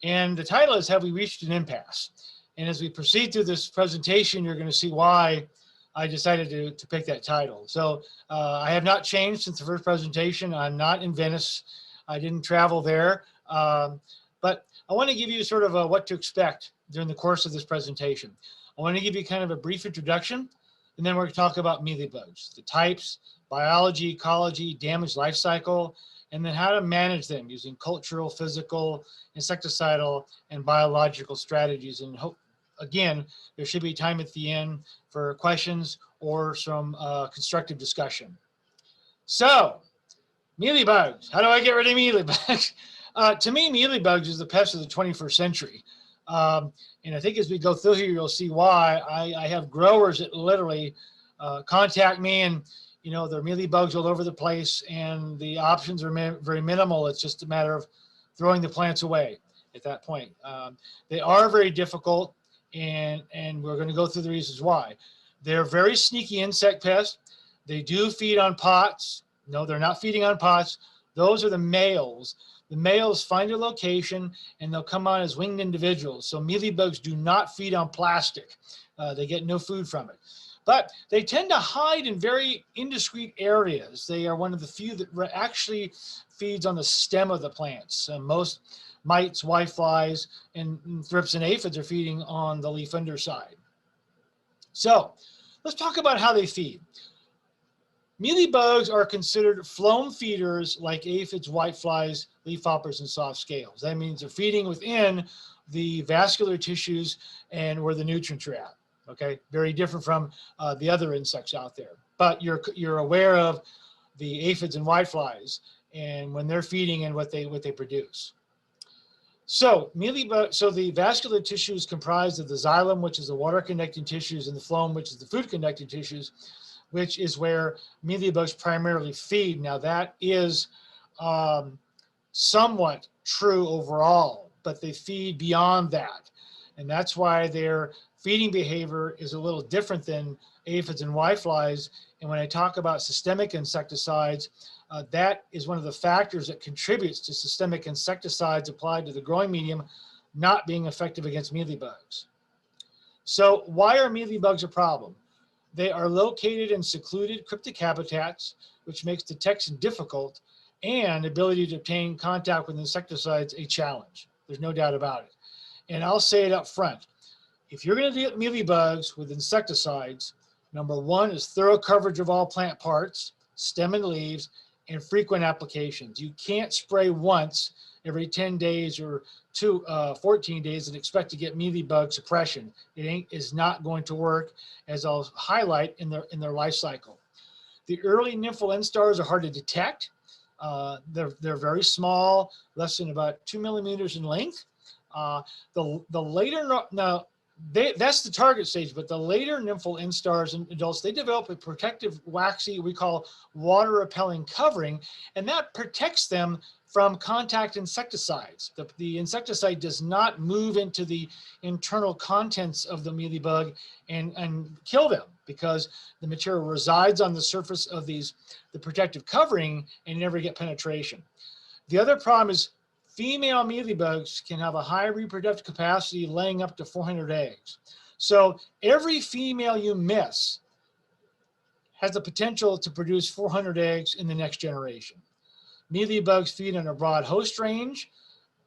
And the title is, Have We Reached an Impasse? And as we proceed through this presentation, you're going to see why I decided to pick that title. So I have not changed since the first presentation. I'm not in Venice. I didn't travel there. But I want to give you sort of what to expect during the course of this presentation. I want to give you kind of a brief introduction, and then we're going to talk about mealybugs, the types, biology, ecology, damage life cycle, and then how to manage them using cultural, physical, insecticidal, and biological strategies. And hope, again, there should be time at the end for questions or some constructive discussion. So, mealybugs, how do I get rid of mealybugs? To me, mealybugs is the pest of the 21st century. And I think as we go through here, you'll see why. I have growers that literally contact me, and there are mealybugs all over the place, and the options are very minimal. It's just a matter of throwing the plants away at that point. They are very difficult, and we're going to go through the reasons why. They're very sneaky insect pests. They do feed on pots. No, they're not feeding on pots. Those are the males. The males find a location and they'll come on as winged individuals. So mealybugs do not feed on plastic. They get no food from it. But they tend to hide in very indiscreet areas. They are one of the few that actually feeds on the stem of the plants. Most mites, whiteflies, and thrips and aphids are feeding on the leaf underside. So let's talk about how they feed. Mealybugs are considered phloem feeders like aphids, whiteflies, leafhoppers, and soft scales. That means they're feeding within the vascular tissues and where the nutrients are at. Okay, very different from the other insects out there. But you're aware of the aphids and whiteflies and when they're feeding and what they produce. So the vascular tissue is comprised of the xylem, which is the water connecting tissues, and the phloem, which is the food connecting tissues, which is where mealybugs primarily feed. Now that is somewhat true overall, but they feed beyond that. And that's why their feeding behavior is a little different than aphids and whiteflies. And when I talk about systemic insecticides, that is one of the factors that contributes to systemic insecticides applied to the growing medium not being effective against mealybugs. So why are mealybugs a problem? They are located in secluded cryptic habitats, which makes detection difficult, and ability to obtain contact with insecticides a challenge. There's no doubt about it. And I'll say it up front. If you're going to deal with mealybugs with insecticides, number one is thorough coverage of all plant parts, stem and leaves, and frequent applications. You can't spray once every 10 days or 14 days and expect to get mealybug suppression. It is not going to work, as I'll highlight in their life cycle. The early nymphal instars are hard to detect. They're very small, less than about 2 millimeters in length. The later, now that's the target stage, but the later nymphal instars in adults, they develop a protective waxy, we call water repelling covering, and that protects them from contact insecticides. The insecticide does not move into the internal contents of the mealybug and kill them, because the material resides on the surface of the protective covering and never get penetration. The other problem is female mealybugs can have a high reproductive capacity, laying up to 400 eggs. So every female you miss has the potential to produce 400 eggs in the next generation. Mealybugs feed on a broad host range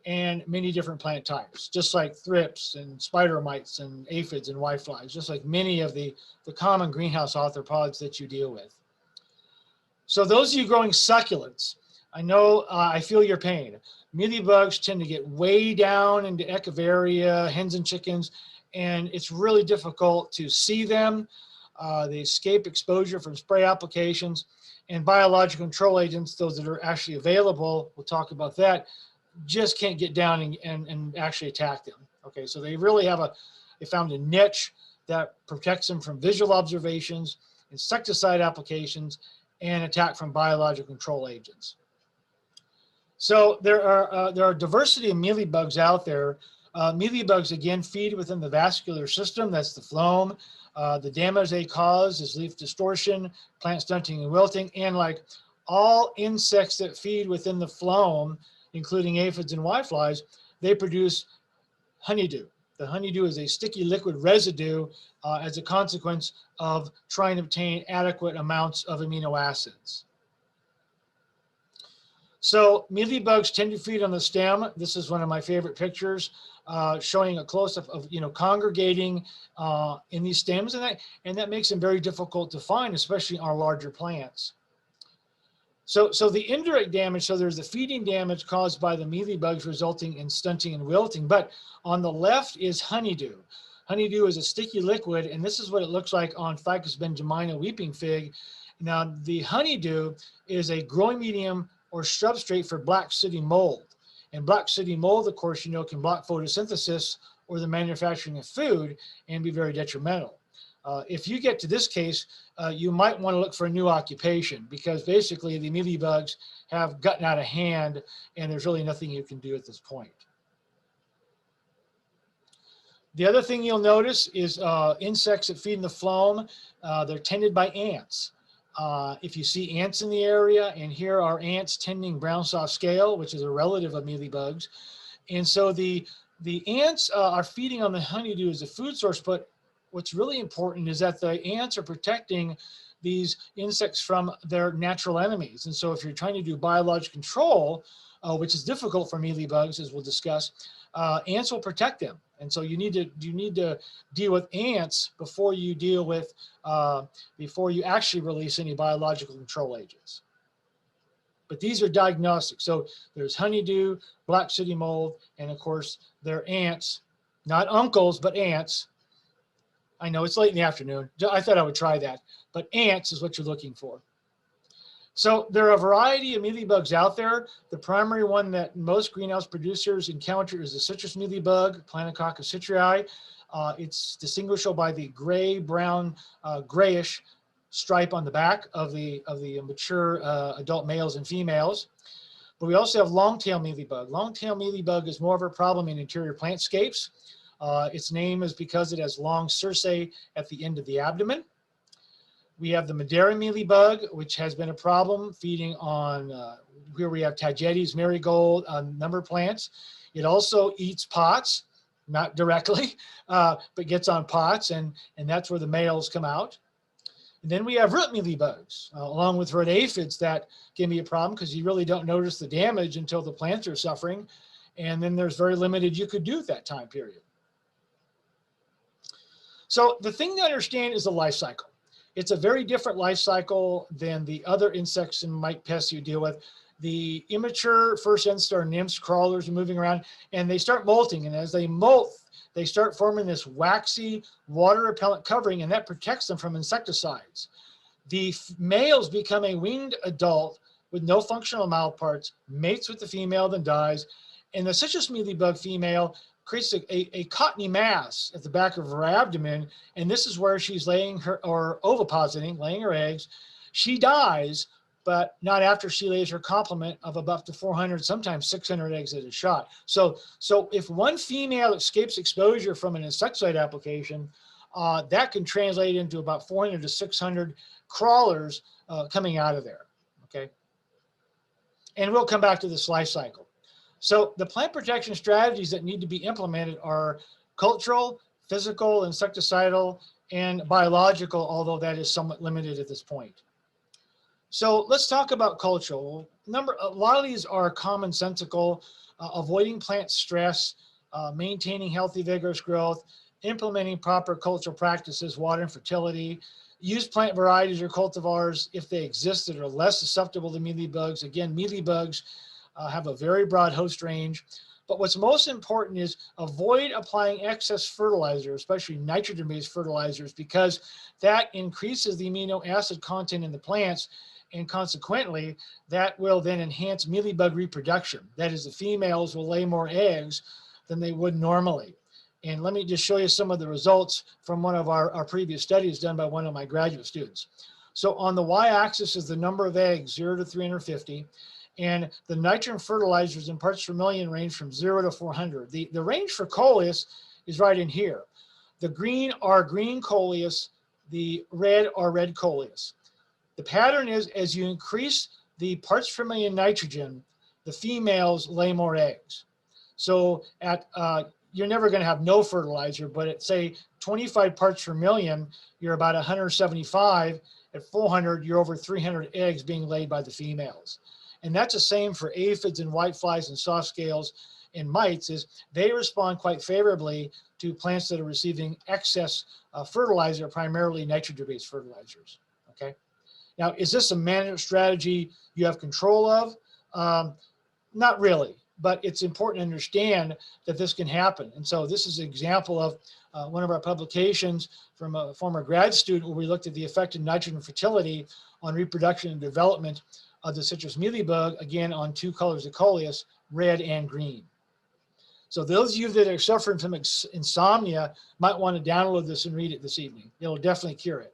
and many different plant types, just like thrips and spider mites and aphids and whiteflies, just like many of the common greenhouse arthropods that you deal with. So those of you growing succulents, I know I feel your pain. Mealybugs tend to get way down into echeveria, hens and chickens, and it's really difficult to see them. They escape exposure from spray applications, and biological control agents, those that are actually available, we'll talk about that, just can't get down and actually attack them. Okay, so they really have they found a niche that protects them from visual observations, insecticide applications, and attack from biological control agents. So there are diversity of mealybugs out there. Mealybugs, again, feed within the vascular system. That's the phloem. The damage they cause is leaf distortion, plant stunting and wilting, and like all insects that feed within the phloem, including aphids and whiteflies, they produce honeydew. The honeydew is a sticky liquid residue as a consequence of trying to obtain adequate amounts of amino acids. So mealybugs tend to feed on the stem. This is one of my favorite pictures, showing a close-up of congregating in these stems, and that makes them very difficult to find, especially on larger plants. So the indirect damage, so there's the feeding damage caused by the mealybugs resulting in stunting and wilting, but on the left is honeydew. Honeydew is a sticky liquid, and this is what it looks like on Ficus benjamina weeping fig. Now the honeydew is a growing medium or substrate for black sooty mold. And black sooty mold, of course, can block photosynthesis or the manufacturing of food and be very detrimental. If you get to this case, you might want to look for a new occupation, because basically the mealybugs have gotten out of hand and there's really nothing you can do at this point. The other thing you'll notice is insects that feed in the phloem, they're tended by ants. If you see ants in the area, and here are ants tending brown soft scale, which is a relative of mealybugs. And so the ants are feeding on the honeydew as a food source, but what's really important is that the ants are protecting these insects from their natural enemies. And so if you're trying to do biological control, which is difficult for mealybugs, as we'll discuss, ants will protect them. And so you need to deal with ants before you deal with, before you actually release any biological control agents. But these are diagnostic. So there's honeydew, black sooty mold, and of course they're ants, not uncles, but ants. I know it's late in the afternoon. I thought I would try that, but ants is what you're looking for. So there are a variety of mealybugs out there. The primary one that most greenhouse producers encounter is the citrus mealybug, Planococcus citrii. It's distinguishable by the gray-brown, grayish stripe on the back of the mature adult males and females. But we also have long-tail mealybug. Long-tail mealybug is more of a problem in interior plantscapes. Its name is because it has long cerci at the end of the abdomen. We have the Madeira mealybug, which has been a problem feeding on, here we have Tagetes, marigold, a number of plants. It also eats pots, not directly, but gets on pots, and that's where the males come out. And then we have root mealybugs, along with root aphids, that can be a problem because you really don't notice the damage until the plants are suffering. And then there's very limited you could do at that time period. So the thing to understand is the life cycle. It's a very different life cycle than the other insects and mite pests you deal with. The immature first instar nymphs, crawlers, are moving around, and they start molting. And as they molt, they start forming this waxy water repellent covering, and that protects them from insecticides. The males become a winged adult with no functional mouthparts, mates with the female, then dies. And the citrus mealybug female creates a cottony mass at the back of her abdomen, and this is where she's laying her, or ovipositing, laying her eggs. She dies, but not after she lays her complement of up to 400, sometimes 600 eggs at a shot. So if one female escapes exposure from an insecticide application, that can translate into about 400 to 600 crawlers coming out of there, okay? And we'll come back to this life cycle. So the plant protection strategies that need to be implemented are cultural, physical, insecticidal, and biological, although that is somewhat limited at this point. So let's talk about cultural. A lot of these are commonsensical, avoiding plant stress, maintaining healthy, vigorous growth, implementing proper cultural practices, water and fertility, use plant varieties or cultivars if they exist that are less susceptible to mealybugs. Again, mealybugs have a very broad host range. But what's most important is avoid applying excess fertilizer, especially nitrogen-based fertilizers, because that increases the amino acid content in the plants, and consequently, that will then enhance mealybug reproduction. That is, the females will lay more eggs than they would normally. And let me just show you some of the results from one of our previous studies done by one of my graduate students. So on the y-axis is the number of eggs, 0 to 350. And the nitrogen fertilizers in parts per million range from 0 to 400. The range for coleus is right in here. The green are green coleus, the red are red coleus. The pattern is, as you increase the parts per million nitrogen, the females lay more eggs. So at you're never going to have no fertilizer, but at say 25 parts per million, you're about 175. At 400, you're over 300 eggs being laid by the females. And that's the same for aphids and whiteflies and soft scales and mites, is they respond quite favorably to plants that are receiving excess fertilizer, primarily nitrogen-based fertilizers, okay? Now, is this a management strategy you have control of? Not really, but it's important to understand that this can happen. And so this is an example of one of our publications from a former grad student where we looked at the effect of nitrogen fertility on reproduction and development of the citrus mealybug, again, on 2 colors of coleus, red and green. So those of you that are suffering from insomnia might want to download this and read it this evening. It'll definitely cure it.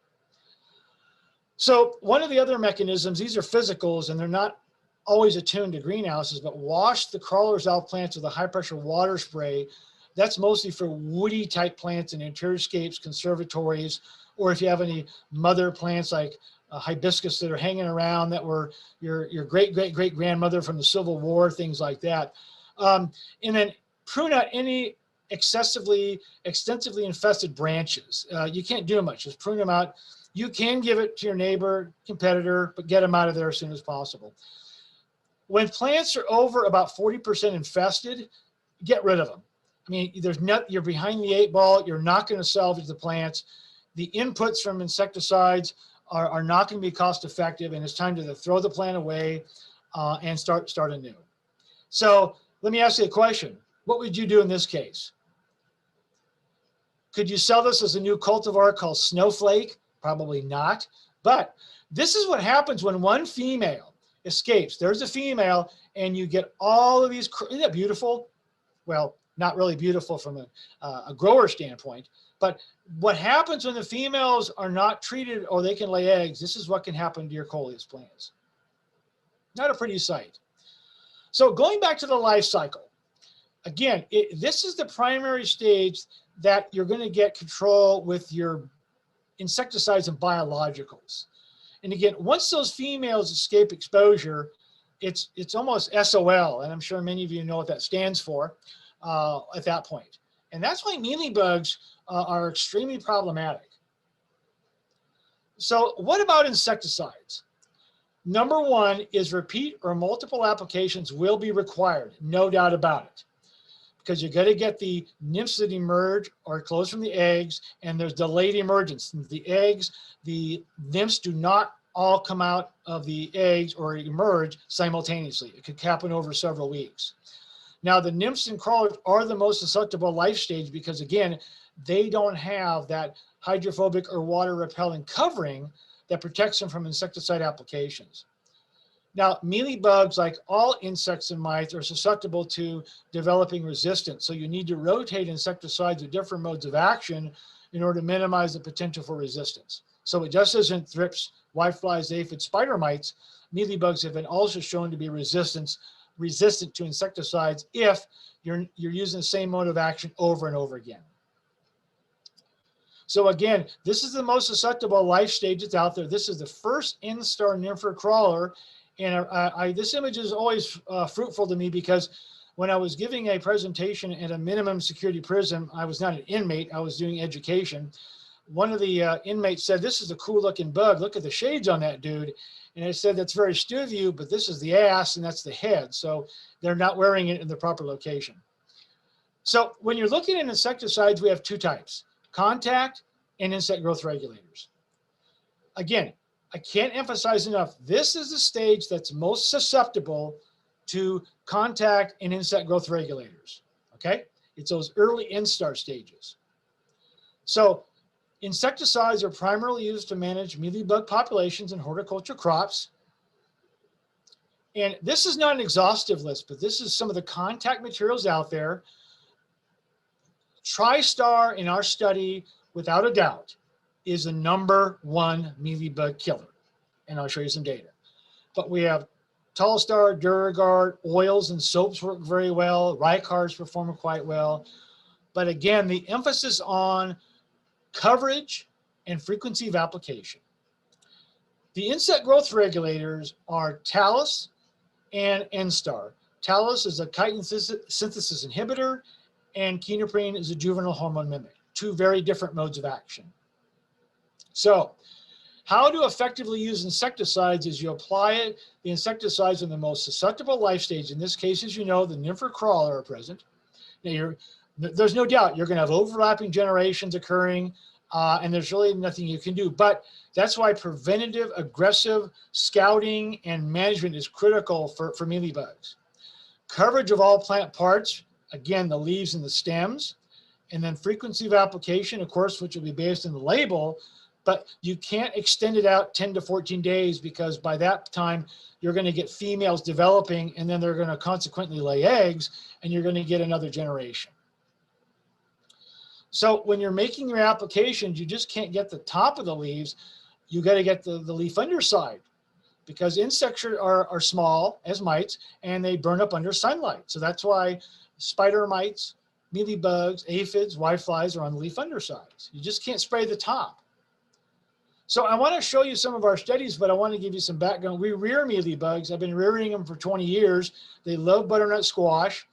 So one of the other mechanisms, these are physicals, and they're not always attuned to greenhouses, but wash the crawlers off plants with a high pressure water spray. That's mostly for woody type plants in interior-scapes, conservatories, or if you have any mother plants like hibiscus that are hanging around that were your great-great-great-grandmother from the Civil War, things like that. And then prune out any extensively infested branches. You can't do much, just prune them out. You can give it to your neighbor, competitor, but get them out of there as soon as possible. When plants are over about 40% infested, get rid of them. I mean, you're behind the 8 ball. You're not going to salvage the plants. The inputs from insecticides are not going to be cost effective, and it's time to throw the plant away and start anew. So let me ask you a question. What would you do in this case? Could you sell this as a new cultivar called Snowflake? Probably not. But this is what happens when one female escapes. There's a female, and you get all of these. Isn't that beautiful? Well, not really beautiful from a grower standpoint, but what happens when the females are not treated or they can lay eggs, this is what can happen to your coleus plants. Not a pretty sight. So going back to the life cycle, again, this is the primary stage that you're going to get control with your insecticides and biologicals. And again, once those females escape exposure, it's almost SOL, and I'm sure many of you know what that stands for at that point. And that's why mealybugs are extremely problematic. So what about insecticides? Number one is repeat or multiple applications will be required, no doubt about it, because you're going to get the nymphs that emerge or close from the eggs, and there's delayed emergence. The eggs, the nymphs do not all come out of the eggs or emerge simultaneously. It could happen over several weeks. Now, the nymphs and crawlers are the most susceptible life stage because, again, they don't have that hydrophobic or water repellent covering that protects them from insecticide applications. Now, mealybugs, like all insects and mites, are susceptible to developing resistance. So you need to rotate insecticides with different modes of action in order to minimize the potential for resistance. So it just isn't thrips, whiteflies, aphids, spider mites mealybugs have been also shown to be resistant to insecticides if you're using the same mode of action over and over again. So again, this is the most susceptible life stage that's out there. This is the first instar nympher crawler. And this image is always fruitful to me because when I was giving a presentation at a minimum security prison, I was not an inmate, I was doing education. One of the inmates said, "This is a cool looking bug. Look at the shades on that dude." And I said, "That's very astute of you, but this is the ass and that's the head." So they're not wearing it in the proper location. So when you're looking at insecticides, we have two types: contact and insect growth regulators. Again, I can't emphasize enough, this is the stage that's most susceptible to contact and insect growth regulators, okay? It's those early instar stages. So insecticides are primarily used to manage mealybug populations in horticulture crops. And this is not an exhaustive list, but this is some of the contact materials out there. TriStar in our study, without a doubt, is the #1 mealybug killer. And I'll show you some data. But we have Tallstar, Duragard, oils and soaps work very well. Rycars perform quite well. But again, the emphasis on coverage and frequency of application. The insect growth regulators are Talus and Enstar. Talus is a chitin synthesis inhibitor, and quinoprene is a juvenile hormone mimic. Two very different modes of action. So, how to effectively use insecticides is you apply the insecticides in the most susceptible life stage. In this case, as you know, the nympher crawler are present. Now there's no doubt you're going to have overlapping generations occurring, and there's really nothing you can do. But that's why preventative, aggressive scouting and management is critical for mealybugs. Coverage of all plant parts, again, the leaves and the stems, and then frequency of application, of course, which will be based on the label. But you can't extend it out 10 to 14 days because by that time you're going to get females developing, and then they're going to consequently lay eggs, and you're going to get another generation. So when you're making your applications, you just can't get the top of the leaves. You got to get the leaf underside, because insects are small as mites and they burn up under sunlight. So that's why spider mites, mealybugs, aphids, whiteflies are on the leaf undersides. You just can't spray the top. So I want to show you some of our studies, but I want to give you some background. We rear mealybugs. I've been rearing them for 20 years. They love butternut squash.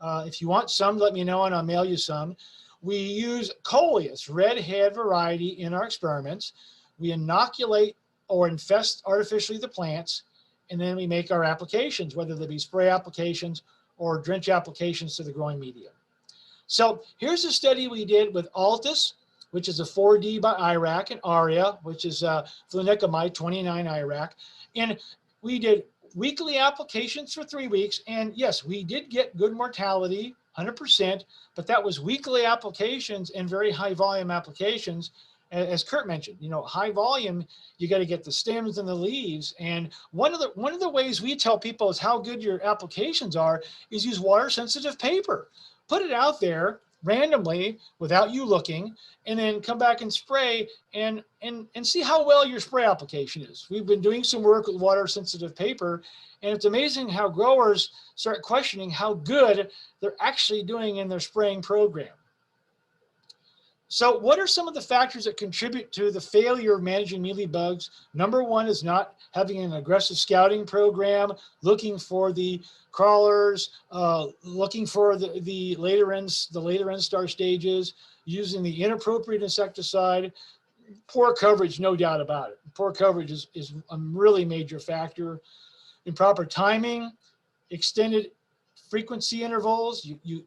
If you want some, let me know and I'll mail you some. We use coleus, red head variety, in our experiments. We inoculate or infest artificially the plants, and then we make our applications, whether they be spray applications or drench applications to the growing media. So here's a study we did with Altus, which is a 4D by IRAC, and ARIA, which is flunicamide 29 IRAC. And we did weekly applications for 3 weeks. And yes, we did get good mortality, 100%, but that was weekly applications and very high volume applications. As Kurt mentioned, you know, high volume, you got to get the stems and the leaves. And one of the ways we tell people is how good your applications are is use water sensitive paper. Put it out there randomly without you looking, and then come back and spray and see how well your spray application is. We've been doing some work with water sensitive paper, and it's amazing how growers start questioning how good they're actually doing in their spraying program. So what are some of the factors that contribute to the failure of managing mealybugs? #1 is not having an aggressive scouting program, looking for the crawlers, looking for the later instar stages, using the inappropriate insecticide, poor coverage, no doubt about it. Poor coverage is a really major factor. Improper timing, extended frequency intervals. You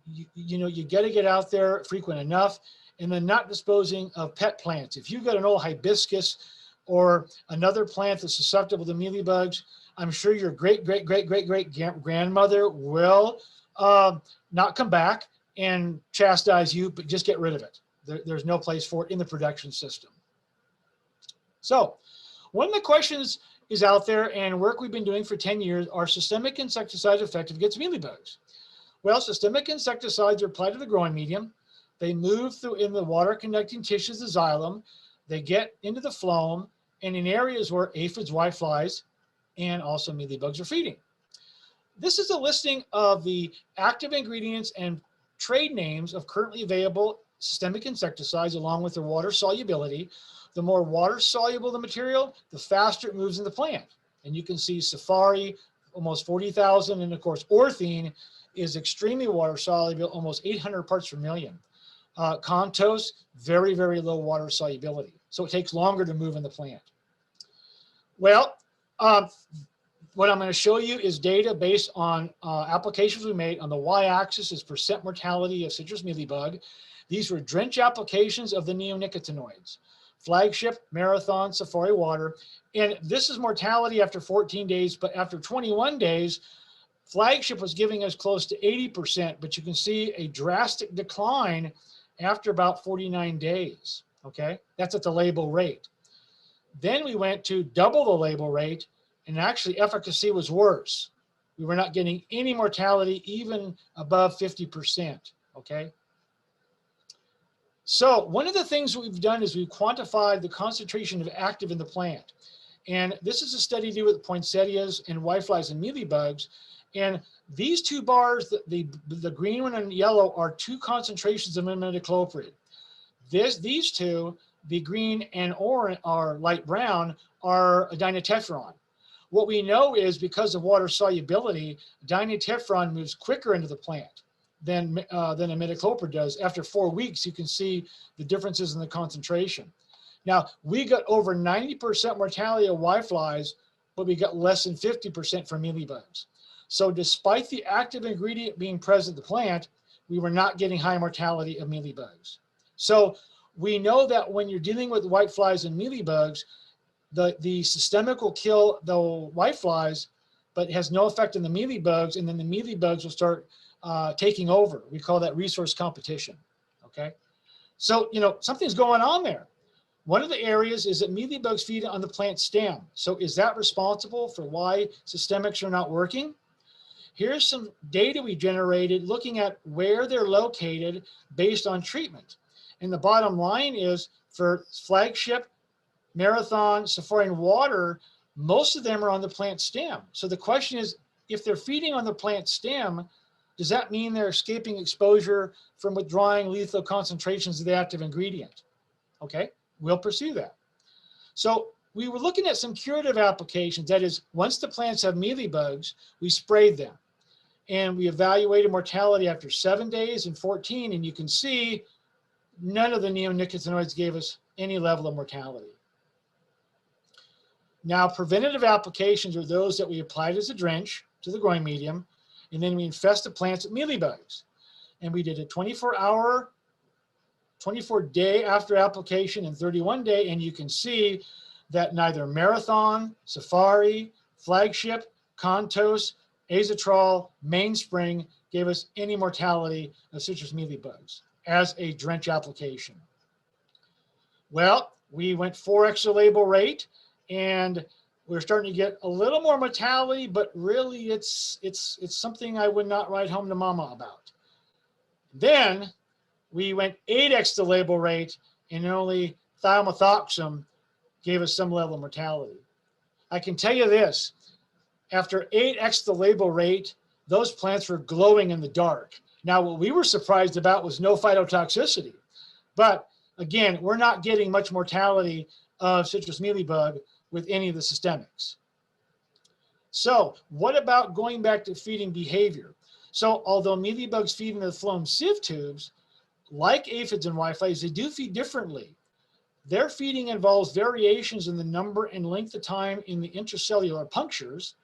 know, you got to get out there frequent enough. And then not disposing of pet plants. If you've got an old hibiscus or another plant that's susceptible to mealybugs, I'm sure your great grandmother will not come back and chastise you, but just get rid of it. There's no place for it in the production system. So one of the questions is out there, and work we've been doing for 10 years, are systemic insecticides effective against mealybugs? Well, systemic insecticides are applied to the growing medium. They move through in the water conducting tissues of the xylem. They get into the phloem, and in areas where aphids, whiteflies, and also mealybugs are feeding. This is a listing of the active ingredients and trade names of currently available systemic insecticides along with their water solubility. The more water soluble the material, the faster it moves in the plant. And you can see Safari, almost 40,000, and of course Orthene is extremely water soluble, almost 800 parts per million. Contos, very, very low water solubility. So it takes longer to move in the plant. Well, what I'm going to show you is data based on applications we made. On the y-axis is percent mortality of citrus mealybug. These were drench applications of the neonicotinoids. Flagship, Marathon, Safari Water. And this is mortality after 14 days, but after 21 days, Flagship was giving us close to 80%, but you can see a drastic decline after about 49 days, okay? That's at the label rate. Then we went to double the label rate, and actually efficacy was worse. We were not getting any mortality even above 50%, okay? So one of the things we've done is we've quantified the concentration of active in the plant. And this is a study to do with poinsettias and whiteflies and mealybugs. And these two bars, the green one and yellow, are two concentrations of imidacloprid. These two, the green and orange, are light brown, are a dinotefuran. What we know is because of water solubility, dinotefuran moves quicker into the plant than imidacloprid does. After 4 weeks, you can see the differences in the concentration. Now, we got over 90% mortality of whiteflies, but we got less than 50% for mealybugs. So despite the active ingredient being present in the plant, we were not getting high mortality of mealybugs. So we know that when you're dealing with whiteflies and mealybugs, the systemic will kill the whiteflies, but has no effect on the mealybugs, and then the mealybugs will start taking over. We call that resource competition, okay? So, you know, something's going on there. One of the areas is that mealybugs feed on the plant stem. So is that responsible for why systemics are not working? Here's some data we generated looking at where they're located based on treatment. And the bottom line is for Flagship, Marathon, Safari, and Water, most of them are on the plant stem. So the question is, if they're feeding on the plant stem, does that mean they're escaping exposure from withdrawing lethal concentrations of the active ingredient? Okay, we'll pursue that. So we were looking at some curative applications. That is, once the plants have mealybugs, we sprayed them. And we evaluated mortality after 7 days and 14, and you can see none of the neonicotinoids gave us any level of mortality. Now, preventative applications are those that we applied as a drench to the growing medium, and then we infest the plants with mealybugs. And we did a 24-day after application and 31-day, and you can see that neither Marathon, Safari, Flagship, Contos, Azatrol, Mainspring gave us any mortality of citrus mealybugs as a drench application. Well, we went 4x the label rate, and we're starting to get a little more mortality, but really it's something I would not write home to mama about. Then we went 8x the label rate, and only thiamethoxam gave us some level of mortality. I can tell you this, after 8x the label rate, those plants were glowing in the dark. Now, what we were surprised about was no phytotoxicity. But again, we're not getting much mortality of citrus mealybug with any of the systemics. So what about going back to feeding behavior? So although mealybugs feed in the phloem sieve tubes, like aphids and whiteflies, they do feed differently. Their feeding involves variations in the number and length of time in the intracellular punctures.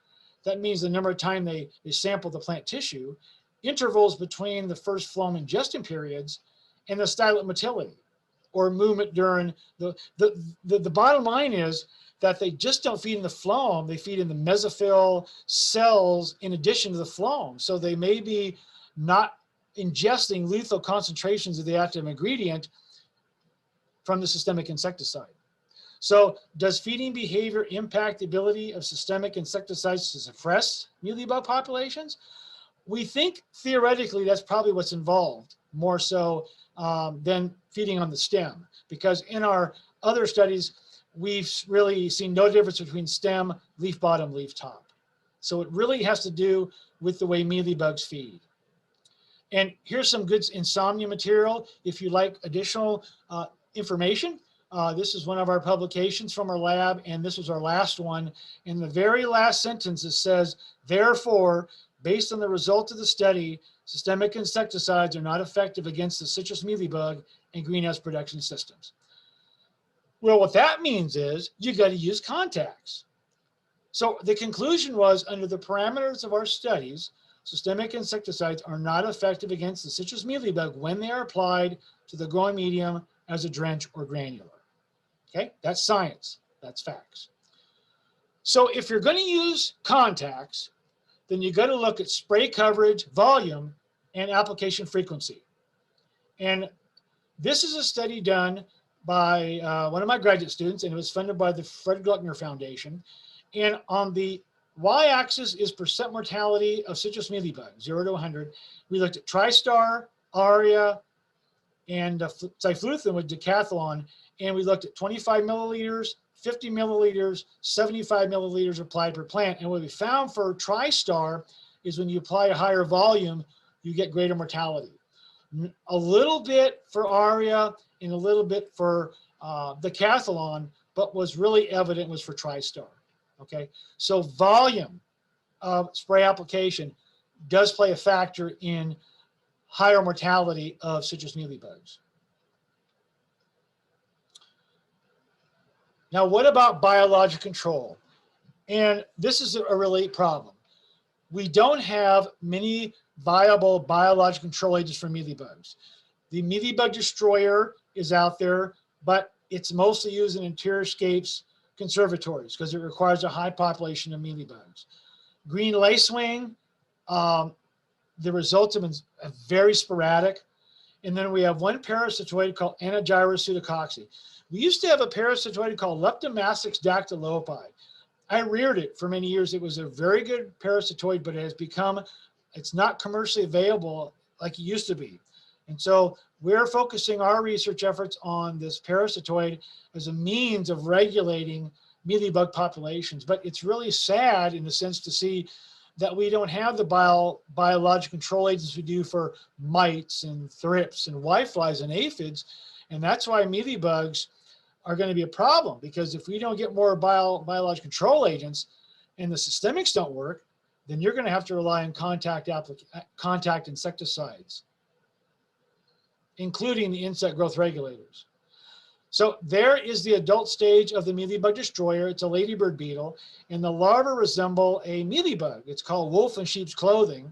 That means the number of time they sample the plant tissue, intervals between the first phloem ingestion periods, and the stylet motility, or movement during the bottom line is that they just don't feed in the phloem, they feed in the mesophyll cells in addition to the phloem. So they may be not ingesting lethal concentrations of the active ingredient from the systemic insecticide. So does feeding behavior impact the ability of systemic insecticides to suppress mealybug populations? We think theoretically that's probably what's involved, more so than feeding on the stem, because in our other studies, we've really seen no difference between stem, leaf bottom, leaf top. So it really has to do with the way mealybugs feed. And here's some good insomnia material. If you like additional information, this is one of our publications from our lab, and this was our last one. In the very last sentence, it says, therefore, based on the result of the study, systemic insecticides are not effective against the citrus mealybug and greenhouse production systems. Well, what that means is you got to use contacts. So the conclusion was, under the parameters of our studies, systemic insecticides are not effective against the citrus mealybug when they are applied to the growing medium as a drench or granular. Okay, that's science, that's facts. So if you're going to use contacts, then you got to look at spray coverage, volume, and application frequency. And this is a study done by one of my graduate students, and it was funded by the Fred Gluckner Foundation. And on the y-axis is percent mortality of citrus mealybug, 0 to 100. We looked at Tristar, Aria, and Cyfluthin with decathlon, and we looked at 25 milliliters, 50 milliliters, 75 milliliters applied per plant. And what we found for Tristar is when you apply a higher volume, you get greater mortality. A little bit for Aria and a little bit for decathlon, but was really evident was for Tristar. Okay, so volume of spray application does play a factor in higher mortality of citrus mealybugs. Now, what about biologic control? And this is a really problem. We don't have many viable biologic control agents for mealybugs. The mealybug destroyer is out there, but it's mostly used in interior-scapes conservatories because it requires a high population of mealybugs. Green lacewing, the results have been very sporadic. And then we have one parasitoid called Anagyrus pseudococcus. We used to have a parasitoid called Leptomastix dactylopi. I reared it for many years. It was a very good parasitoid, but it has become, it's not commercially available like it used to be. And so we're focusing our research efforts on this parasitoid as a means of regulating mealybug populations. But it's really sad in the sense to see that we don't have the biologic control agents we do for mites and thrips and whiteflies and aphids. And that's why mealybugs are going to be a problem, because if we don't get more biologic control agents and the systemics don't work, then you're going to have to rely on contact insecticides, including the insect growth regulators. So there is the adult stage of the mealybug destroyer. It's a ladybird beetle, and the larvae resemble a mealybug. It's called wolf in sheep's clothing.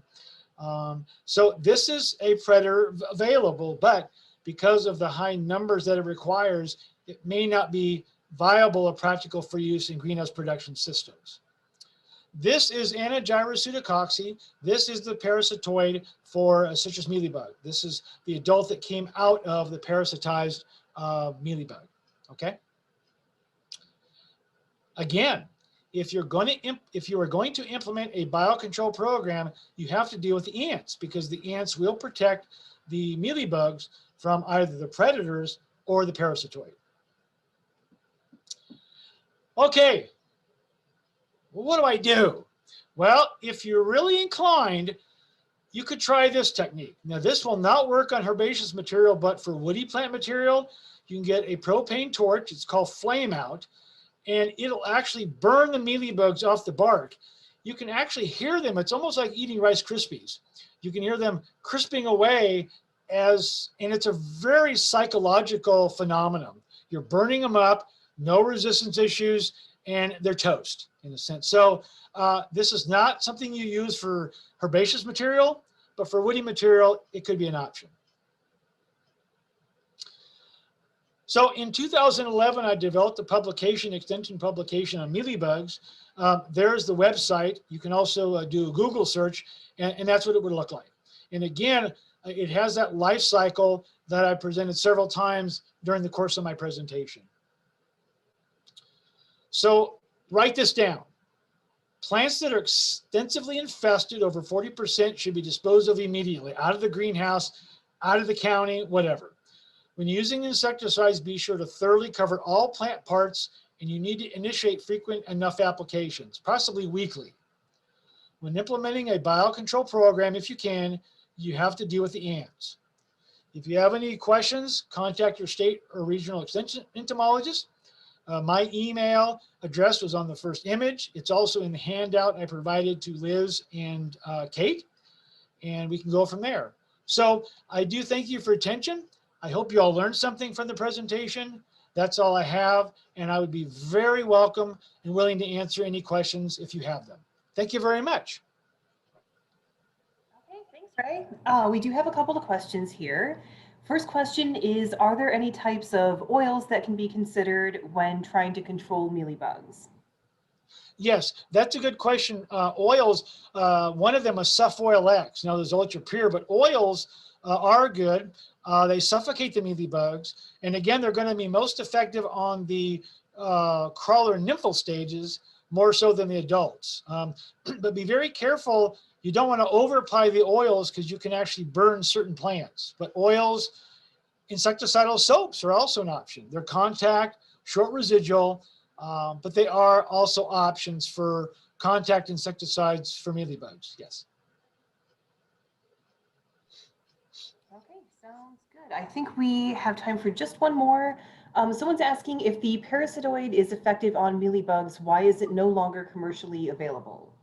So this is a predator available, but because of the high numbers that it requires, it may not be viable or practical for use in greenhouse production systems. This is Anagyrus pseudococcus. This is the parasitoid for a citrus mealybug. This is the adult that came out of the parasitized mealybug. Okay. Again, if you are going to implement a biocontrol program, you have to deal with the ants, because the ants will protect the mealybugs from either the predators or the parasitoid. Okay, well, what do I do? Well, if you're really inclined, you could try this technique. Now, this will not work on herbaceous material, but for woody plant material, you can get a propane torch. It's called Flame Out, and it'll actually burn the mealybugs off the bark. You can actually hear them. It's almost like eating Rice Krispies. You can hear them crisping away and it's a very psychological phenomenon. You're burning them up, no resistance issues, and they're toast in a sense. So this is not something you use for herbaceous material, but for woody material, it could be an option. So in 2011, I developed a publication, extension publication on mealybugs. There's the website. You can also do a Google search, and that's what it would look like. And again, it has that life cycle that I presented several times during the course of my presentation. So write this down. Plants that are extensively infested, over 40%, should be disposed of immediately, out of the greenhouse, out of the county, whatever. When using insecticides, be sure to thoroughly cover all plant parts and you need to initiate frequent enough applications, possibly weekly. When implementing a biocontrol program, if you can, you have to deal with the ants. If you have any questions, contact your state or regional extension entomologist. My email address was on the first image. It's also in the handout I provided to Liz and Kate, and we can go from there. So I do thank you for attention. I hope you all learned something from the presentation. That's all I have, and I would be very welcome and willing to answer any questions if you have them. Thank you very much. Okay, thanks, Ray. We do have a couple of questions here. First question is, are there any types of oils that can be considered when trying to control mealybugs? Yes, that's a good question. Oils, one of them is Suff Oil X. Now there's ultra pure, but oils are good. They suffocate the mealybugs. And again, they're going to be most effective on the crawler and nymphal stages, more so than the adults. But be very careful. You don't want to over apply the oils because you can actually burn certain plants. But oils, insecticidal soaps are also an option. They're contact, short residual, but they are also options for contact insecticides for mealybugs. Yes. Okay, sounds good. I think we have time for just one more. Someone's asking if the parasitoid is effective on mealybugs, why is it no longer commercially available?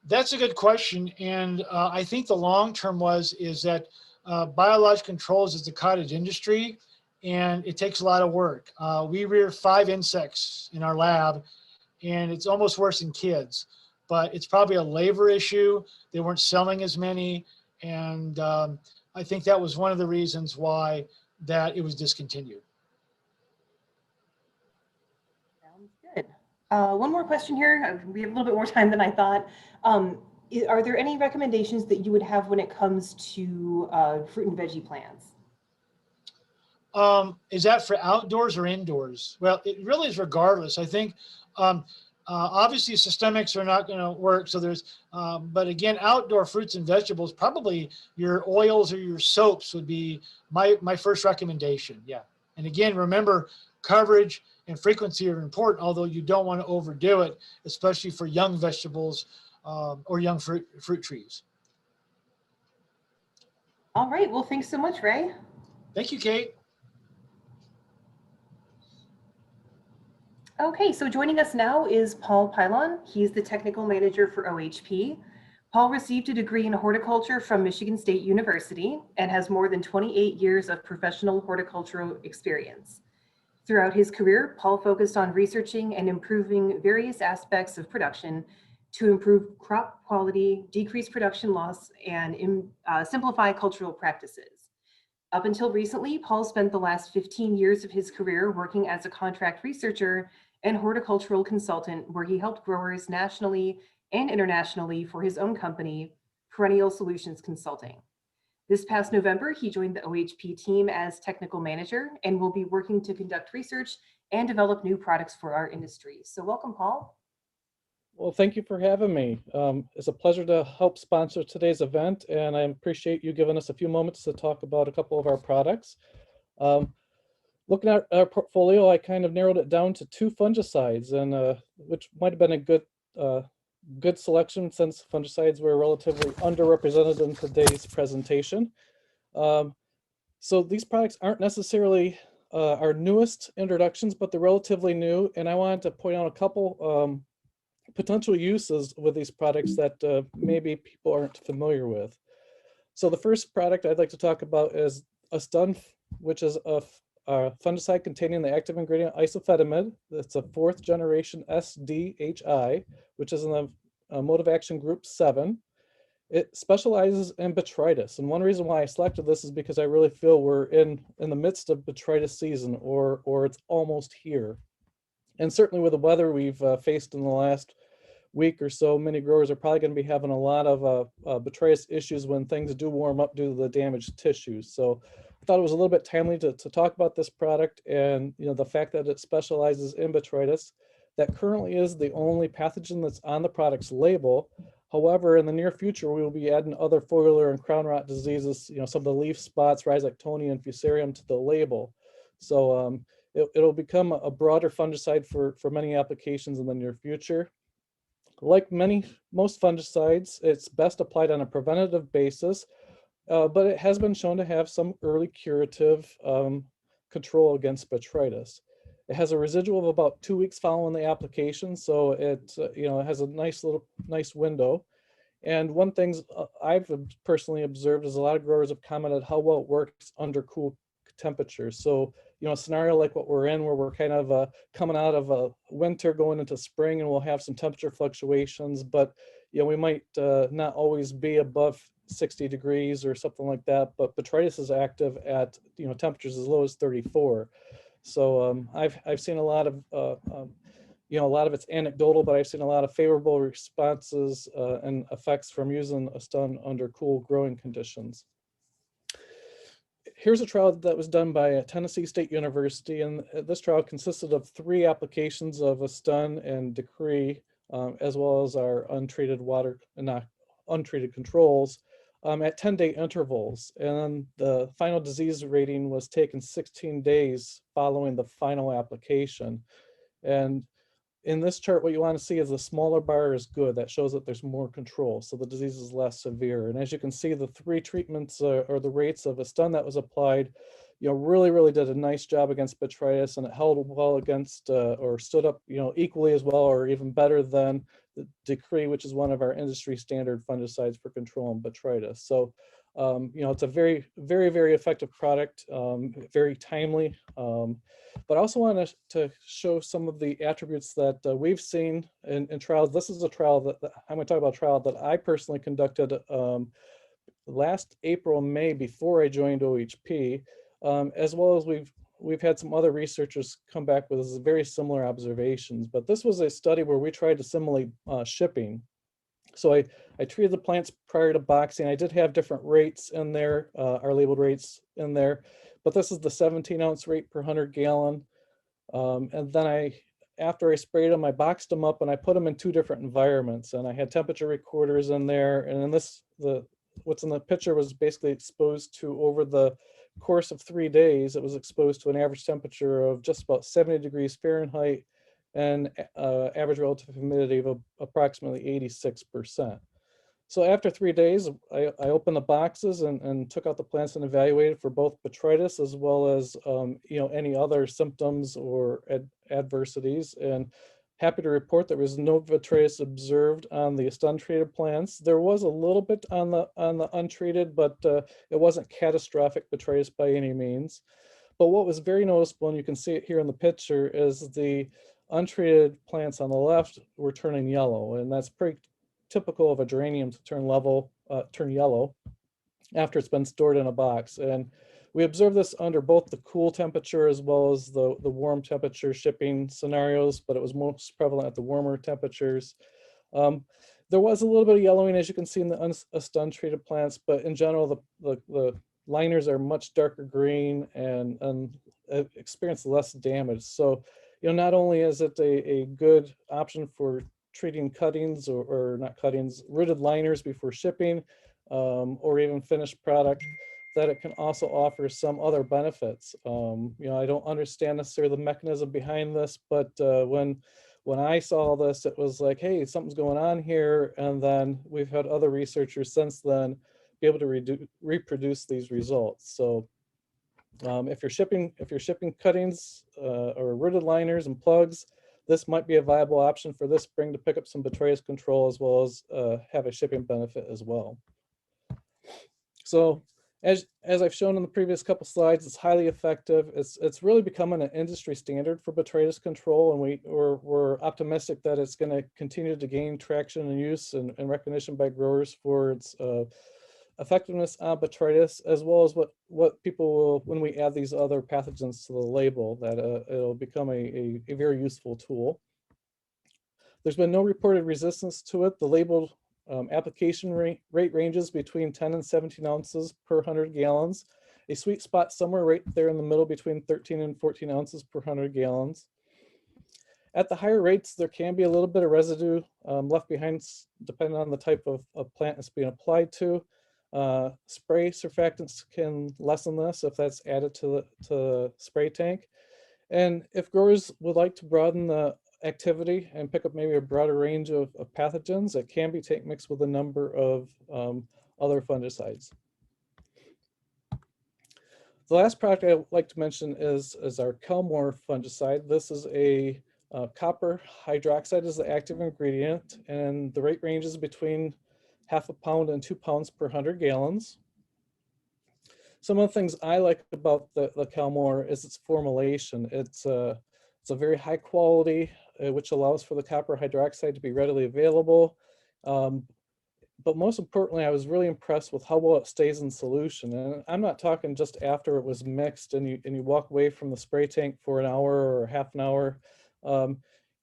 That's a good question. And I think the long-term is that biological controls is the cottage industry, and it takes a lot of work. We rear 5 insects in our lab, and it's almost worse than kids, but it's probably a labor issue. They weren't selling as many. And I think that was one of the reasons why that it was discontinued. Sounds good. One more question here. We have a little bit more time than I thought. Are there any recommendations that you would have when it comes to fruit and veggie plants? Is that for outdoors or indoors? Well, it really is regardless. I think obviously systemics are not going to work. So but again, outdoor fruits and vegetables, probably your oils or your soaps would be my first recommendation. Yeah. And again, remember, coverage and frequency are important, although you don't want to overdo it, especially for young vegetables or young fruit trees. All right. Well, thanks so much, Ray. Thank you, Kate. Okay, so joining us now is Paul Pylon. He's the technical manager for OHP. Paul received a degree in horticulture from Michigan State University and has more than 28 years of professional horticultural experience. Throughout his career, Paul focused on researching and improving various aspects of production to improve crop quality, decrease production loss, and simplify cultural practices. Up until recently, Paul spent the last 15 years of his career working as a contract researcher and horticultural consultant, where he helped growers nationally and internationally for his own company, Perennial Solutions Consulting. This past November, he joined the OHP team as technical manager and will be working to conduct research and develop new products for our industry. So welcome, Paul. Well, thank you for having me. It's a pleasure to help sponsor today's event, and I appreciate you giving us a few moments to talk about a couple of our products. Looking at our portfolio, I kind of narrowed it down to 2 fungicides, and which might have been a good selection since fungicides were relatively underrepresented in today's presentation. So these products aren't necessarily our newest introductions, but they're relatively new, and I wanted to point out a couple potential uses with these products that maybe people aren't familiar with. So the first product I'd like to talk about is Astunf, which is a fungicide containing the active ingredient isofetamide. It's a 4th generation SDHI, which is in the mode of action group 7. It specializes in botrytis, and one reason why I selected this is because I really feel we're in the midst of botrytis season, or it's almost here. And certainly with the weather we've faced in the last week or so, many growers are probably going to be having a lot of botrytis issues when things do warm up due to the damaged tissues. So I thought it was a little bit timely to talk about this product, and the fact that it specializes in botrytis. That currently is the only pathogen that's on the product's label. However, in the near future, we will be adding other foliar and crown rot diseases, some of the leaf spots, rhizoctonia and fusarium to the label. So it'll become a broader fungicide for many applications in the near future. Like most fungicides, it's best applied on a preventative basis, but it has been shown to have some early curative control against botrytis. It has a residual of about 2 weeks following the application, so it it has a nice window. And one thing I've personally observed is a lot of growers have commented how well it works under cool temperatures. So, a scenario like what we're in, where we're kind of coming out of a winter going into spring, and we'll have some temperature fluctuations, but we might not always be above 60 degrees or something like that. But botrytis is active at temperatures as low as 34. So I've seen a lot of a lot of it's anecdotal, but I've seen a lot of favorable responses and effects from using a stun under cool growing conditions. Here's a trial that was done by Tennessee State University, and this trial consisted of 3 applications of a stun and decree, as well as our untreated water and untreated controls at 10-day intervals. And the final disease rating was taken 16 days following the final application. And in this chart, what you want to see is the smaller bar is good. That shows that there's more control, so the disease is less severe. And as you can see, the 3 treatments or the rates of a stun that was applied, really did a nice job against botrytis, and it held well against or stood up, equally as well or even better than the decree, which is one of our industry standard fungicides for controlling botrytis. So, it's a very, very, very effective product, very timely. But I also wanted to show some of the attributes that we've seen in trials. This is a trial that I'm going to talk about a trial that I personally conducted last April, May, before I joined OHP, as well as we've had some other researchers come back with very similar observations. But this was a study where we tried to simulate shipping. So I treated the plants prior to boxing. I did have different rates in there, our labeled rates in there, but this is the 17-ounce rate per 100 gallon. And then after I sprayed them, I boxed them up and I put them in 2 different environments. And I had temperature recorders in there. And then what's in the picture was basically exposed to, over the course of 3 days, it was exposed to an average temperature of just about 70 degrees Fahrenheit and average relative humidity of approximately 86%. So after 3 days, I opened the boxes and took out the plants and evaluated for both botrytis as well as any other symptoms or adversities. And happy to report there was no botrytis observed on the stun-treated plants. There was a little bit on the untreated, but it wasn't catastrophic botrytis by any means. But what was very noticeable, and you can see it here in the picture, is the untreated plants on the left were turning yellow, and that's pretty typical of a geranium to turn yellow after it's been stored in a box. And we observed this under both the cool temperature as well as the warm temperature shipping scenarios, but it was most prevalent at the warmer temperatures. There was a little bit of yellowing, as you can see in the stun-treated plants, but in general, the liners are much darker green and experience less damage. So, not only is it a good option for treating cuttings or not cuttings, rooted liners before shipping, or even finished product, that it can also offer some other benefits. I don't understand necessarily the mechanism behind this, but when I saw this, it was like, hey, something's going on here. And then we've had other researchers since then be able to reproduce these results. So if you're shipping cuttings or rooted liners and plugs, this might be a viable option for this spring to pick up some botrytis control as well as have a shipping benefit as well. So as I've shown in the previous couple slides, it's highly effective. It's really becoming an industry standard for botrytis control, and we're optimistic that it's going to continue to gain traction and use and recognition by growers for its effectiveness on botrytis, as well as what people will, when we add these other pathogens to the label, that it'll become a very useful tool. There's been no reported resistance to it. The labeled application rate ranges between 10 and 17 ounces per 100 gallons. A sweet spot somewhere right there in the middle between 13 and 14 ounces per 100 gallons. At the higher rates, there can be a little bit of residue left behind depending on the type of plant it's being applied to. Spray surfactants can lessen this if that's added to the spray tank. And if growers would like to broaden the activity and pick up maybe a broader range of pathogens, it can be tank mixed with a number of other fungicides. The last product I'd like to mention is our Kelmore fungicide. This is a copper hydroxide is the active ingredient, and the rate ranges between 1/2 pound and 2 pounds per 100 gallons. Some of the things I like about the Kelmore is its formulation. It's a very high quality, which allows for the copper hydroxide to be readily available. But most importantly, I was really impressed with how well it stays in solution. And I'm not talking just after it was mixed and you walk away from the spray tank for an hour or half an hour.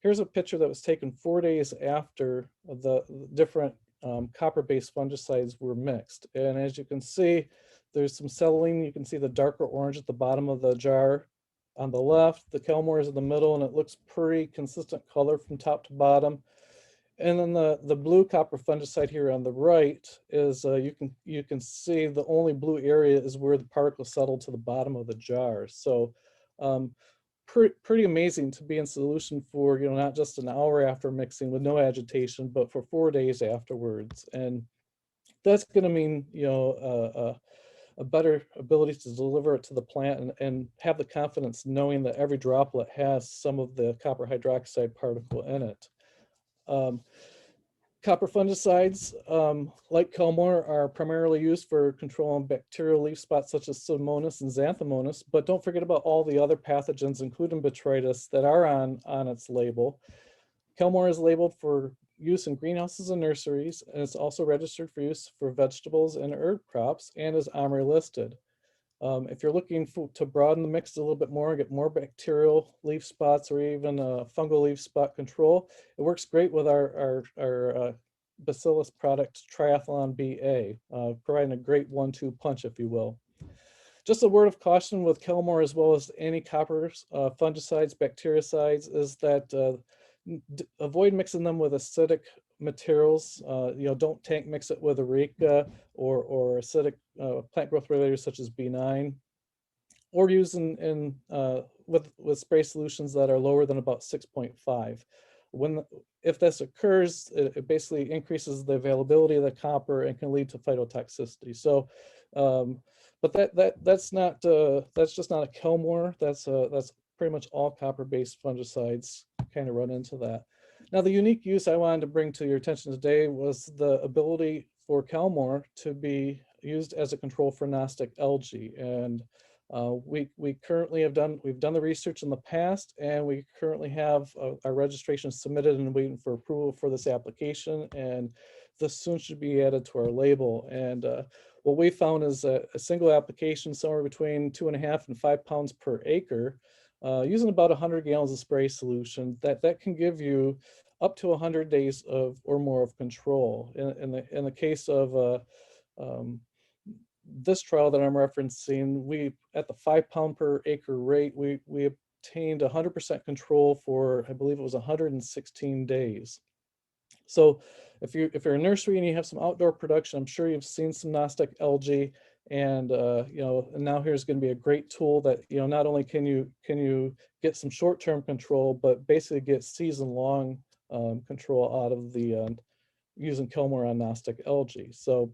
Here's a picture that was taken 4 days after the different copper-based fungicides were mixed. And as you can see, there's some settling. You can see the darker orange at the bottom of the jar on the left. The Kelmore is in the middle, and it looks pretty consistent color from top to bottom. And then the blue copper fungicide here on the right is you can see the only blue area is where the particles settle to the bottom of the jar. So pretty amazing to be in solution for, you know, not just an hour after mixing with no agitation, but for 4 days afterwards. And that's going to mean, you know, a better ability to deliver it to the plant and have the confidence knowing that every droplet has some of the copper hydroxide particle in it. Copper fungicides, like Kelmore, are primarily used for controlling bacterial leaf spots such as Pseudomonas and Xanthomonas, but don't forget about all the other pathogens, including botrytis, that are on its label. Kelmore is labeled for use in greenhouses and nurseries, and it's also registered for use for vegetables and herb crops, and is OMRI listed. If you're looking to broaden the mix a little bit more, get more bacterial leaf spots or even fungal leaf spot control, it works great with our Bacillus product Triathlon BA, providing a great 1-2 punch, if you will. Just a word of caution with Kelmore, as well as any copper fungicides, bactericides, is that avoid mixing them with acidic materials. You know, don't tank mix it with Areca or acidic plant growth regulators such as B9, or use with spray solutions that are lower than about 6.5. If this occurs, it basically increases the availability of the copper and can lead to phytotoxicity. So, but that's just not a Kelmore. That's pretty much all copper-based fungicides kind of run into that. Now, the unique use I wanted to bring to your attention today was the ability for Kelmore to be used as a control for Gnostic algae. And we currently we've done the research in the past, and we currently have our registration submitted and waiting for approval for this application. And this soon should be added to our label. And what we found is a single application somewhere between 2.5 and 5 pounds per acre, using about 100 gallons of spray solution, that can give you up to 100 days of or more of control. In the case of this trial that I'm referencing, we at the 5 pound per acre rate, we obtained 100% control for, I believe it was 116 days. So if you're a nursery and you have some outdoor production, I'm sure you've seen some Gnostic algae. And you know, and now here's going to be a great tool that, you know, not only can you get some short-term control, but basically get season-long control out of the using Kelmore on Gnostic algae. So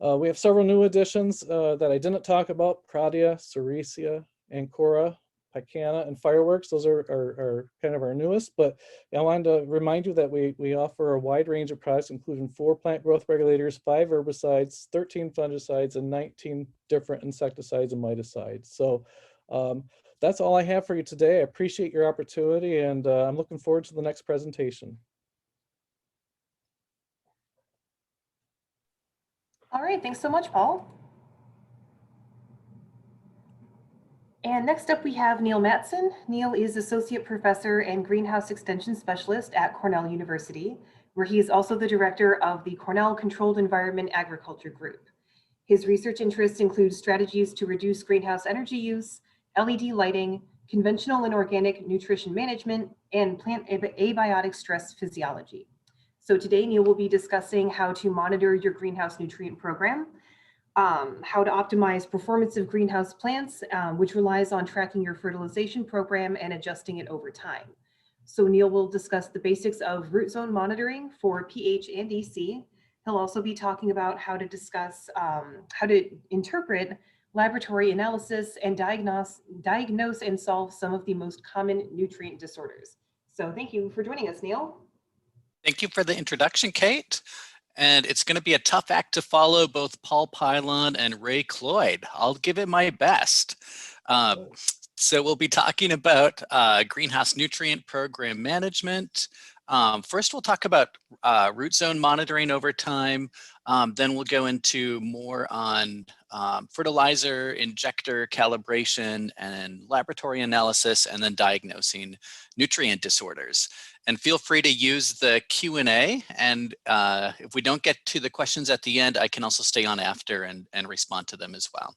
we have several new additions that I didn't talk about: Pradia, Sericea, Ancora, Picana, and Fireworks. Those are kind of our newest, but I wanted to remind you that we offer a wide range of products, including 4 plant growth regulators, 5 herbicides, 13 fungicides, and 19 different insecticides and miticides. So that's all I have for you today. I appreciate your opportunity, and I'm looking forward to the next presentation. All right, thanks so much, Paul. And next up, we have Neil Matson. Neil is Associate Professor and Greenhouse Extension Specialist at Cornell University, where he is also the director of the Cornell Controlled Environment Agriculture Group. His research interests include strategies to reduce greenhouse energy use, LED lighting, conventional and organic nutrition management, and plant abiotic stress physiology. So today, Neil will be discussing how to monitor your greenhouse nutrient program, how to optimize performance of greenhouse plants, which relies on tracking your fertilization program and adjusting it over time. So Neil will discuss the basics of root zone monitoring for pH and EC. He'll also be talking about how to discuss how to interpret laboratory analysis and diagnose and solve some of the most common nutrient disorders. So thank you for joining us, Neil. Thank you for the introduction, Kate. And it's going to be a tough act to follow, both Paul Pylon and Ray Cloyd. I'll give it my best. So we'll be talking about greenhouse nutrient program management. First, we'll talk about root zone monitoring over time. Then we'll go into more on fertilizer, injector calibration, and laboratory analysis, and then diagnosing nutrient disorders. And feel free to use the Q&A. And if we don't get to the questions at the end, I can also stay on after and respond to them as well.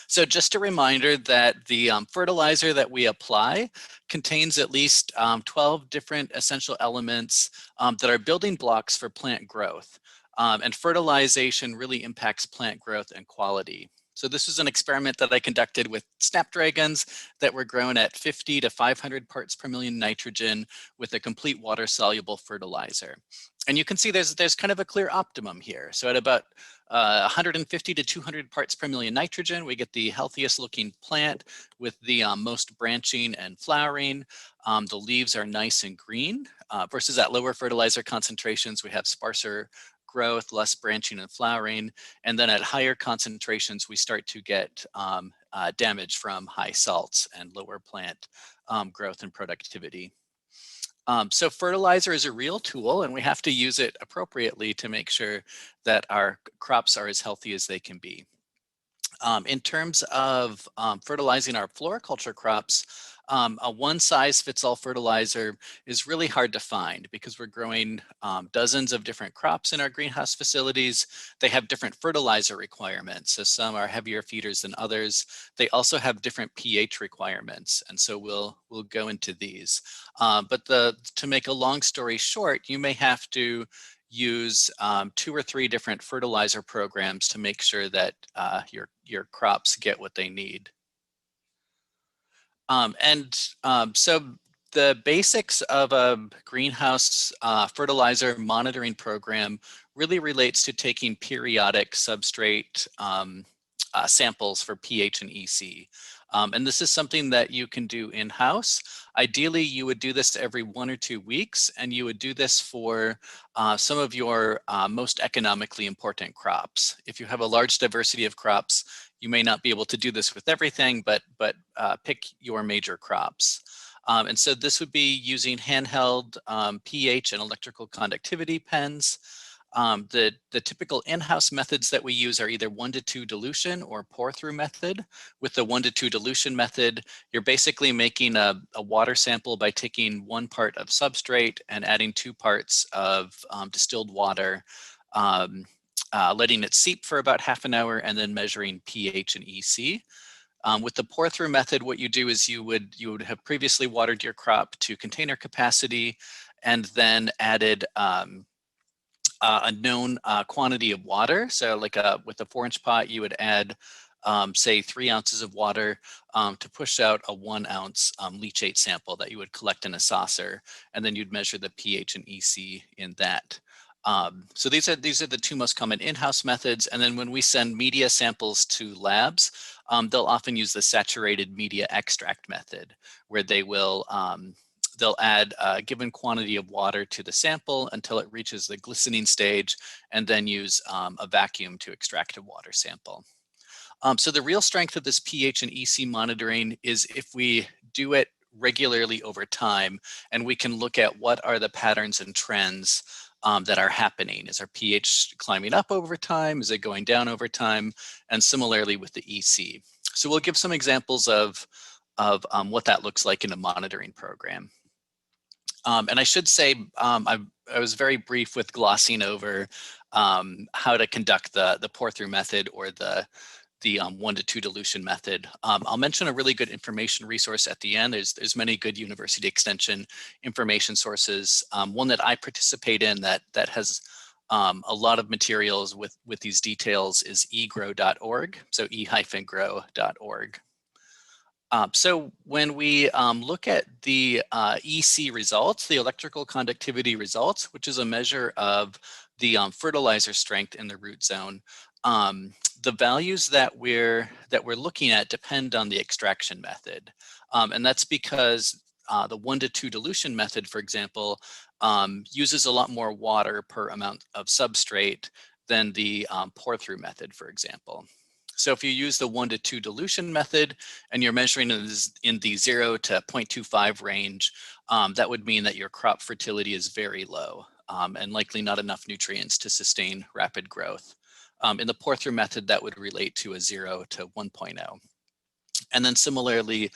So just a reminder that the fertilizer that we apply contains at least 12 different essential elements that are building blocks for plant growth. And fertilization really impacts plant growth and quality. So this is an experiment that I conducted with snapdragons that were grown at 50 to 500 parts per million nitrogen with a complete water-soluble fertilizer. And you can see there's kind of a clear optimum here. So at about 150 to 200 parts per million nitrogen, we get the healthiest looking plant with the most branching and flowering. The leaves are nice and green versus at lower fertilizer concentrations, we have sparser growth, less branching and flowering. And then at higher concentrations, we start to get damage from high salts and lower plant growth and productivity. So fertilizer is a real tool, and we have to use it appropriately to make sure that our crops are as healthy as they can be. In terms of fertilizing our floriculture crops, a one-size-fits-all fertilizer is really hard to find because we're growing dozens of different crops in our greenhouse facilities. They have different fertilizer requirements. So some are heavier feeders than others. They also have different pH requirements. And so we'll go into these. But to make a long story short, you may have to use 2 or 3 different fertilizer programs to make sure that your crops get what they need. So the basics of a greenhouse fertilizer monitoring program really relates to taking periodic substrate samples for pH and EC. And this is something that you can do in-house. Ideally, you would do this every 1 or 2 weeks, and you would do this for some of your most economically important crops. If you have a large diversity of crops, you may not be able to do this with everything, but pick your major crops. And so this would be using handheld pH and electrical conductivity pens. The typical in-house methods that we use are either 1-to-2 dilution or pour-through method. With the 1-to-2 dilution method, you're basically making a water sample by taking 1 part of substrate and adding 2 parts of distilled water, letting it seep for about half an hour, and then measuring pH and EC. With the pour-through method, what you do is you would have previously watered your crop to container capacity and then added a known quantity of water. So like with a 4-inch pot, you would add, say, 3 ounces of water to push out a 1-ounce leachate sample that you would collect in a saucer, and then you'd measure the pH and EC in that. So these are the 2 most common in-house methods. And then when we send media samples to labs, they'll often use the saturated media extract method, where they will they'll add a given quantity of water to the sample until it reaches the glistening stage, and then use a vacuum to extract a water sample. So the real strength of this pH and EC monitoring is if we do it regularly over time, and we can look at what are the patterns and trends that are happening. Is our pH climbing up over time? Is it going down over time? And similarly with the EC. So we'll give some examples of what that looks like in a monitoring program. And I should say, I was very brief with glossing over how to conduct the pour-through method or the 1-to-2 dilution method. I'll mention a really good information resource at the end. There's many good university extension information sources. One that I participate in that has a lot of materials with these details is egrow.org, so e-grow.org. So when we look at the EC results, the electrical conductivity results, which is a measure of the fertilizer strength in the root zone, the values that we're looking at depend on the extraction method, and that's because the 1-to-2 dilution method, for example, uses a lot more water per amount of substrate than the pour-through method, for example. So if you use the 1-to-2 dilution method and you're measuring in the 0 to 0.25 range, that would mean that your crop fertility is very low and likely not enough nutrients to sustain rapid growth. In the pour-through method, that would relate to a 0 to 1.0. And then similarly,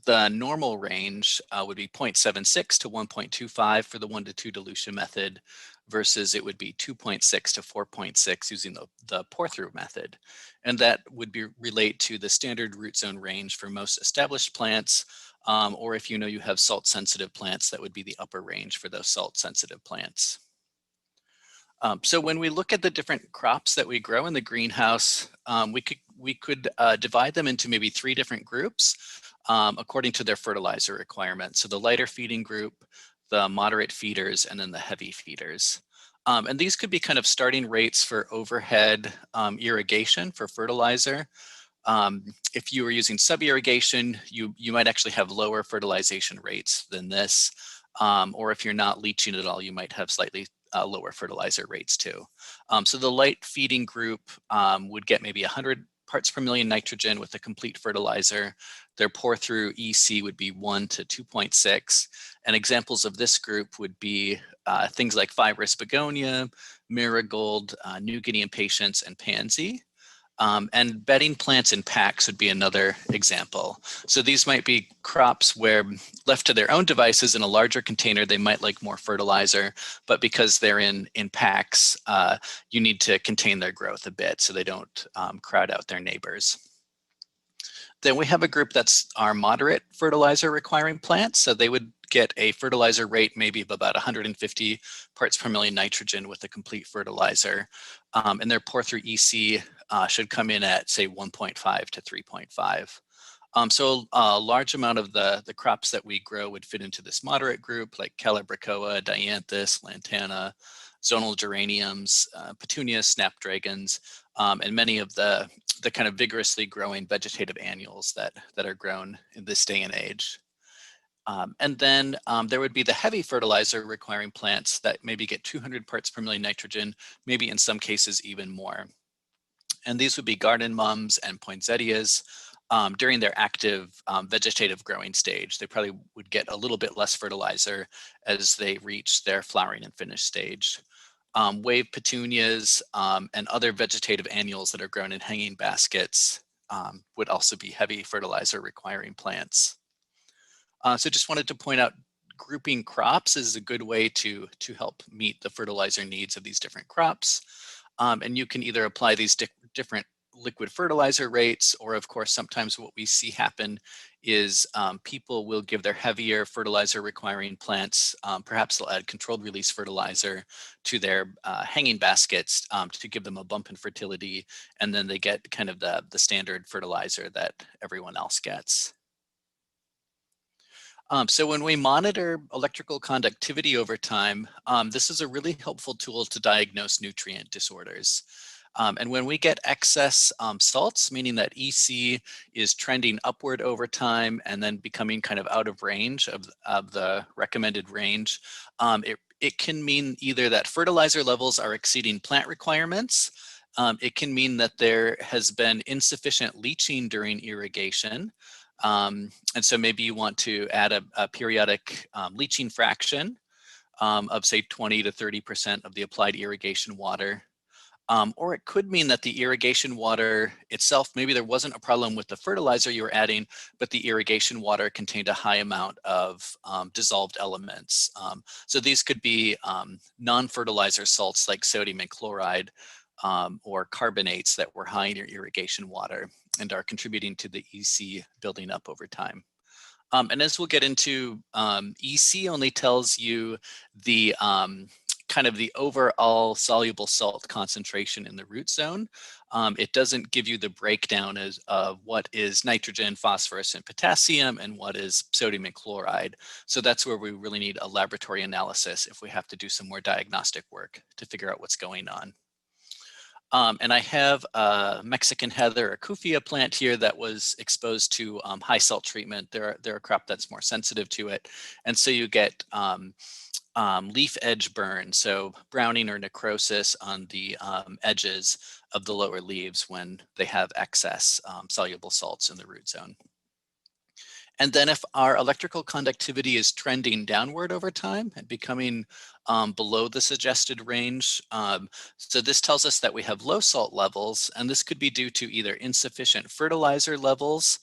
the normal range would be 0.76 to 1.25 for the 1-to-2 dilution method, versus it would be 2.6 to 4.6 using the pour-through method. And that would relate to the standard root zone range for most established plants, or if you know you have salt-sensitive plants, that would be the upper range for those salt-sensitive plants. So when we look at the different crops that we grow in the greenhouse, we could divide them into maybe 3 different groups according to their fertilizer requirements. So the lighter feeding group, the moderate feeders, and then the heavy feeders. And these could be kind of starting rates for overhead irrigation for fertilizer. If you were using sub-irrigation, you might actually have lower fertilization rates than this. Or if you're not leaching at all, you might have slightly lower fertilizer rates too. So the light feeding group would get maybe 100 parts per million nitrogen with a complete fertilizer. Their pour-through EC would be 1 to 2.6. And examples of this group would be things like fibrous begonia, marigold, New Guinea impatiens, and pansy. And bedding plants in packs would be another example. So these might be crops where, left to their own devices in a larger container, they might like more fertilizer, but because they're in packs, you need to contain their growth a bit so they don't crowd out their neighbors. Then we have a group that's our moderate fertilizer requiring plants. So they would get a fertilizer rate maybe of about 150 parts per million nitrogen with a complete fertilizer. And their pour-through EC should come in at, say, 1.5 to 3.5. So a large amount of the crops that we grow would fit into this moderate group, like Calibrachoa, Dianthus, Lantana, zonal geraniums, petunias, snapdragons, and many of the kind of vigorously growing vegetative annuals that are grown in this day and age. And then there would be the heavy fertilizer requiring plants that maybe get 200 parts per million nitrogen, maybe in some cases even more. And these would be garden mums and poinsettias during their active vegetative growing stage. They probably would get a little bit less fertilizer as they reach their flowering and finish stage. Wave petunias and other vegetative annuals that are grown in hanging baskets would also be heavy fertilizer requiring plants. So just wanted to point out, grouping crops is a good way to help meet the fertilizer needs of these different crops. And you can either apply these different liquid fertilizer rates, or of course, sometimes what we see happen is people will give their heavier fertilizer requiring plants, perhaps they'll add controlled release fertilizer to their hanging baskets to give them a bump in fertility, and then they get kind of the standard fertilizer that everyone else gets. So when we monitor electrical conductivity over time, this is a really helpful tool to diagnose nutrient disorders. And when we get excess salts, meaning that EC is trending upward over time and then becoming kind of out of range of the recommended range, it can mean either that fertilizer levels are exceeding plant requirements. It can mean that there has been insufficient leaching during irrigation. And so maybe you want to add a periodic leaching fraction of, say, 20 to 30% of the applied irrigation water. Or it could mean that the irrigation water itself, maybe there wasn't a problem with the fertilizer you were adding, but the irrigation water contained a high amount of dissolved elements. So these could be non-fertilizer salts like sodium and chloride, or carbonates that were high in your irrigation water and are contributing to the EC building up over time. And as we'll get into, EC only tells you the kind of the overall soluble salt concentration in the root zone. It doesn't give you the breakdown of what is nitrogen, phosphorus, and potassium, and what is sodium and chloride. So that's where we really need a laboratory analysis if we have to do some more diagnostic work to figure out what's going on. And I have a Mexican heather, a Kufia plant here that was exposed to high salt treatment. They're a crop that's more sensitive to it. And so you get leaf edge burn, so browning or necrosis on the edges of the lower leaves when they have excess soluble salts in the root zone. And then if our electrical conductivity is trending downward over time and becoming below the suggested range, so this tells us that we have low salt levels, and this could be due to either insufficient fertilizer levels,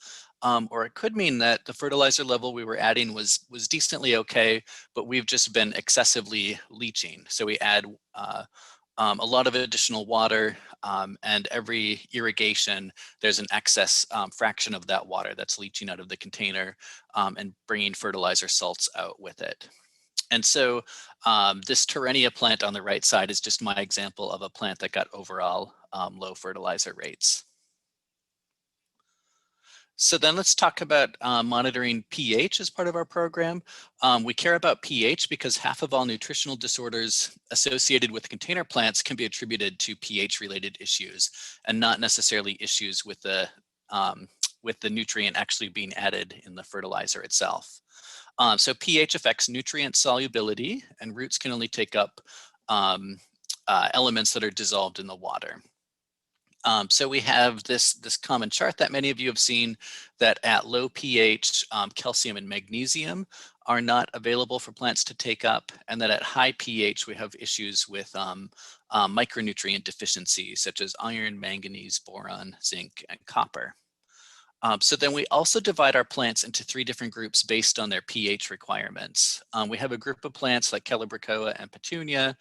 or it could mean that the fertilizer level we were adding was decently okay, but we've just been excessively leaching. So we add a lot of additional water, and every irrigation, there's an excess fraction of that water that's leaching out of the container and bringing fertilizer salts out with it. And so this Terrenia plant on the right side is just my example of a plant that got overall low fertilizer rates. So then let's talk about monitoring pH as part of our program. We care about pH because half of all nutritional disorders associated with container plants can be attributed to pH-related issues and not necessarily issues with the nutrient actually being added in the fertilizer itself. So pH affects nutrient solubility, and roots can only take up elements that are dissolved in the water. So we have this common chart that many of you have seen, that at low pH, calcium and magnesium are not available for plants to take up, and that at high pH, we have issues with micronutrient deficiencies such as iron, manganese, boron, zinc, and copper. So then we also divide our plants into 3 different groups based on their pH requirements. We have a group of plants like Calibrachoa and Petunia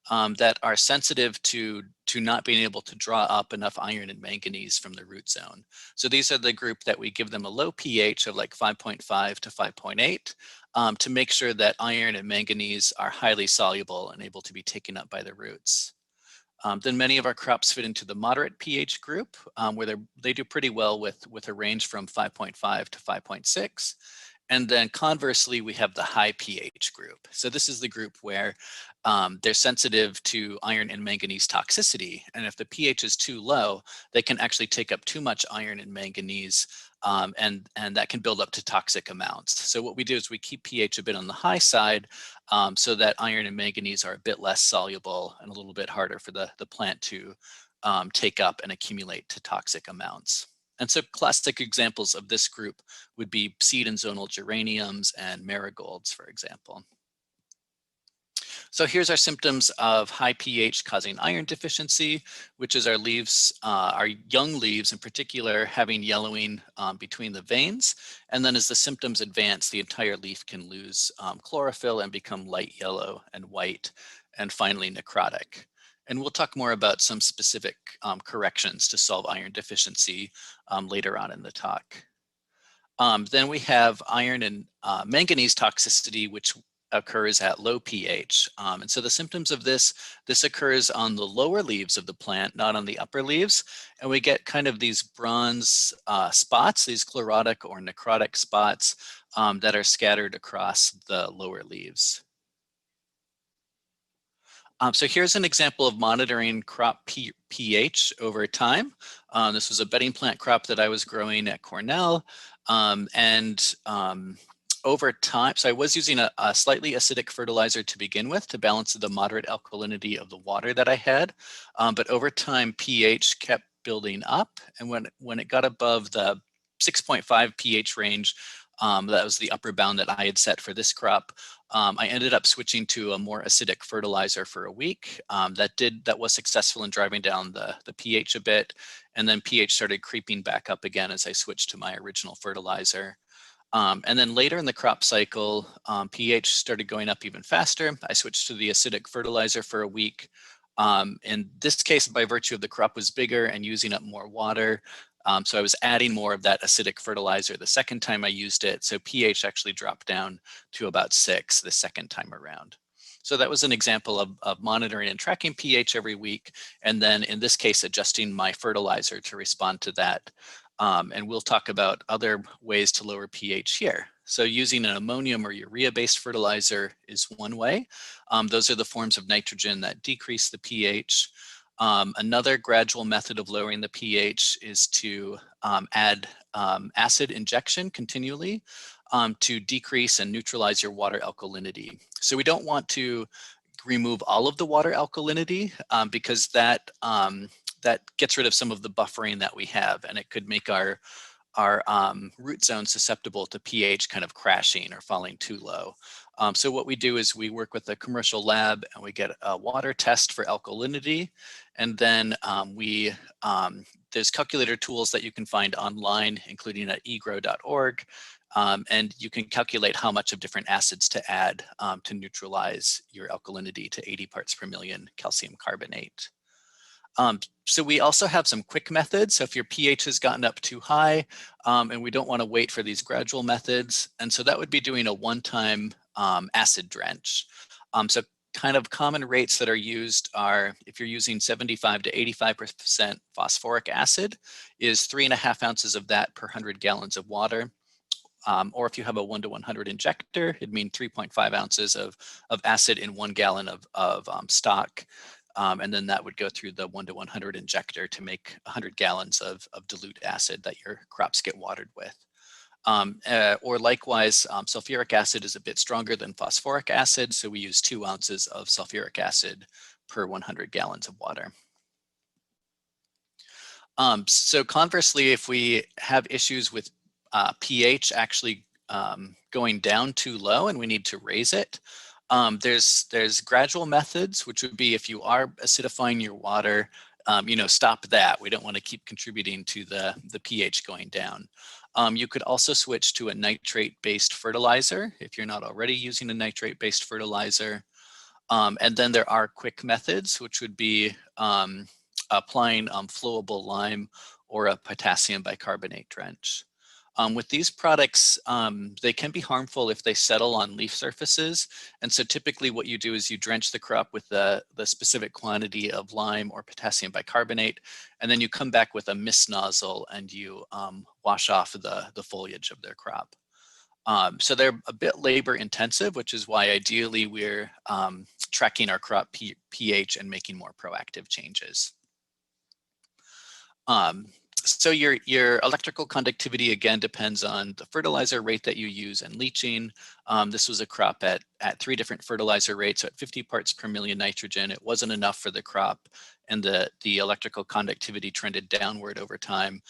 that are sensitive to not being able to draw up enough iron and manganese from the root zone. So these are the group that we give them a low pH of like 5.5 to 5.8 to make sure that iron and manganese are highly soluble and able to be taken up by the roots. Then many of our crops fit into the moderate pH group, where they do pretty well with a range from 5.5 to 5.6. And then conversely, we have the high pH group. So this is the group where they're sensitive to iron and manganese toxicity. And if the pH is too low, they can actually take up too much iron and manganese, and that can build up to toxic amounts. So what we do is we keep pH a bit on the high side so that iron and manganese are a bit less soluble and a little bit harder for the plant to take up and accumulate to toxic amounts. And so classic examples of this group would be seed and zonal geraniums and marigolds, for example. So here's our symptoms of high pH causing iron deficiency, which is our leaves, our young leaves in particular, having yellowing between the veins. And then as the symptoms advance, the entire leaf can lose chlorophyll and become light yellow and white, and finally necrotic. And we'll talk more about some specific corrections to solve iron deficiency later on in the talk. Then we have iron and manganese toxicity, which occurs at low pH. And so the symptoms of this occurs on the lower leaves of the plant, not on the upper leaves. And we get kind of these bronze spots, these chlorotic or necrotic spots that are scattered across the lower leaves. So here's an example of monitoring crop pH over time. This was a bedding plant crop that I was growing at Cornell. Over time, so I was using a slightly acidic fertilizer to begin with to balance the moderate alkalinity of the water that I had. But over time, pH kept building up. And when it got above the 6.5 pH range, that was the upper bound that I had set for this crop, I ended up switching to a more acidic fertilizer for a week. That was successful in driving down the pH a bit. And then pH started creeping back up again as I switched to my original fertilizer. And then later in the crop cycle, pH started going up even faster. I switched to the acidic fertilizer for a week. In this case, by virtue of the crop was bigger and using up more water, so I was adding more of that acidic fertilizer the second time I used it. So pH actually dropped down to about 6 the second time around. So that was an example of monitoring and tracking pH every week. And then in this case, adjusting my fertilizer to respond to that. And we'll talk about other ways to lower pH here. So using an ammonium or urea-based fertilizer is one way. Those are the forms of nitrogen that decrease the pH. Another gradual method of lowering the pH is to add acid injection continually to decrease and neutralize your water alkalinity. So we don't want to remove all of the water alkalinity because that gets rid of some of the buffering that we have, and it could make our root zone susceptible to pH kind of crashing or falling too low. So what we do is we work with a commercial lab and we get a water test for alkalinity. And then there's calculator tools that you can find online, including at egrow.org. And you can calculate how much of different acids to add to neutralize your alkalinity to 80 parts per million calcium carbonate. So we also have some quick methods. So if your pH has gotten up too high and we don't want to wait for these gradual methods. And so that would be doing a one-time acid drench. So kind of common rates that are used are, if you're using 75 to 85% phosphoric acid, is 3.5 ounces of that per 100 gallons of water. Or if you have a 1 to 100 injector, it'd mean 3.5 ounces of acid in 1 gallon of stock. And then that would go through the 1 to 100 injector to make 100 gallons of dilute acid that your crops get watered with. Or likewise, sulfuric acid is a bit stronger than phosphoric acid, so we use 2 ounces of sulfuric acid per 100 gallons of water. So conversely, if we have issues with pH actually going down too low and we need to raise it, there's gradual methods, which would be if you are acidifying your water, stop that. We don't want to keep contributing to the pH going down. You could also switch to a nitrate-based fertilizer if you're not already using a nitrate-based fertilizer. And then there are quick methods, which would be applying flowable lime or a potassium bicarbonate drench. With these products, they can be harmful if they settle on leaf surfaces. And so typically what you do is you drench the crop with the specific quantity of lime or potassium bicarbonate, and then you come back with a mist nozzle and you wash off the foliage of their crop. So they're a bit labor intensive, which is why ideally we're tracking our crop pH and making more proactive changes. So your electrical conductivity, again, depends on the fertilizer rate that you use and leaching. This was a crop at 3 different fertilizer rates. So at 50 parts per million nitrogen, it wasn't enough for the crop, and the electrical conductivity trended downward over time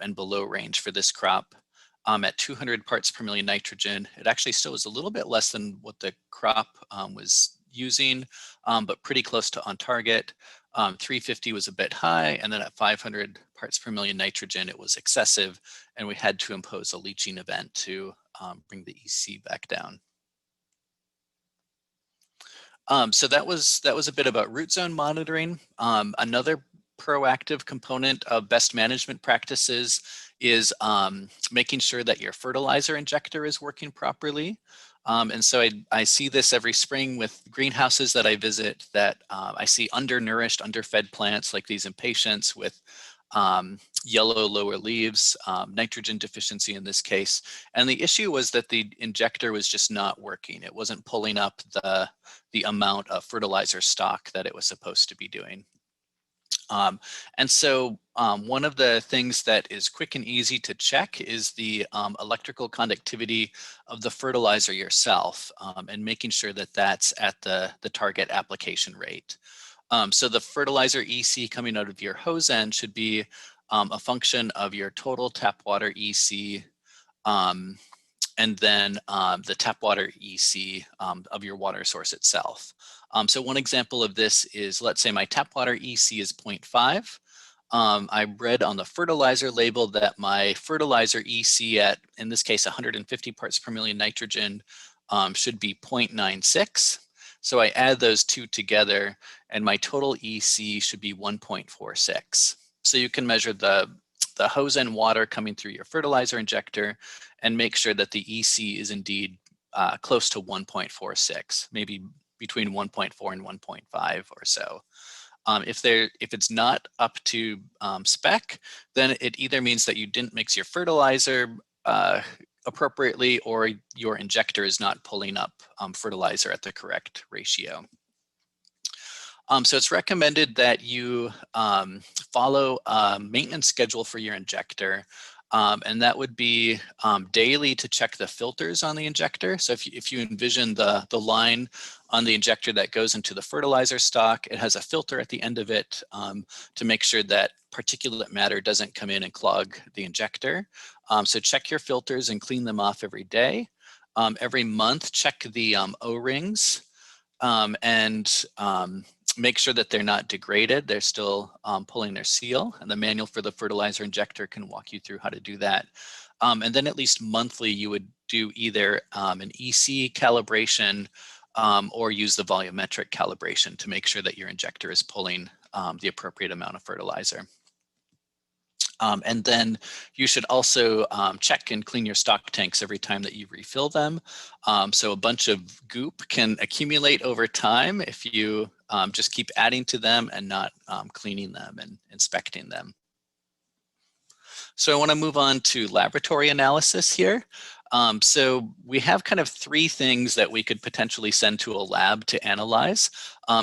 and below range for this crop. At 200 parts per million nitrogen, it actually still was a little bit less than what the crop was using, but pretty close to on target. 350 was a bit high, and then at 500 parts per million nitrogen, it was excessive, and we had to impose a leaching event to bring the EC back down. So that was a bit about root zone monitoring. Another proactive component of best management practices is making sure that your fertilizer injector is working properly. And so I see this every spring with greenhouses that I visit, that I see undernourished, underfed plants like these impatiens with yellow lower leaves, nitrogen deficiency in this case. And the issue was that the injector was just not working. It wasn't pulling up the amount of fertilizer stock that it was supposed to be doing. And so one of the things that is quick and easy to check is the electrical conductivity of the fertilizer yourself, and making sure that that's at the target application rate. So the fertilizer EC coming out of your hose end should be a function of your total tap water EC, and then the tap water EC of your water source itself. So one example of this is, let's say my tap water EC is 0.5. I read on the fertilizer label that my fertilizer EC at, in this case, 150 parts per million nitrogen should be 0.96. So I add those two together and my total EC should be 1.46. So you can measure the hose end water coming through your fertilizer injector and make sure that the EC is indeed close to 1.46, maybe between 1.4 and 1.5 or so. If it's not up to spec, then it either means that you didn't mix your fertilizer appropriately, or your injector is not pulling up fertilizer at the correct ratio. So it's recommended that you follow a maintenance schedule for your injector. And that would be daily to check the filters on the injector. So if you envision the line on the injector that goes into the fertilizer stock, it has a filter at the end of it to make sure that particulate matter doesn't come in and clog the injector. So check your filters and clean them off every day. Every month, check the O-rings and make sure that they're not degraded. They're still pulling their seal, and the manual for the fertilizer injector can walk you through how to do that. And then at least monthly, you would do either an EC calibration or use the volumetric calibration to make sure that your injector is pulling the appropriate amount of fertilizer. And then you should also check and clean your stock tanks every time that you refill them. So a bunch of goop can accumulate over time if you just keep adding to them and not cleaning them and inspecting them. So I want to move on to laboratory analysis here. So we have kind of three things that we could potentially send to a lab to analyze.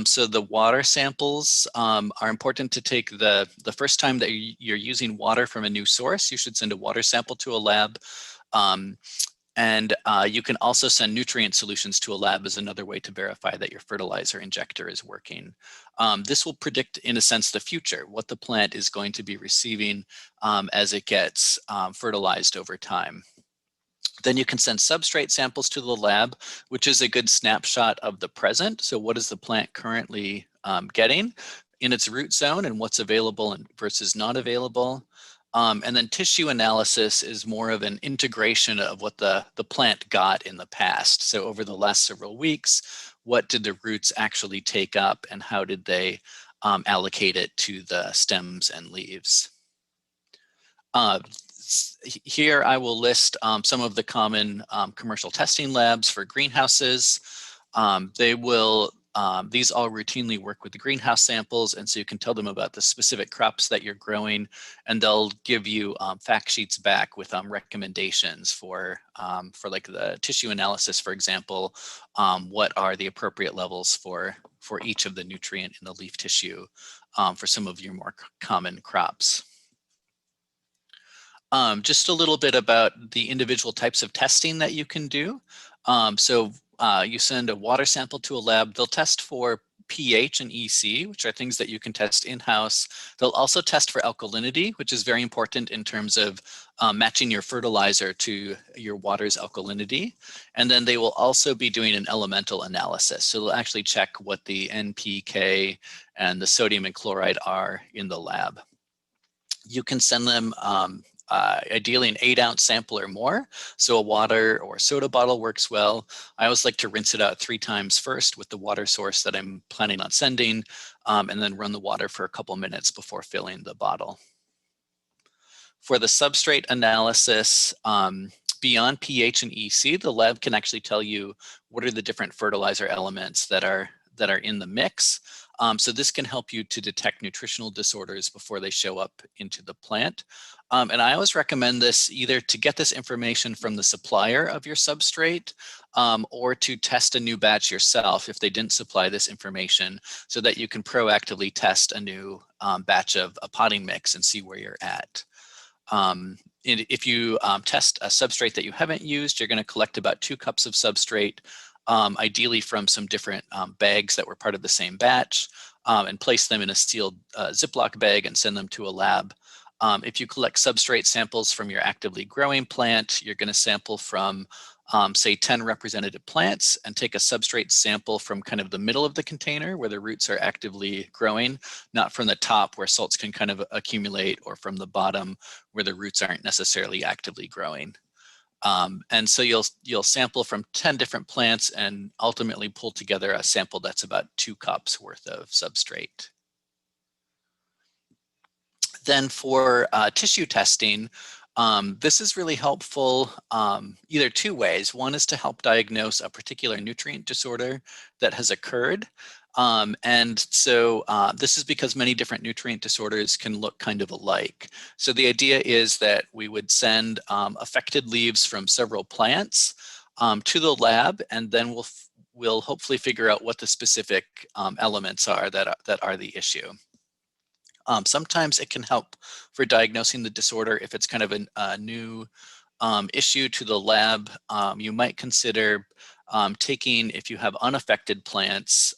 So the water samples are important to take the first time that you're using water from a new source. You should send a water sample to a lab. And you can also send nutrient solutions to a lab as another way to verify that your fertilizer injector is working. This will predict, in a sense, the future, what the plant is going to be receiving as it gets fertilized over time. Then you can send substrate samples to the lab, which is a good snapshot of the present. So what is the plant currently getting in its root zone, and what's available and versus not available? And then tissue analysis is more of an integration of what the plant got in the past. So over the last several weeks, what did the roots actually take up, and how did they allocate it to the stems and leaves? Here I will list some of the common commercial testing labs for greenhouses. These all routinely work with the greenhouse samples, and so you can tell them about the specific crops that you're growing, and they'll give you fact sheets back with recommendations for like the tissue analysis, for example. What are the appropriate levels for each of the nutrient in the leaf tissue for some of your more common crops? Just a little bit about the individual types of testing that you can do. You send a water sample to a lab. They'll test for pH and EC, which are things that you can test in-house. They'll also test for alkalinity, which is very important in terms of matching your fertilizer to your water's alkalinity. And then they will also be doing an elemental analysis. So they'll actually check what the NPK and the sodium and chloride are in the lab. You can send them ideally an 8-ounce sample or more. So a water or soda bottle works well. I always like to rinse it out 3 times first with the water source that I'm planning on sending, and then run the water for a couple minutes before filling the bottle. For the substrate analysis, beyond pH and EC, the lab can actually tell you what are the different fertilizer elements that are in the mix. So this can help you to detect nutritional disorders before they show up into the plant. And I always recommend this either to get this information from the supplier of your substrate or to test a new batch yourself if they didn't supply this information, so that you can proactively test a new batch of a potting mix and see where you're at. And if you test a substrate that you haven't used, you're going to collect about 2 cups of substrate, ideally from some different bags that were part of the same batch, and place them in a sealed Ziploc bag and send them to a lab. If you collect substrate samples from your actively growing plant, you're going to sample from, say, 10 representative plants and take a substrate sample from kind of the middle of the container where the roots are actively growing, not from the top where salts can kind of accumulate, or from the bottom where the roots aren't necessarily actively growing. And so you'll sample from 10 different plants and ultimately pull together a sample that's about 2 cups worth of substrate. Then for tissue testing, This is really helpful either two ways. One is to help diagnose a particular nutrient disorder that has occurred. And so this is because many different nutrient disorders can look kind of alike. So the idea is that we would send affected leaves from several plants to the lab, and then we'll hopefully figure out what the specific elements are that are the issue. Sometimes it can help for diagnosing the disorder if it's kind of a new issue to the lab. You might consider taking, if you have unaffected plants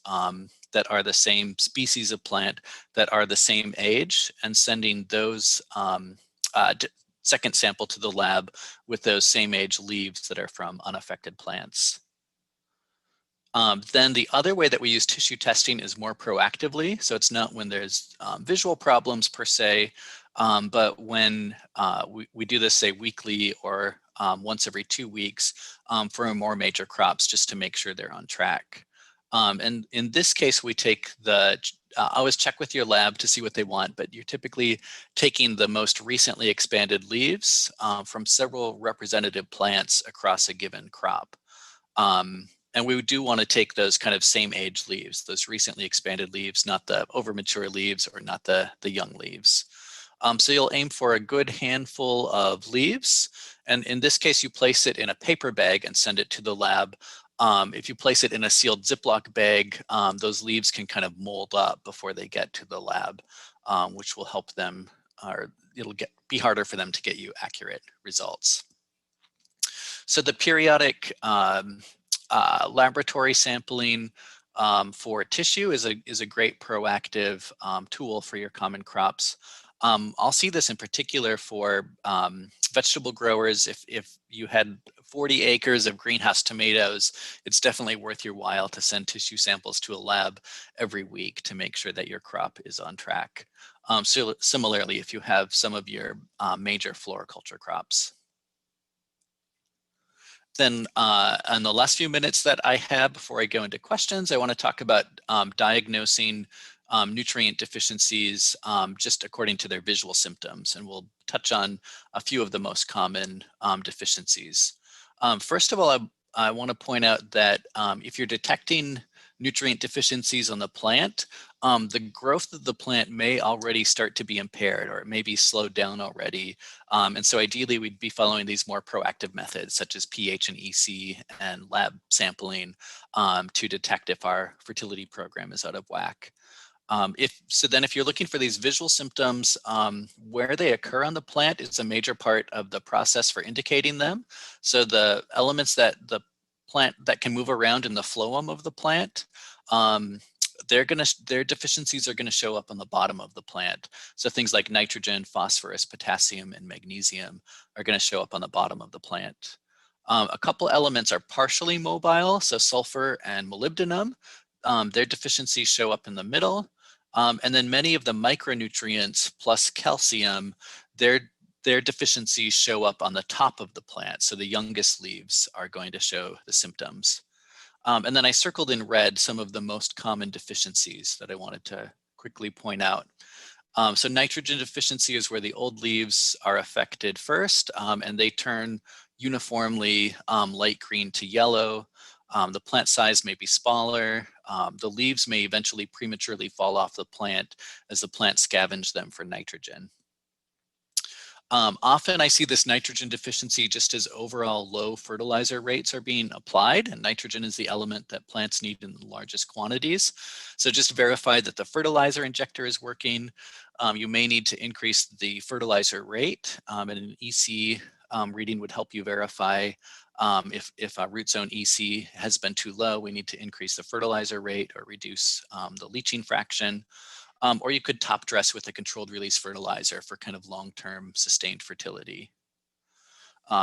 that are the same species of plant that are the same age, and sending those second sample to the lab with those same age leaves that are from unaffected plants. Then the other way that we use tissue testing is more proactively. So it's not when there's visual problems per se, but when we do this, say, weekly or once every 2 weeks for more major crops, just to make sure they're on track. And in this case, we take always check with your lab to see what they want, but you're typically taking the most recently expanded leaves from several representative plants across a given crop. And we do want to take those kind of same age leaves, those recently expanded leaves, not the over mature leaves or not the young leaves. So you'll aim for a good handful of leaves. And in this case, you place it in a paper bag and send it to the lab. If you place it in a sealed Ziploc bag, those leaves can kind of mold up before they get to the lab, which will help them, or it'll be harder for them to get you accurate results. So the periodic laboratory sampling for tissue is a great proactive tool for your common crops. I'll see this in particular for vegetable growers. If you had 40 acres of greenhouse tomatoes, it's definitely worth your while to send tissue samples to a lab every week to make sure that your crop is on track. So similarly, if you have some of your major floriculture crops. Then in the last few minutes that I have before I go into questions, I want to talk about diagnosing nutrient deficiencies just according to their visual symptoms. And we'll touch on a few of the most common deficiencies. First of all, I want to point out that if you're detecting nutrient deficiencies on the plant, the growth of the plant may already start to be impaired, or it may be slowed down already. And so ideally we'd be following these more proactive methods such as pH and EC and lab sampling to detect if our fertility program is out of whack. If you're looking for these visual symptoms, where they occur on the plant is a major part of the process for indicating them. So the elements that the plant that can move around in the phloem of the plant, their deficiencies are going to show up on the bottom of the plant. So things like nitrogen, phosphorus, potassium, and magnesium are going to show up on the bottom of the plant. A couple elements are partially mobile, so sulfur and molybdenum. Their deficiencies show up in the middle. And then many of the micronutrients plus calcium, their deficiencies show up on the top of the plant. So the youngest leaves are going to show the symptoms. And then I circled in red some of the most common deficiencies that I wanted to quickly point out. So nitrogen deficiency is where the old leaves are affected first, and they turn uniformly light green to yellow. The plant size may be smaller. The leaves may eventually prematurely fall off the plant as the plant scavenge them for nitrogen. Often I see this nitrogen deficiency just as overall low fertilizer rates are being applied, and nitrogen is the element that plants need in the largest quantities. So just verify that the fertilizer injector is working. You may need to increase the fertilizer rate, and an EC reading would help you verify if a root zone EC has been too low. We need to increase the fertilizer rate or reduce the leaching fraction. Or you could top dress with a controlled release fertilizer for kind of long-term sustained fertility.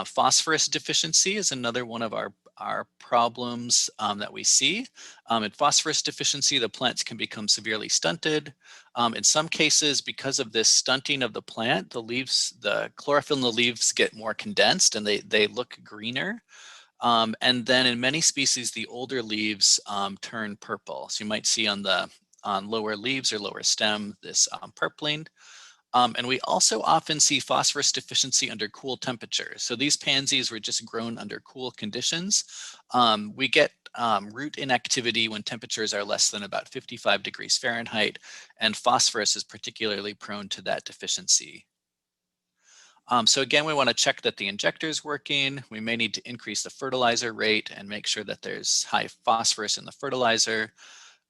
Phosphorus deficiency is another one of our problems that we see. In phosphorus deficiency, the plants can become severely stunted. In some cases, because of this stunting of the plant, the chlorophyll in the leaves get more condensed and they look greener. And then in many species, the older leaves turn purple. So you might see on lower leaves or lower stem this purpling. And we also often see phosphorus deficiency under cool temperatures. So these pansies were just grown under cool conditions. We get root inactivity when temperatures are less than about 55 degrees Fahrenheit, and phosphorus is particularly prone to that deficiency. So again, we want to check that the injector is working. We may need to increase the fertilizer rate and make sure that there's high phosphorus in the fertilizer.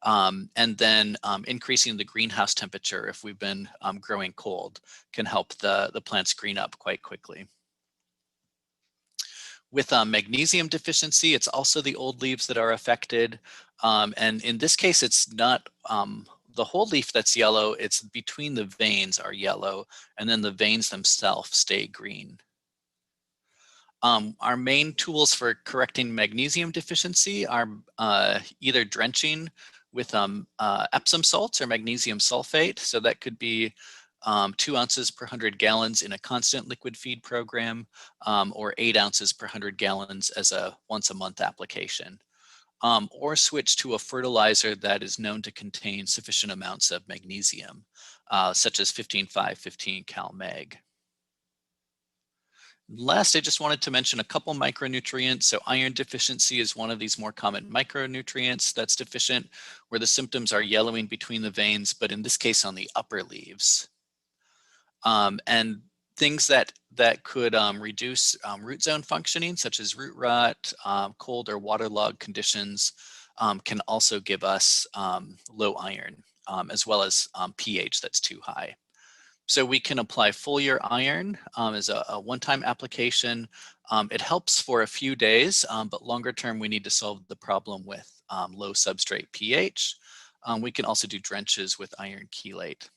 And then increasing the greenhouse temperature if we've been growing cold can help the plants green up quite quickly. With magnesium deficiency, it's also the old leaves that are affected. And in this case, it's not the whole leaf that's yellow, it's between the veins are yellow, and then the veins themselves stay green. Our main tools for correcting magnesium deficiency are either drenching with Epsom salts or magnesium sulfate. So that could be 2 ounces per 100 gallons in a constant liquid feed program, or 8 ounces per 100 gallons as a once-a-month application. Or switch to a fertilizer that is known to contain sufficient amounts of magnesium, such as 15,5, 15 cal mag. Last, I just wanted to mention a couple micronutrients. So iron deficiency is one of these more common micronutrients that's deficient, where the symptoms are yellowing between the veins, but in this case on the upper leaves. And things that could reduce root zone functioning, such as root rot, cold or waterlogged conditions, can also give us low iron, as well as pH that's too high. So we can apply foliar iron as a one-time application. It helps for a few days, but longer term, we need to solve the problem with low substrate pH. We can also do drenches with iron chelate.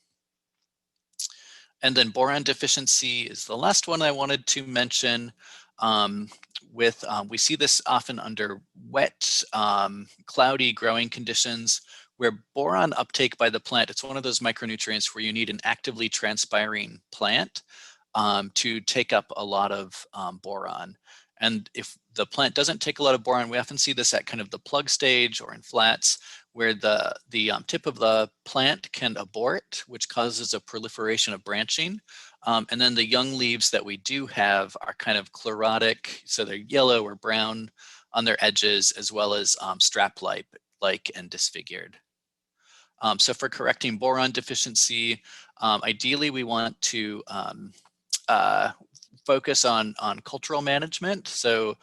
And then boron deficiency is the last one I wanted to mention. We see this often under wet, cloudy growing conditions, where boron uptake by the plant, it's one of those micronutrients where you need an actively transpiring plant to take up a lot of boron. And if the plant doesn't take a lot of boron, we often see this at kind of the plug stage or in flats, where the tip of the plant can abort, which causes a proliferation of branching. And then the young leaves that we do have are kind of chlorotic, so they're yellow or brown on their edges, as well as strap-like and disfigured. So for correcting boron deficiency, ideally we want to focus on cultural management. So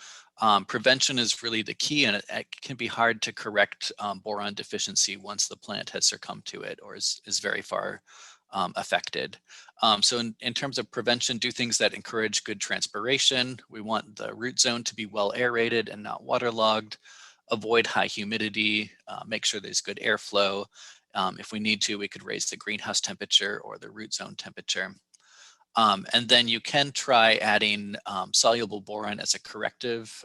prevention is really the key, and it can be hard to correct boron deficiency once the plant has succumbed to it or is very far affected. So in terms of prevention, do things that encourage good transpiration. We want the root zone to be well aerated and not waterlogged. Avoid high humidity, make sure there's good airflow. If we need to, we could raise the greenhouse temperature or the root zone temperature. And then you can try adding soluble boron as a corrective,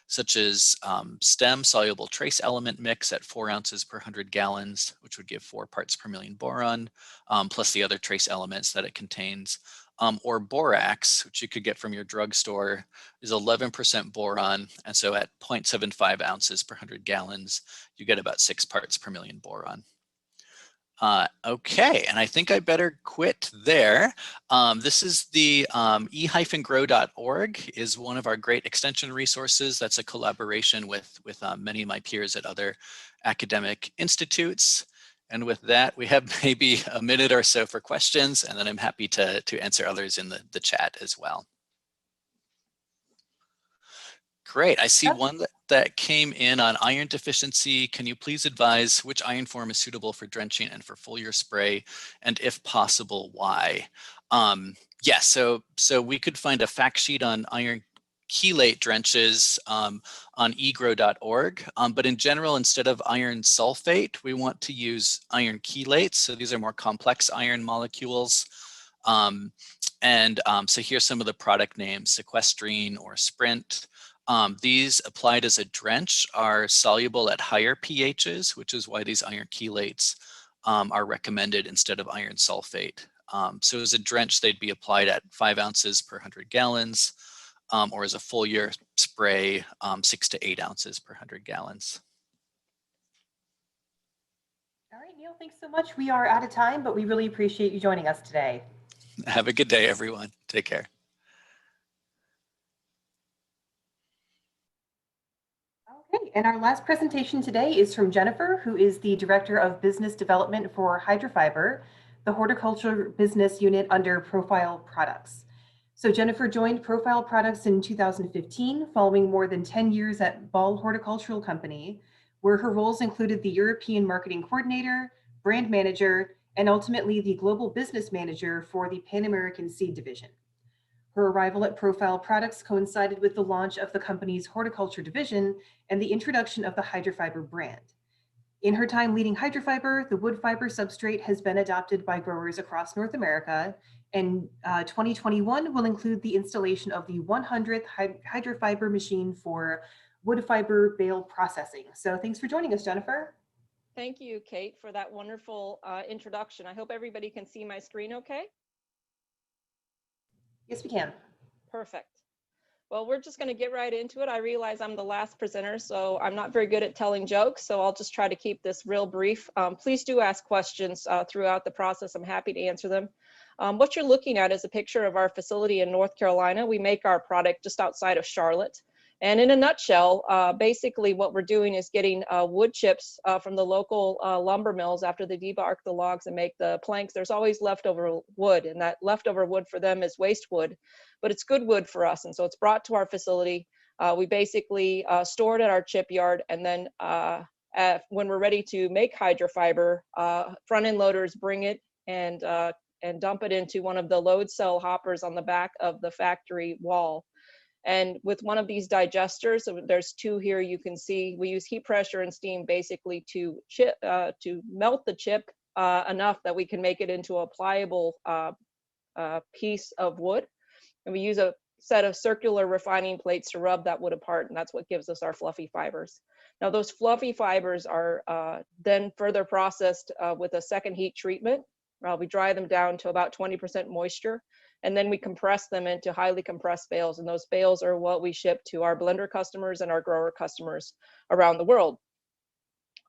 such as stem soluble trace element mix at 4 ounces per 100 gallons, which would give 4 parts per million boron, plus the other trace elements that it contains. Or borax, which you could get from your drugstore, is 11% boron. And so at 0.75 ounces per 100 gallons, you get about 6 parts per million boron. Okay, and I think I better quit there. This is the e-grow.org is one of our great extension resources. That's a collaboration with many of my peers at other academic institutes. And with that, we have maybe a minute or so for questions, and then I'm happy to answer others in the chat as well. Great, I see one that came in on iron deficiency. Can you please advise which iron form is suitable for drenching and for foliar spray? And if possible, why? Yes, so we could find a fact sheet on iron chelate drenches on egrow.org. But in general, instead of iron sulfate, we want to use iron chelates. So these are more complex iron molecules. So here's some of the product names: Sequestrine or Sprint. These applied as a drench are soluble at higher pHs, which is why these iron chelates are recommended instead of iron sulfate. So as a drench, they'd be applied at 5 ounces per 100 gallons, or as a foliar spray, 6 to 8 ounces per 100 gallons. All right, Neil, thanks so much. We are out of time, but we really appreciate you joining us today. Have a good day, everyone. Take care. Okay, and our last presentation today is from Jennifer, who is the Director of Business Development for Hydrofiber, the horticulture business unit under Profile Products. So Jennifer joined Profile Products in 2015, following more than 10 years at Ball Horticultural Company, where her roles included the European Marketing Coordinator, Brand Manager, and ultimately the Global Business Manager for the Pan American Seed Division. Her arrival at Profile Products coincided with the launch of the company's horticulture division and the introduction of the Hydrofiber brand. In her time leading Hydrofiber, the wood fiber substrate has been adopted by growers across North America, and 2021 will include the installation of the 100th Hydrofiber machine for wood fiber bale processing. So thanks for joining us, Jennifer. Thank you, Kate, for that wonderful introduction. I hope everybody can see my screen okay. Yes, we can. Perfect. Well, we're just going to get right into it. I realize I'm the last presenter, so I'm not very good at telling jokes, so I'll just try to keep this real brief. Please do ask questions throughout the process. I'm happy to answer them. What you're looking at is a picture of our facility in North Carolina. We make our product just outside of Charlotte. And in a nutshell, basically what we're doing is getting wood chips from the local lumber mills after they debark the logs and make the planks. There's always leftover wood, and that leftover wood for them is waste wood, but it's good wood for us. And so it's brought to our facility. We basically store it at our chip yard, and then when we're ready to make hydrofiber, front-end loaders bring it and dump it into one of the load cell hoppers on the back of the factory wall. And with one of these digesters, there's two here you can see, we use heat pressure and steam basically to melt the chip enough that we can make it into a pliable piece of wood. And we use a set of circular refining plates to rub that wood apart, and that's what gives us our fluffy fibers. Now those fluffy fibers are then further processed with a second heat treatment. We dry them down to about 20% moisture, and then we compress them into highly compressed bales, and those bales are what we ship to our blender customers and our grower customers around the world.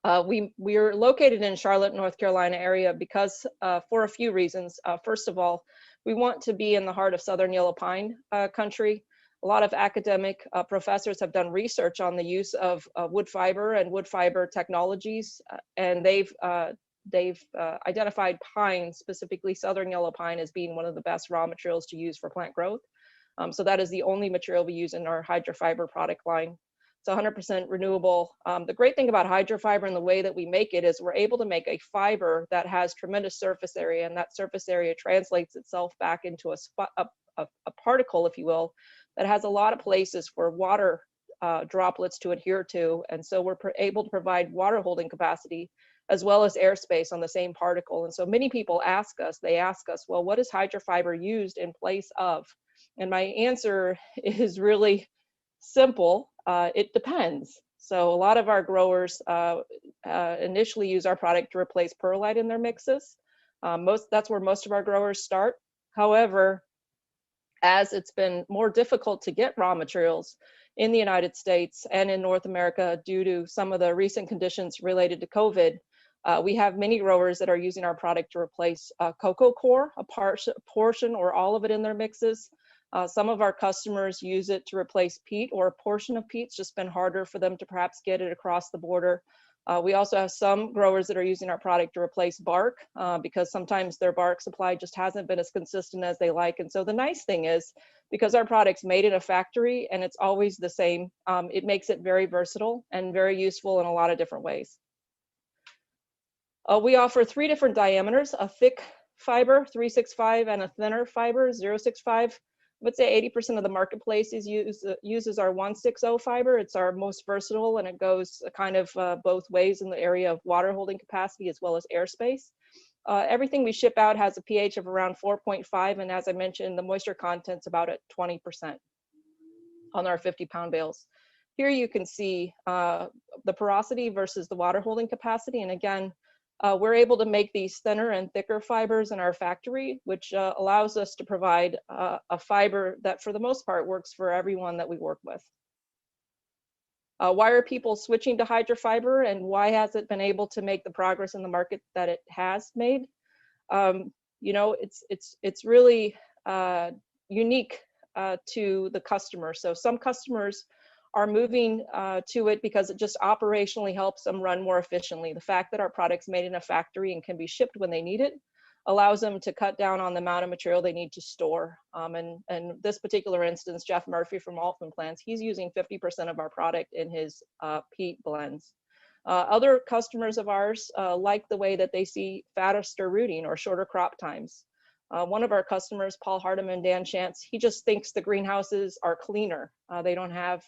We're located in Charlotte, North Carolina area because for a few reasons. First of all, we want to be in the heart of Southern Yellow Pine country. A lot of academic professors have done research on the use of wood fiber and wood fiber technologies, and they've identified pine, specifically Southern Yellow Pine, as being one of the best raw materials to use for plant growth. So that is the only material we use in our hydrofiber product line. It's 100% renewable. The great thing about hydrofiber and the way that we make it is we're able to make a fiber that has tremendous surface area, and that surface area translates itself back into a particle, if you will, that has a lot of places for water droplets to adhere to. And so we're able to provide water holding capacity as well as airspace on the same particle. And so many people ask us, well, what is hydrofiber used in place of? And my answer is really simple. It depends. So a lot of our growers initially use our product to replace perlite in their mixes. That's where most of our growers start. However, as it's been more difficult to get raw materials in the United States and in North America due to some of the recent conditions related to COVID, we have many growers that are using our product to replace cocoa coir, a portion or all of it in their mixes. Some of our customers use it to replace peat or a portion of peat. It's just been harder for them to perhaps get it across the border. We also have some growers that are using our product to replace bark because sometimes their bark supply just hasn't been as consistent as they like. And so the nice thing is, because our product's made in a factory and it's always the same, it makes it very versatile and very useful in a lot of different ways. We offer 3 different diameters: a thick fiber, 365, and a thinner fiber, 065. I would say 80% of the marketplace uses our 160 fiber. It's our most versatile, and it goes kind of both ways in the area of water holding capacity as well as airspace. Everything we ship out has a pH of around 4.5, and as I mentioned, the moisture content's about at 20% on our 50-pound bales. Here you can see the porosity versus the water holding capacity, and again, we're able to make these thinner and thicker fibers in our factory, which allows us to provide a fiber that for the most part works for everyone that we work with. Why are people switching to hydrofiber, and why has it been able to make the progress in the market that it has made? You know, it's really unique to the customer. So some customers are moving to it because it just operationally helps them run more efficiently. The fact that our product's made in a factory and can be shipped when they need it allows them to cut down on the amount of material they need to store. And this particular instance, Jeff Murphy from Altman Plants, he's using 50% of our product in his peat blends. Other customers of ours like the way that they see faster rooting or shorter crop times. One of our customers, Paul Hardeman, Dan Chance, he just thinks the greenhouses are cleaner. They don't have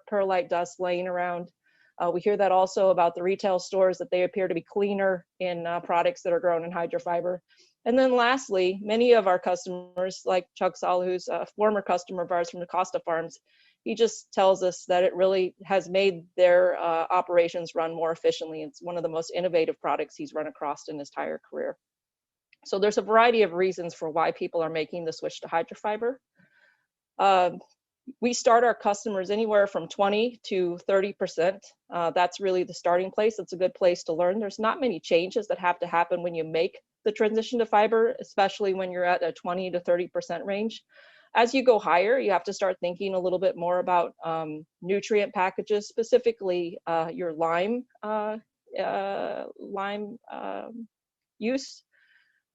perlite dust laying around. We hear that also about the retail stores, that they appear to be cleaner in products that are grown in hydrofiber. And then lastly, many of our customers, like Chuck Saul, who's a former customer of ours from the Costa Farms, he just tells us that it really has made their operations run more efficiently. It's one of the most innovative products he's run across in his entire career. So there's a variety of reasons for why people are making the switch to hydrofiber. We start our customers anywhere from 20 to 30%. That's really the starting place. It's a good place to learn. There's not many changes that have to happen when you make the transition to fiber, especially when you're at a 20 to 30% range. As you go higher, you have to start thinking a little bit more about nutrient packages, specifically your lime use.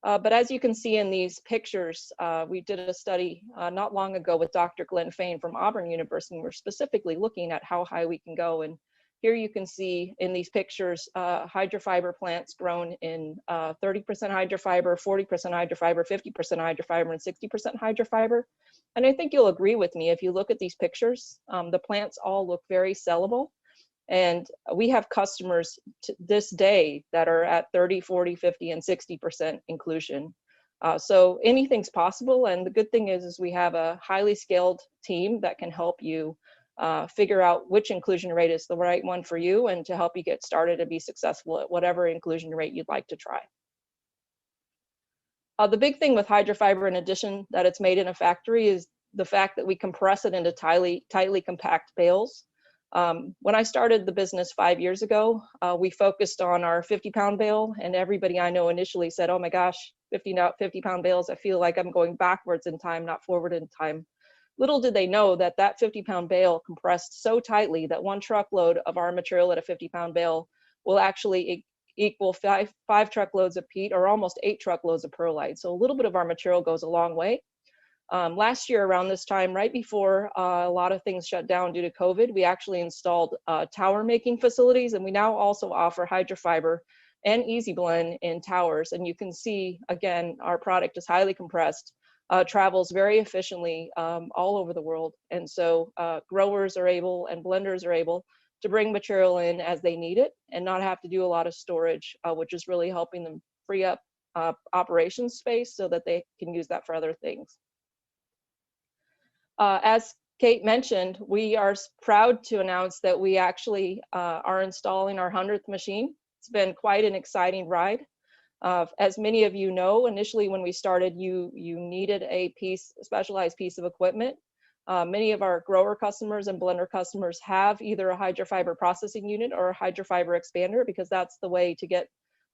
But as you can see in these pictures, we did a study not long ago with Dr. Glenn Fain from Auburn University, and we're specifically looking at how high we can go. And here you can see in these pictures, hydrofiber plants grown in 30% hydrofiber, 40% hydrofiber, 50% hydrofiber, and 60% hydrofiber. And I think you'll agree with me, if you look at these pictures, the plants all look very sellable. And we have customers to this day that are at 30, 40, 50, and 60% inclusion. So anything's possible. And the good thing is we have a highly skilled team that can help you figure out which inclusion rate is the right one for you, and to help you get started and be successful at whatever inclusion rate you'd like to try. The big thing with hydrofiber, in addition that it's made in a factory, is the fact that we compress it into tightly compact bales. When I started the business 5 years ago, we focused on our 50-pound bale, and everybody I know initially said, oh my gosh, 50-pound bales, I feel like I'm going backwards in time, not forward in time. Little did they know that that 50-pound bale compressed so tightly that one truckload of our material at a 50-pound bale will actually equal five truckloads of peat, or almost 8 truckloads of perlite. So a little bit of our material goes a long way. Last year around this time, right before a lot of things shut down due to COVID, we actually installed tower making facilities, and we now also offer hydrofiber and Easy Blend in towers. And you can see, again, our product is highly compressed, travels very efficiently all over the world. And so growers are able, and blenders are able, to bring material in as they need it and not have to do a lot of storage, which is really helping them free up operations space so that they can use that for other things. As Kate mentioned, we are proud to announce that we actually are installing our 100th machine. It's been quite an exciting ride. As many of you know, initially when we started, you needed a specialized piece of equipment. Many of our grower customers and blender customers have either a hydrofiber processing unit or a hydrofiber expander, because that's the way to get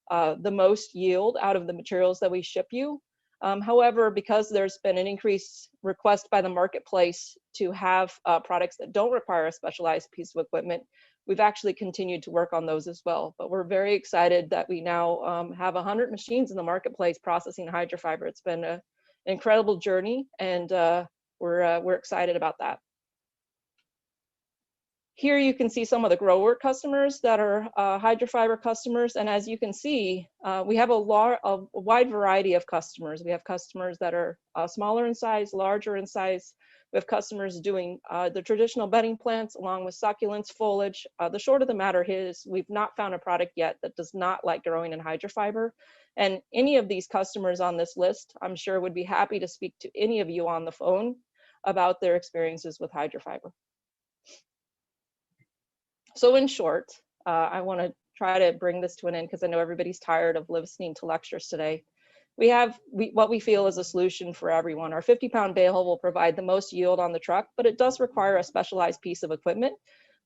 the most yield out of the materials that we ship you. However, because there's been an increased request by the marketplace to have products that don't require a specialized piece of equipment, we've actually continued to work on those as well. But we're very excited that we now have 100 machines in the marketplace processing hydrofiber. It's been an incredible journey, and we're excited about that. Here you can see some of the grower customers that are hydrofiber customers. And as you can see, we have a wide variety of customers. We have customers that are smaller in size, larger in size. We have customers doing the traditional bedding plants along with succulents, foliage. The short of the matter is we've not found a product yet that does not like growing in hydrofiber. And any of these customers on this list, I'm sure, would be happy to speak to any of you on the phone about their experiences with hydrofiber. So in short, I want to try to bring this to an end because I know everybody's tired of listening to lectures today. We have what we feel is a solution for everyone. Our 50-pound bale will provide the most yield on the truck, but it does require a specialized piece of equipment.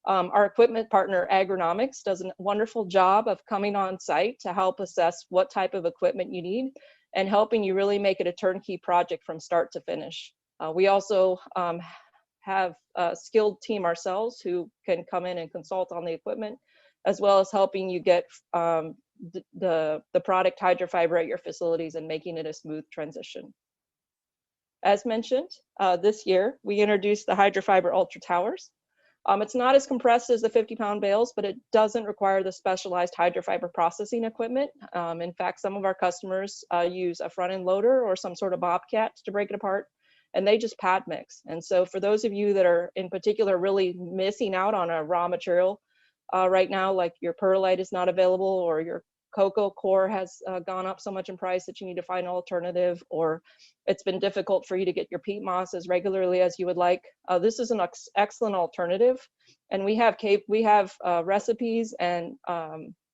Our equipment partner, Agronomics, does a wonderful job of coming on site to help assess what type of equipment you need and helping you really make it a turnkey project from start to finish. We also have a skilled team ourselves who can come in and consult on the equipment, as well as helping you get the product hydrofiber at your facilities and making it a smooth transition. As mentioned, this year, we introduced the Hydrofiber Ultra Towers. It's not as compressed as the 50-pound bales, but it doesn't require the specialized hydrofiber processing equipment. In fact, some of our customers use a front-end loader or some sort of bobcat to break it apart, and they just pad mix. And so for those of you that are in particular really missing out on a raw material right now, like your perlite is not available, or your cocoa core has gone up so much in price that you need to find an alternative, or it's been difficult for you to get your peat moss as regularly as you would like, this is an excellent alternative. And we have recipes and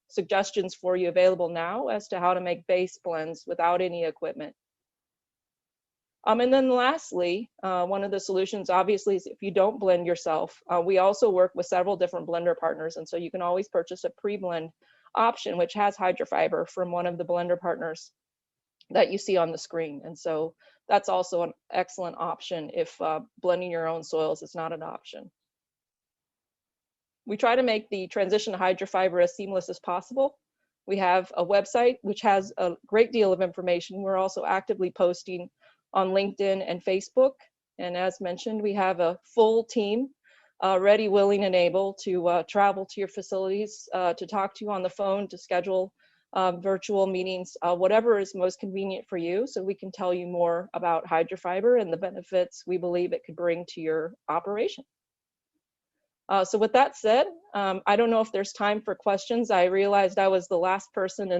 suggestions for you available now as to how to make base blends without any equipment. And then lastly, one of the solutions obviously is if you don't blend yourself, we also work with several different blender partners. And so you can always purchase a pre-blend option, which has hydrofiber from one of the blender partners that you see on the screen. And so that's also an excellent option if blending your own soils is not an option. We try to make the transition to hydrofiber as seamless as possible. We have a website which has a great deal of information. We're also actively posting on LinkedIn and Facebook. And as mentioned, we have a full team ready, willing, and able to travel to your facilities, to talk to you on the phone, to schedule virtual meetings, whatever is most convenient for you, so we can tell you more about hydrofiber and the benefits we believe it could bring to your operation. So with that said, I don't know if there's time for questions. I realized I was the last person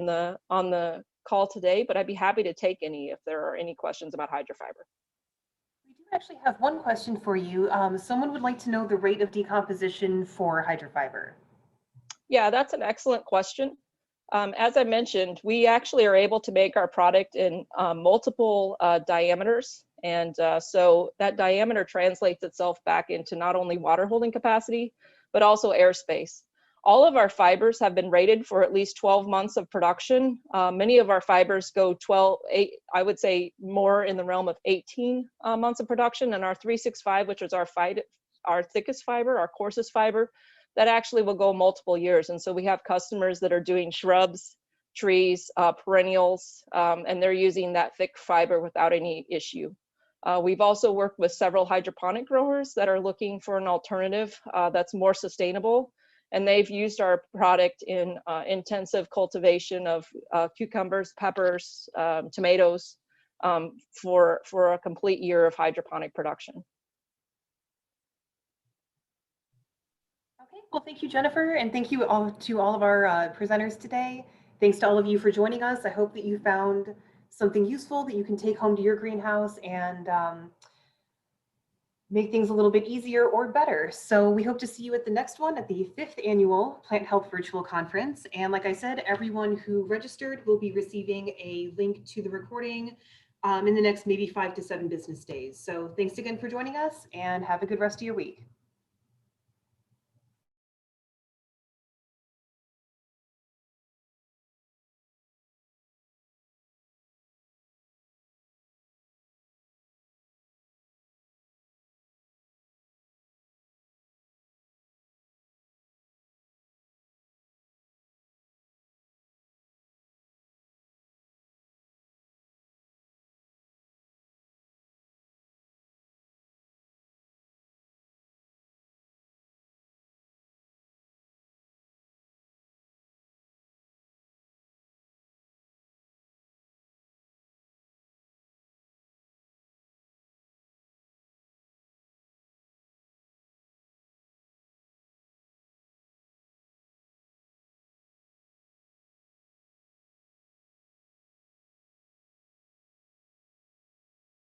on the call today, but I'd be happy to take any if there are any questions about hydrofiber. We do actually have one question for you. Someone would like to know the rate of decomposition for hydrofiber. Yeah, that's an excellent question. As I mentioned, we actually are able to make our product in multiple diameters. And so that diameter translates itself back into not only water holding capacity, but also airspace. All of our fibers have been rated for at least 12 months of production. Many of our fibers go 8, I would say more in the realm of 18 months of production. And our 365, which is our thickest fiber, our coarsest fiber, that actually will go multiple years. And so we have customers that are doing shrubs, trees, perennials, and they're using that thick fiber without any issue. We've also worked with several hydroponic growers that are looking for an alternative that's more sustainable. And they've used our product in intensive cultivation of cucumbers, peppers, tomatoes for a complete year of hydroponic production. Okay, well, thank you, Jennifer, and thank you all to all of our presenters today. Thanks to all of you for joining us. I hope that you found something useful that you can take home to your greenhouse and make things a little bit easier or better. So we hope to see you at the next one, at the 5th annual Plant Health Virtual Conference. And like I said, everyone who registered will be receiving a link to the recording in the next maybe 5 to 7 business days. So thanks again for joining us, and have a good rest of your week.